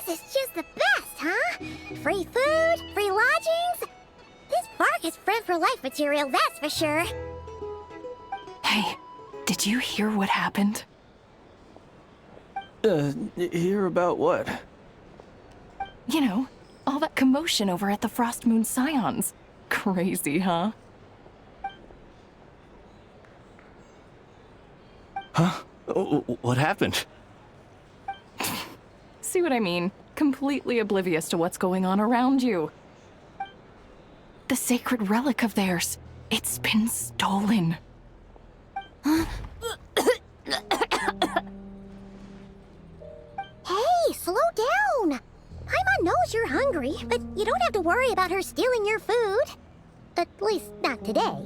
This is just the best, huh? Free food, free lodgings. This bark is friend for life material, that's for sure. Hey, did you hear what happened? Hear about what? You know, all that commotion over at the Frost Moon Scions. Crazy, huh? Huh? What happened? See what I mean? Completely oblivious to what's going on around you. The sacred relic of theirs. It's been stolen. Hey, slow down. Paimon knows you're hungry, but you don't have to worry about her stealing your food. At least, not today.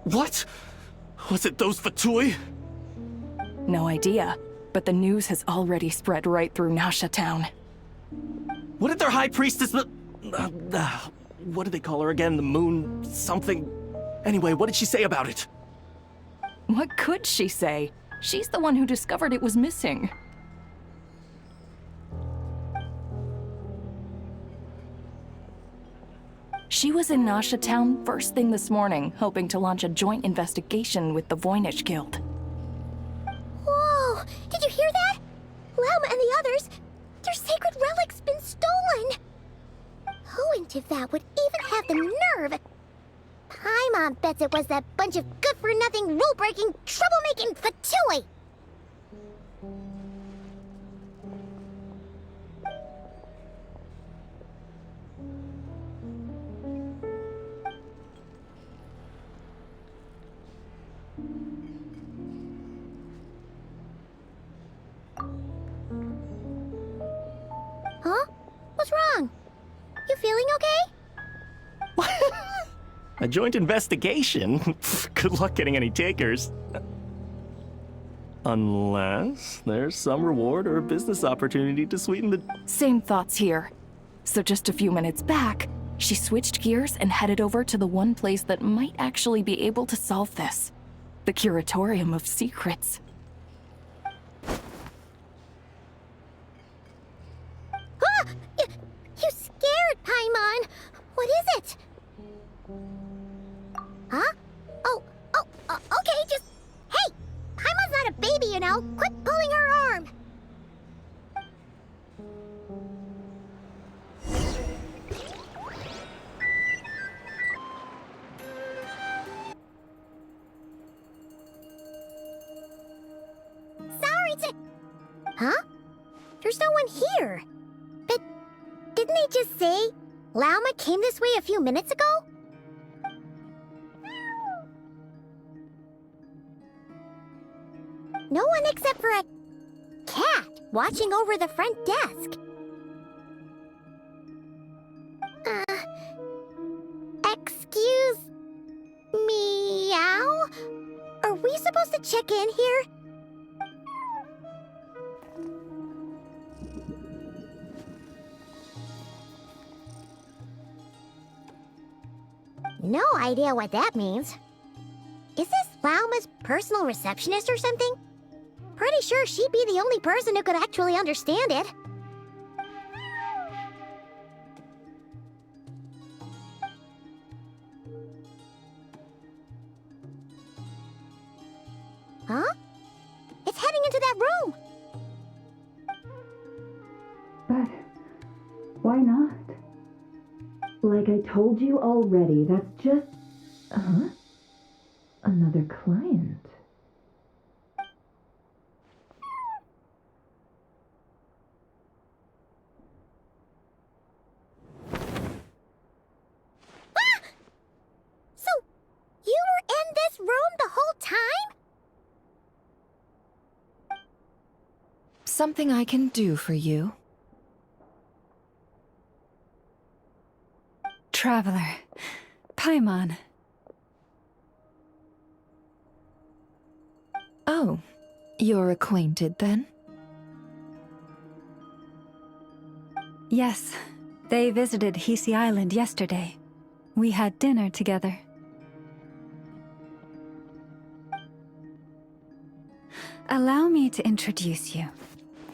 What? Was it those Fatui? No idea, but the news has already spread right through Nasha Town. What did their high priestess... what did they call her again? The moon... something... Anyway, what did she say about it? What could she say? She's the one who discovered it was missing. She was in Nasha Town first thing this morning, hoping to launch a joint investigation with the Voynich Guild. Whoa! Did you hear that? Lauma and the others, their sacred relic's been stolen! Who in Tivat would even have the nerve? Paimon bets it was that bunch of good-for-nothing, rule-breaking, troublemaking Fatui! A joint investigation? Good luck getting any takers. Unless there's some reward or a business opportunity to sweeten the... Same thoughts here. So just a few minutes back, she switched gears and headed over to the one place that might actually be able to solve this. The Curatorium of Secrets. Ah! You scared, Paimon! What is it? Huh? Okay, just... Hey! Paimon's not a baby, you know! Quit pulling her arm! Huh? There's no one here. But didn't they just say Lauma came this way a few minutes ago? No one except for a cat watching over the front desk. Excuse meow? Are we supposed to check in here? No idea what that means. Is this Lauma's personal receptionist or something? Pretty sure she'd be the only person who could actually understand it. Huh? It's heading into that room! But why not? Like I told you already, that's just... Huh? Another client. Ah! So, you were in this room the whole time? Something I can do for you? Traveler. Paimon. Oh, you're acquainted then? Yes, they visited Hisi Island yesterday. We had dinner together. Allow me to introduce you.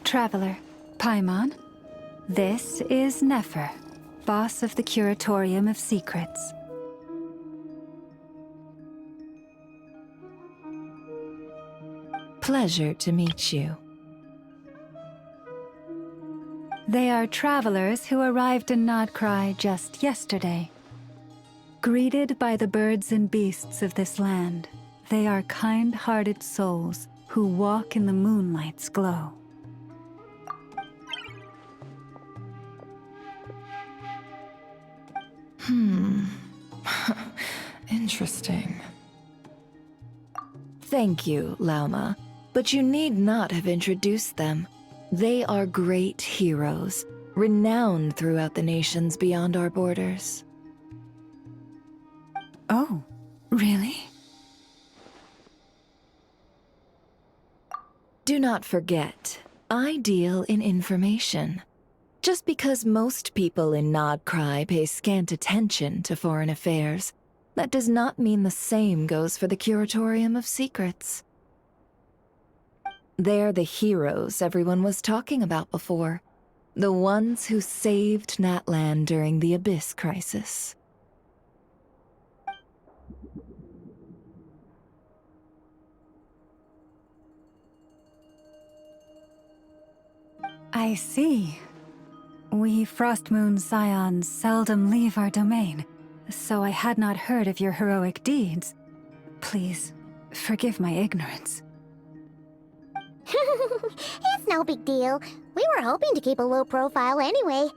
Traveler, Paimon. This is Nefer, boss of the Curatorium of Secrets. Pleasure to meet you. They are travelers who arrived in Nodcry just yesterday. Greeted by the birds and beasts of this land, they are kind-hearted souls who walk in the moonlight's glow. Interesting. Thank you, Lauma, but you need not have introduced them. They are great heroes, renowned throughout the nations beyond our borders. Oh, really? Do not forget, I deal in information. Just because most people in Nodcry pay scant attention to foreign affairs, that does not mean the same goes for the Curatorium of Secrets. They're the heroes everyone was talking about before. The ones who saved Natlan during the Abyss crisis. I see. We Frostmoon Scions seldom leave our domain, so I had not heard of your heroic deeds. Please, forgive my ignorance. It's no big deal. We were hoping to keep a low profile anyway.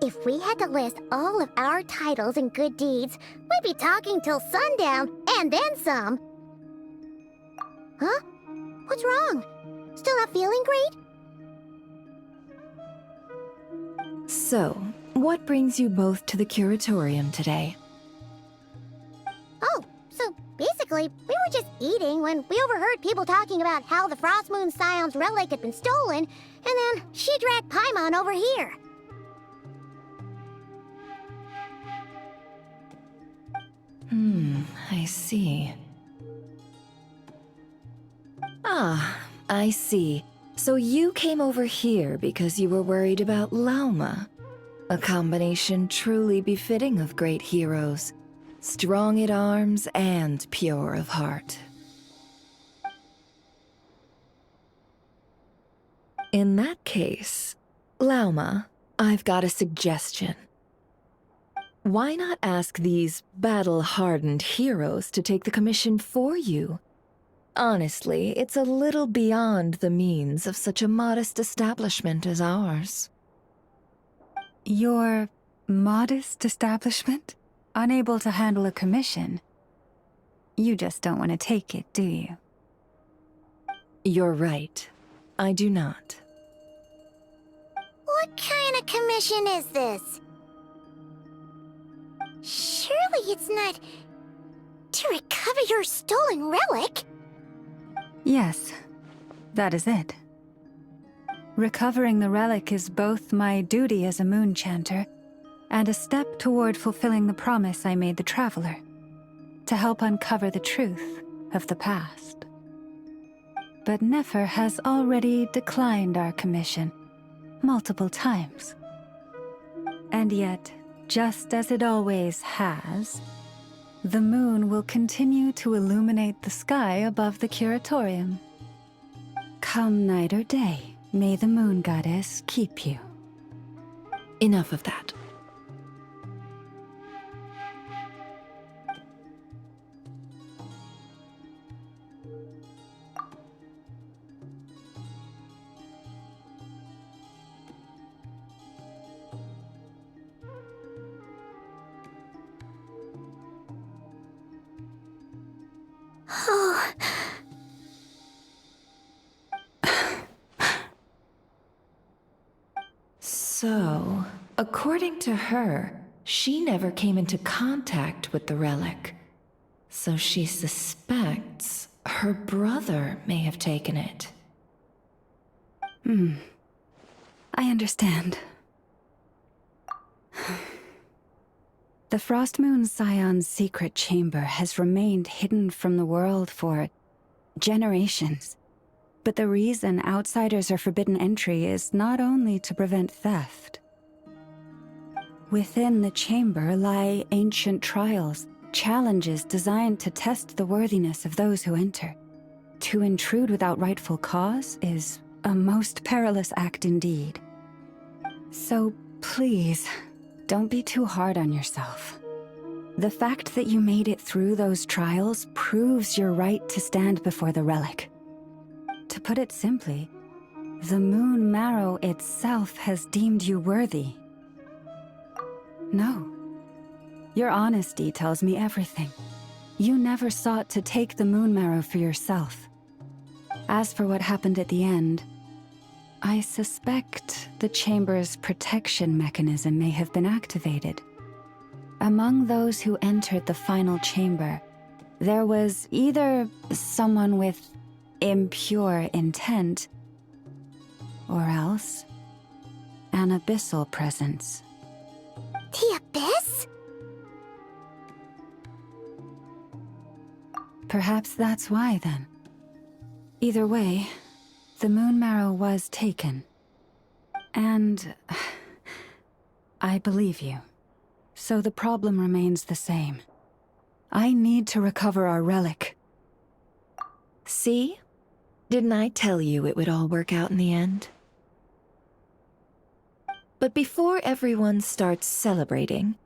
If we had to list all of our titles and good deeds, we'd be talking till sundown, and then some. Huh? What's wrong? Still not feeling great? So, what brings you both to the Curatorium today? Basically, we were just eating when we overheard people talking about how the Frost Moon Scion's relic had been stolen, and then she dragged Paimon over here. I see. Ah, I see. So you came over here because you were worried about Lauma. A combination truly befitting of great heroes. Strong at arms and pure of heart. In that case, Lauma, I've got a suggestion. Why not ask these battle-hardened heroes to take the commission for you? Honestly, it's a little beyond the means of such a modest establishment as ours. Your modest establishment? Unable to handle a commission? You just don't want to take it, do you? You're right. I do not. What kind of commission is this? Surely it's not to recover your stolen relic? Yes, that is it. Recovering the relic is both my duty as a moon chanter and a step toward fulfilling the promise I made the Traveler, to help uncover the truth of the past. But Nefer has already declined our commission multiple times. And yet, just as it always has, the moon will continue to illuminate the sky above the Curatorium. Come night or day, may the moon goddess keep you. Enough of that. So, according to her, she never came into contact with the relic. So she suspects her brother may have taken it. I understand. The Frost Moon Scion's secret chamber has remained hidden from the world for generations. But the reason outsiders are forbidden entry is not only to prevent theft. Within the chamber lie ancient trials, challenges designed to test the worthiness of those who enter. To intrude without rightful cause is a most perilous act indeed. So please, don't be too hard on yourself. The fact that you made it through those trials proves your right to stand before the relic. To put it simply, the Moon Marrow itself has deemed you worthy. No. Your honesty tells me everything. You never sought to take the Moon Marrow for yourself. As for what happened at the end, I suspect the chamber's protection mechanism may have been activated. Among those who entered the final chamber, there was either someone with impure intent, or else an abyssal presence. The Abyss? Perhaps that's why, then. Either way, the Moon Marrow was taken. And I believe you. So the problem remains the same. I need to recover our relic. See? Didn't I tell you it would all work out in the end? But before everyone starts celebrating,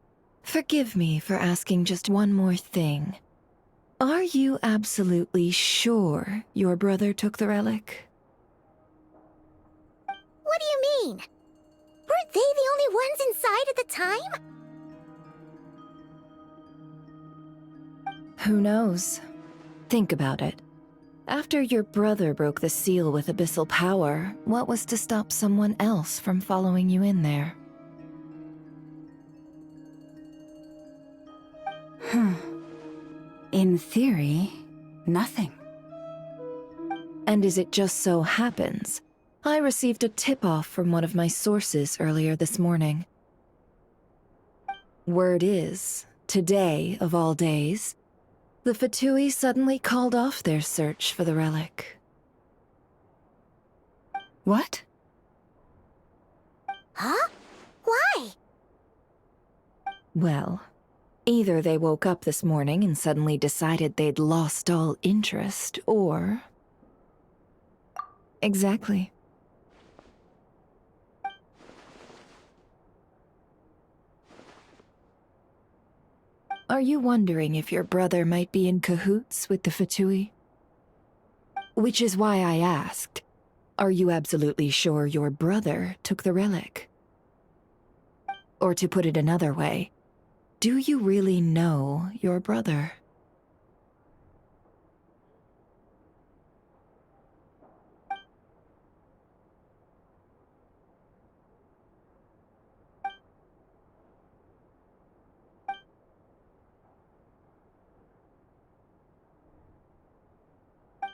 forgive me for asking just one more thing. Are you absolutely sure your brother took the relic? What do you mean? Weren't they the only ones inside at the time? Who knows? Think about it. After your brother broke the seal with abyssal power, what was to stop someone else from following you in there? In In theory, nothing. And as it just so happens, I received a tip-off from one of my sources earlier this morning. Word is, today of all days, the Fatui suddenly called off their search for the relic. What? Huh? Why? Well, either they woke up this morning and suddenly decided they'd lost all interest, or... Exactly. Are you wondering if your brother might be in cahoots with the Fatui? Which is why I asked, are you absolutely sure your brother took the relic? Or to put it another way, do you really know your brother?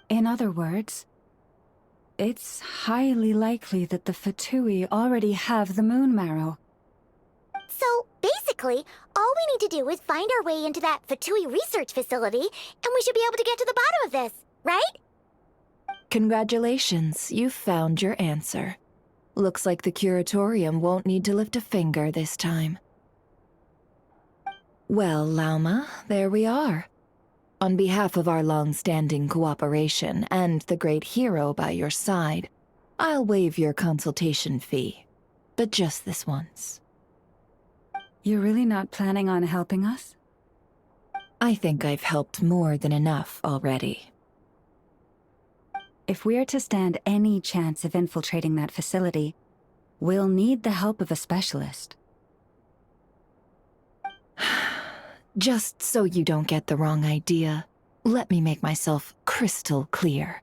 In other words, it's highly likely that the Fatui already have the moon marrow. So, basically, all we need to do is find our way into that Fatui research facility, and we should be able to get to the bottom of this, right? Congratulations, you've found your answer. Looks like the Curatorium won't need to lift a finger this time. Well, Lauma, there we are. On behalf of our long-standing cooperation and the great hero by your side, I'll waive your consultation fee. But just this once. You're really not planning on helping us? I think I've helped more than enough already. If we're to stand any chance of infiltrating that facility, we'll need the help of a specialist. Just so you don't get the wrong idea, let me make myself crystal clear.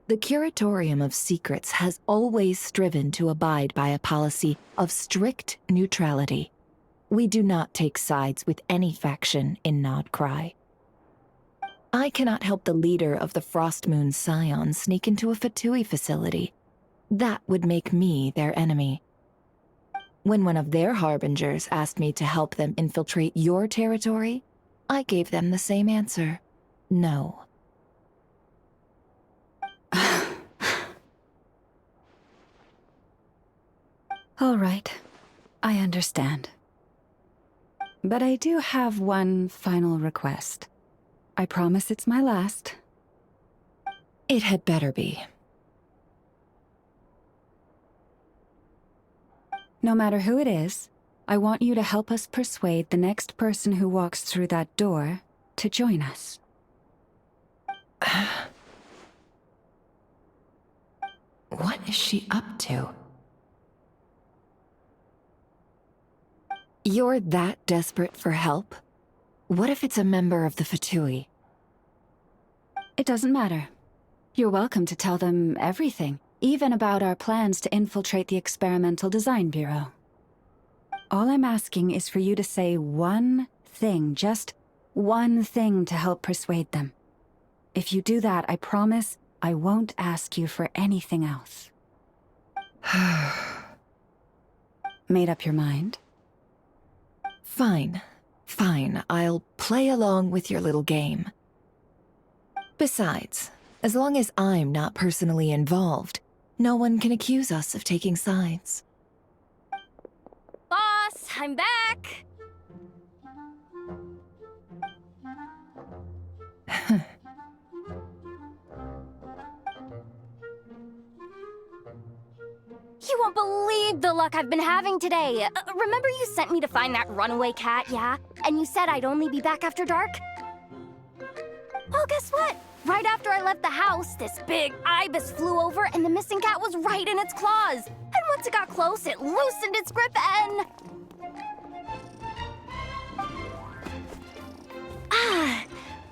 The Curatorium of Secrets has always striven to abide by a policy of strict neutrality. We do not take sides with any faction in Nodcry. I cannot help the leader of the Frostmoon Scions sneak into a Fatui facility. That would make me their enemy. When one of their harbingers asked me to help them infiltrate your territory, I gave them the same answer. No. All right, I understand. But I do have one final request. I promise it's my last. It had better be. No matter who it is, I want you to help us persuade the next person who walks through that door to join us. What is she up to? You're that desperate for help? What if it's a member of the Fatui? It doesn't matter. You're welcome to tell them everything, even about our plans to infiltrate the Experimental Design Bureau. All I'm asking is for you to say one thing, just one thing to help persuade them. If you do that, I promise I won't ask you for anything else. Made up your mind? Fine. Fine, I'll play along with your little game. Besides, as long as I'm not personally involved, no one can accuse us of taking sides. Boss, I'm back! You won't believe the luck I've been having today. Remember you sent me to find that runaway cat, yeah? And you said I'd only be back after dark? Well, guess what? Right after I left the house, this big ibis flew over and the missing cat was right in its claws. And once it got close, it loosened its grip and...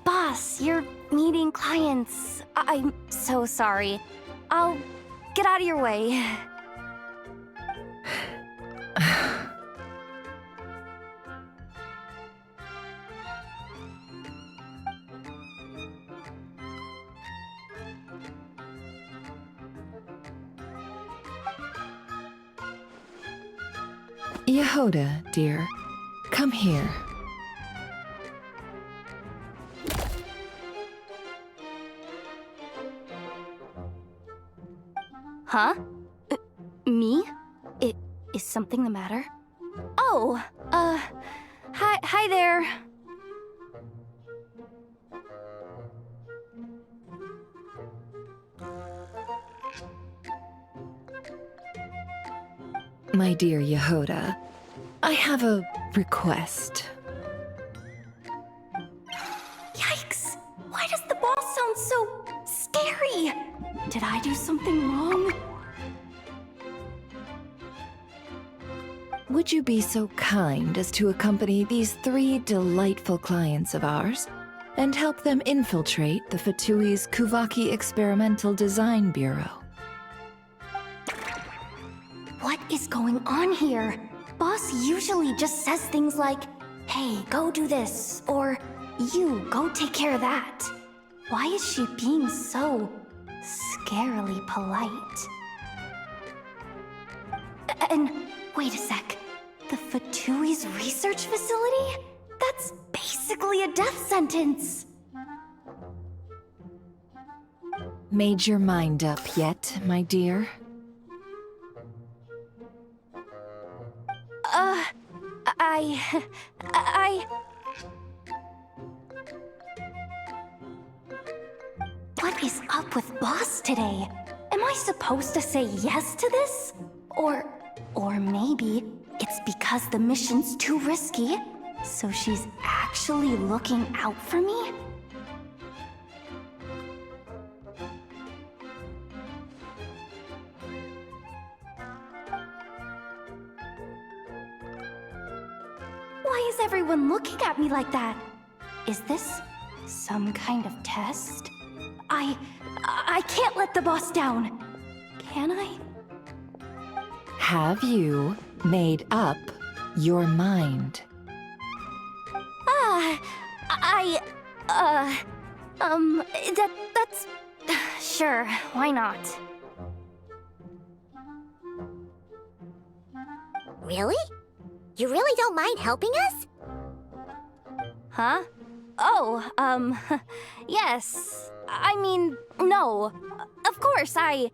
Boss, you're meeting clients. I'm so sorry. I'll get out of your way. Yehoda, dear, come here. Huh? Me? Is something the matter? Oh, hi there. My dear Yehoda, I have a request. Yikes! Why does the boss sound so scary? Did I do something wrong? Would you be so kind as to accompany these 3 delightful clients of ours and help them infiltrate the Fatui's Kuvaki Experimental Design Bureau? What is going on here? Boss usually just says things like, hey, go do this, or you, go take care of that. Why is she being so scarily polite? And wait a sec, the Fatui's research facility? That's basically a death sentence. Made your mind up yet, my dear? What is up with Boss today? Am I supposed to say yes to this? Or maybe it's because the mission's too risky, so she's actually looking out for me? Why is everyone looking at me like that? Is this some kind of test? I can't let the boss down. Can I? Have you made up your mind? That's... Sure, why not? Really? You really don't mind helping us? Huh? Oh, yes. I mean, no. Of course, I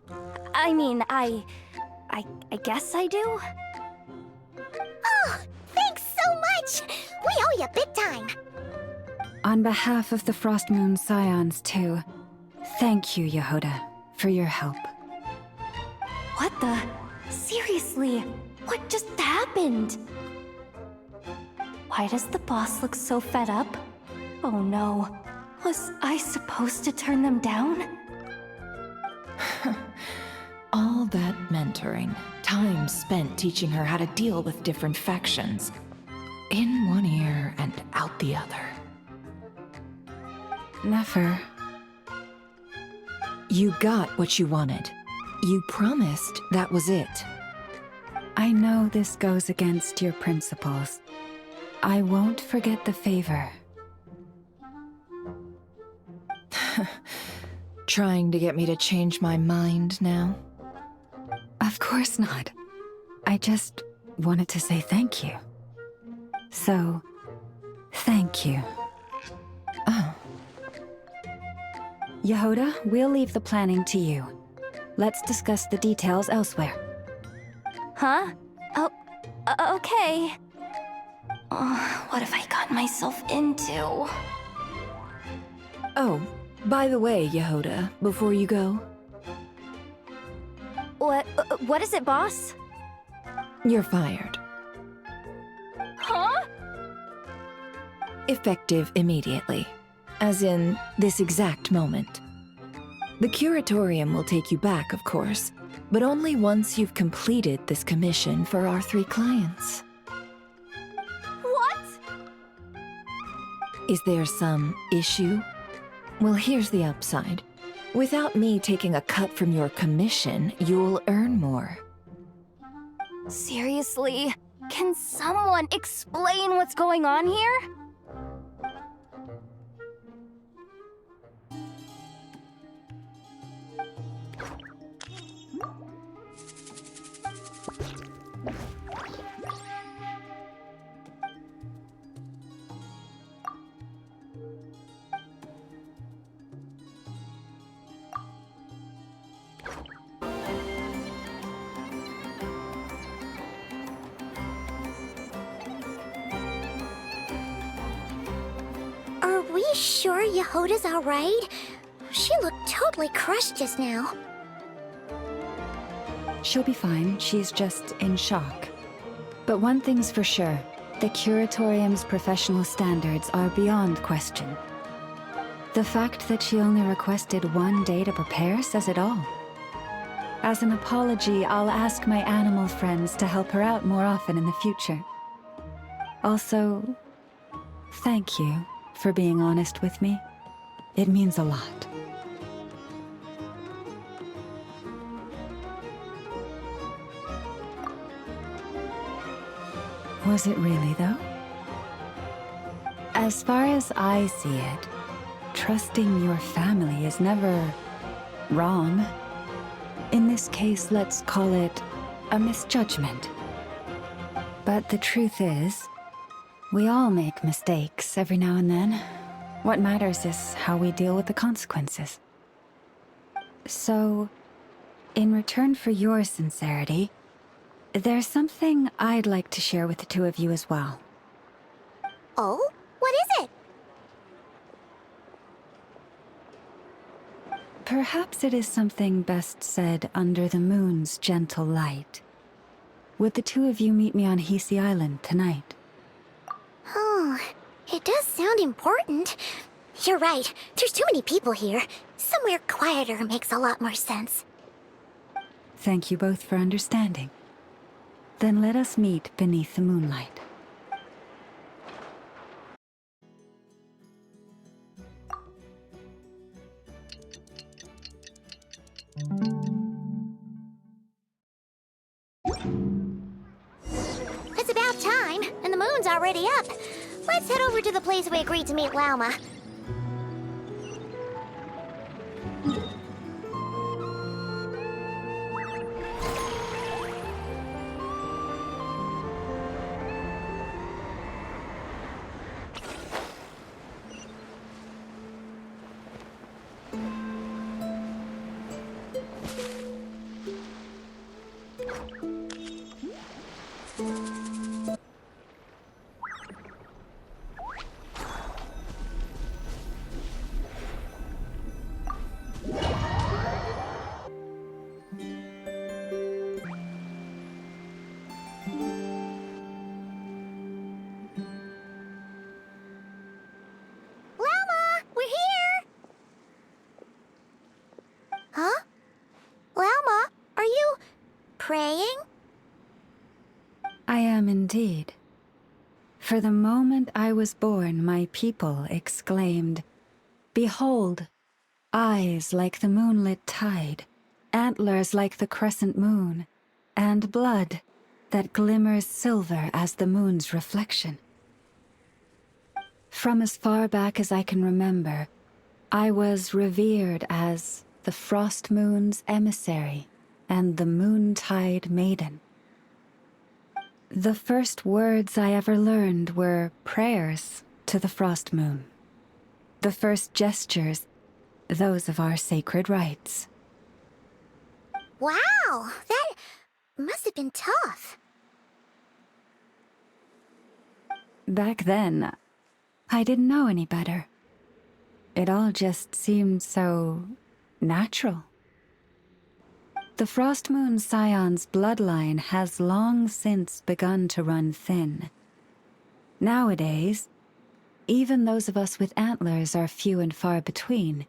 guess I do. Oh, thanks so much! We owe you big time! On behalf of the Frost Moon Scions, too, thank you, Yehoda, for your help. What the? Seriously, what just happened? Why does the boss look so fed up? Oh no. Was I supposed to turn them down? All that mentoring, time spent teaching her how to deal with different factions. In one ear and out the other. Never. You got what you wanted. You promised that was it. I know this goes against your principles. I won't forget the favor. Trying to get me to change my mind now? Of course not. I just wanted to say thank you. So, thank you. Oh. Yehoda, we'll leave the planning to you. Let's discuss the details elsewhere. Huh? Oh, okay. Oh, what have I gotten myself into? Oh, by the way, Yehoda, before you go... What is it, boss? You're fired. Huh? Effective immediately. As in, this exact moment. The Curatorium will take you back, of course, but only once you've completed this commission for our 3 clients. What? Is there some issue? Well, here's the upside. Without me taking a cut from your commission, you'll earn more. Seriously? Can someone explain what's going on here? you sure Yehoda's alright? She looked totally crushed just now. She'll be fine. She's just in shock. But one thing's for sure. The Curatorium's professional standards are beyond question. The fact that she only requested 1 day to prepare says it all. As an apology, I'll ask my animal friends to help her out more often in the future. Also, thank you for being honest with me. It means a lot. Was it really, though? As far as I see it, trusting your family is never wrong. In this case, let's call it a misjudgment. But the truth is, we all make mistakes every now and then. What matters is how we deal with the consequences. So, in return for your sincerity, there's something I'd like to share with the two of you as well. Oh? What is it? Perhaps it is something best said under the moon's gentle light. Would the two of you meet me on Hisi Island tonight? Oh, it does sound important. You're right, there's too many people here. Somewhere quieter makes a lot more sense. Thank you both for understanding. Then let us meet beneath the moonlight. It's about time, and the moon's already up. Let's head over to the place we agreed to meet Lauma. Huh? Lauma, are you praying? I am indeed. For the moment I was born, my people exclaimed, "Behold, eyes like the moonlit tide, antlers like the crescent moon, and blood that glimmers silver as the moon's reflection." From as far back as I can remember, I was revered as the Frost Moon's emissary and the Moontide Maiden. The first words I ever learned were prayers to the Frost Moon. The first gestures, those of our sacred rites. Wow, that must have been tough. Back then, I didn't know any better. It all just seemed so natural. The Frost Moon Scion's bloodline has long since begun to run thin. Nowadays, even those of us with antlers are few and far between,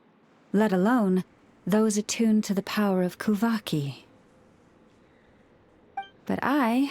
let alone those attuned to the power of Kuvaki. But I...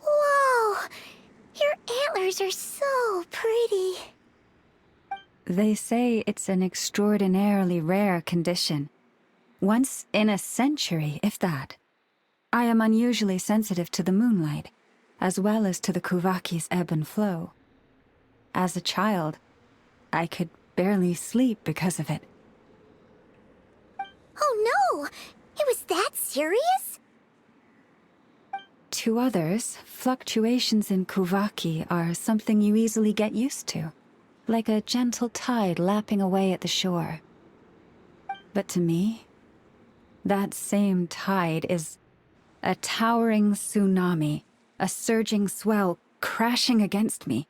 Whoa! Your antlers are so pretty. They say it's an extraordinarily rare condition. Once in a century, if that. I am unusually sensitive to the moonlight, as well as to the Kuvaki's ebb and flow. As a child, I could barely sleep because of it. Oh no! It was that serious? To others, fluctuations in Kuvaki are something you easily get used to, like a gentle tide lapping away at the shore. But to me, that same tide is a towering tsunami, a surging swell crashing against me.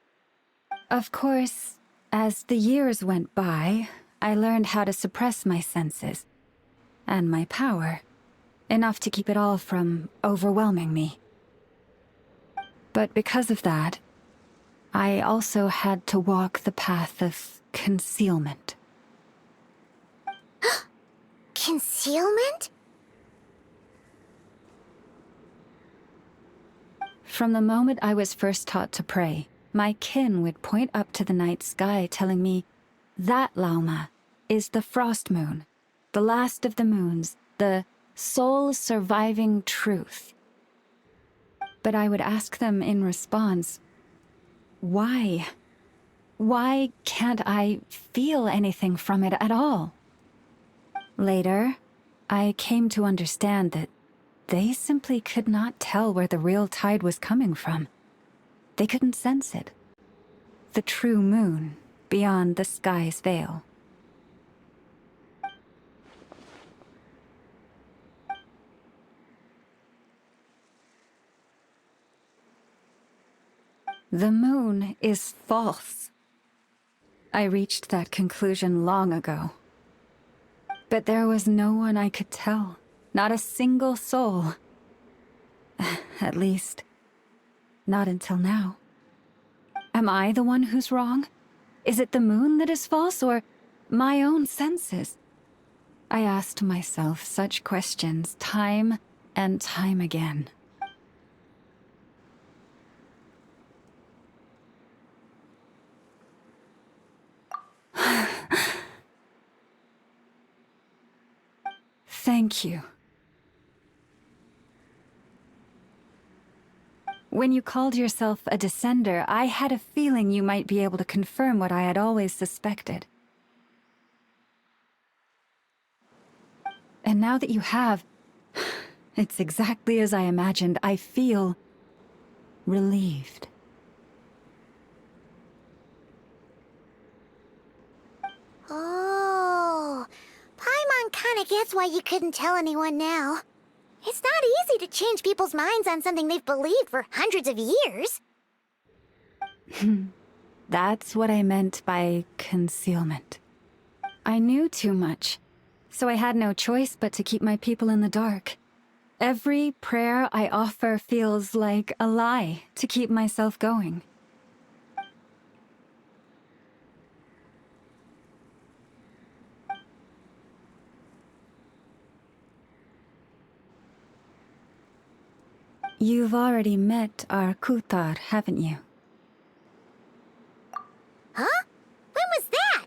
Of course, as the years went by, I learned how to suppress my senses and my power, enough to keep it all from overwhelming me. But because of that, I also had to walk the path of concealment. Concealment? From the moment I was first taught to pray, my kin would point up to the night sky telling me, that Lauma is the frost moon, the last of the moons, the sole surviving truth. But I would ask them in response, why? Why can't I feel anything from it at all? Later, I came to understand that they simply could not tell where the real tide was coming from. They couldn't sense it. The true moon beyond the sky's veil. The moon is false. I reached that conclusion long ago. But there was no one I could tell. Not a single soul. At least, not until now. Am I the one who's wrong? Is it the moon that is false, or my own senses? I asked myself such questions time and time again. Thank you. When you called yourself a descender, I had a feeling you might be able to confirm what I had always suspected. And now that you have, it's exactly as I imagined. I feel relieved. Oh, Paimon kinda gets why you couldn't tell anyone now. It's not easy to change people's minds on something they've believed for hundreds of years. That's what I meant by concealment. I knew too much, so I had no choice but to keep my people in the dark. Every prayer I offer feels like a lie to keep myself going. You've already met our Kutar, haven't you? Huh? When was that?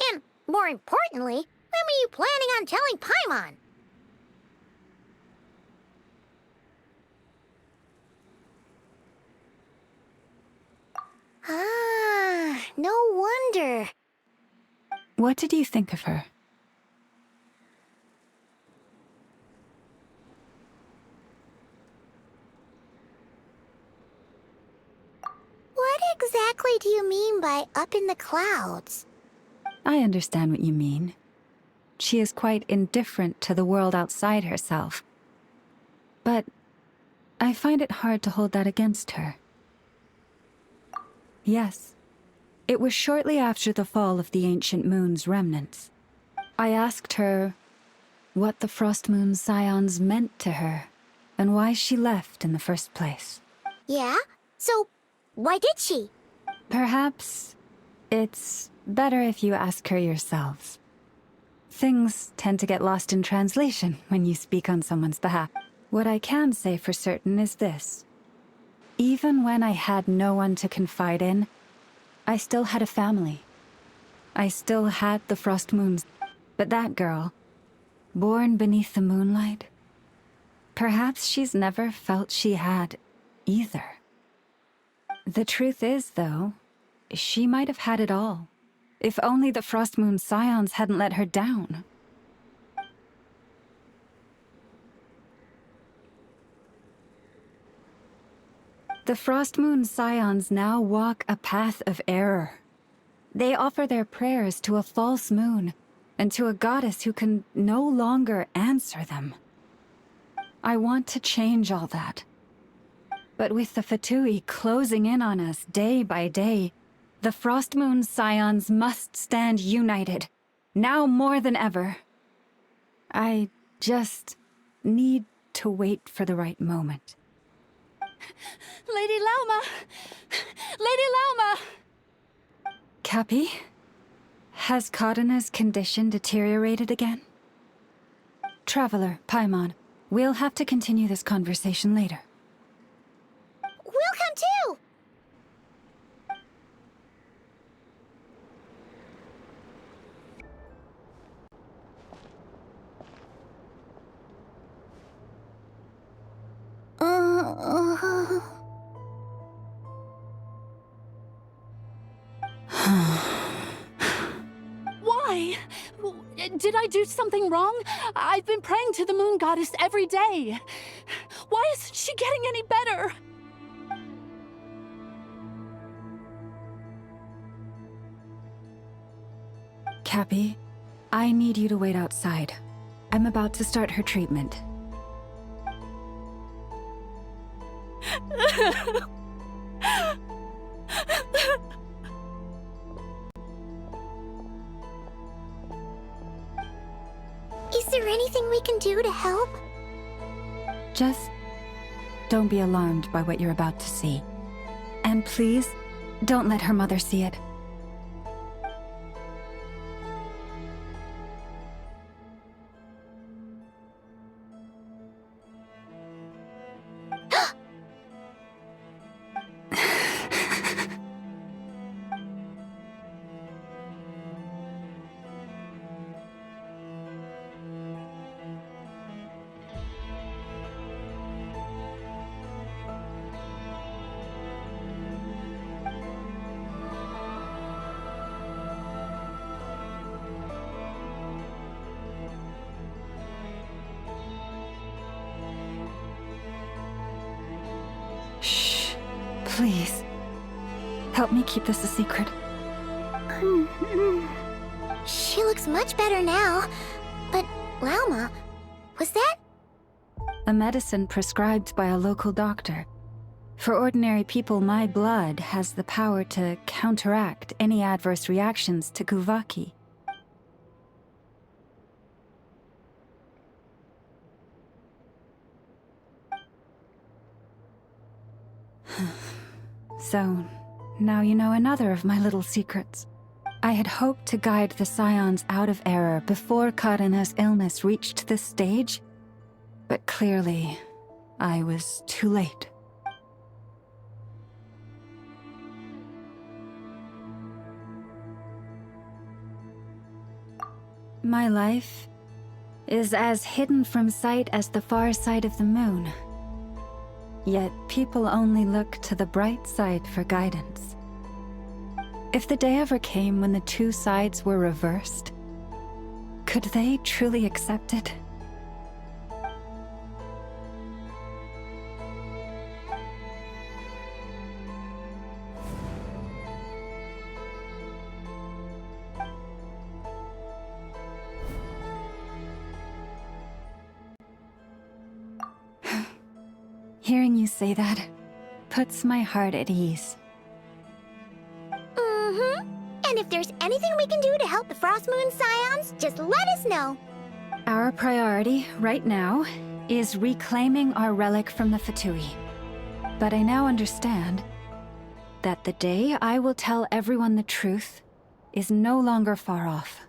And, more importantly, when were you planning on telling Paimon? Ah, no wonder. What did you think of her? What exactly do you mean by up in the clouds? I understand what you mean. She is quite indifferent to the world outside herself. But I find it hard to hold that against her. Yes, it was shortly after the fall of the ancient moon's remnants. I asked her what the Frost Moon Scions meant to her, and why she left in the first place. Yeah? So, why did she? Perhaps it's better if you ask her yourselves. Things tend to get lost in translation when you speak on someone's behalf. What I can say for certain is this. Even when I had no one to confide in, I still had a family. I still had the Frost Moons. But that girl, born beneath the moonlight. Perhaps she's never felt she had either. The truth is, though, she might have had it all, if only the Frost Moon Scions hadn't let her down. The Frost Moon Scions now walk a path of error. They offer their prayers to a false moon, and to a goddess who can no longer answer them. I want to change all that. But with the Fatui closing in on us day by day, the Frost Moon Scions must stand united, now more than ever. I just need to wait for the right moment. Lady Lauma! Lady Lauma! Cappy? Has Cardena's condition deteriorated again? Traveler, Paimon, we'll have to continue this conversation later. We'll come too! Why? Did I do something wrong? I've been praying to the moon goddess every day. Why isn't she getting any better? Cappy, I need you to wait outside. I'm about to start her treatment. Is there anything we can do to help? Just don't be alarmed by what you're about to see. And please, don't let her mother see it. Please, help me keep this a secret. She looks much better now. But, Lauma, was that? A medicine prescribed by a local doctor. For ordinary people, my blood has the power to counteract any adverse reactions to Kuvaki. So, now you know another of my little secrets. I had hoped to guide the Scions out of error before Karena's illness reached this stage, but clearly, I was too late. My life is as hidden from sight as the far side of the moon. Yet people only look to the bright side for guidance. If the day ever came when the two sides were reversed, could they truly accept it? Hearing you say that puts my heart at ease. And if there's anything we can do to help the Frost Moon Scions, just let us know. Our priority, right now, is reclaiming our relic from the Fatui. But I now understand that the day I will tell everyone the truth is no longer far off.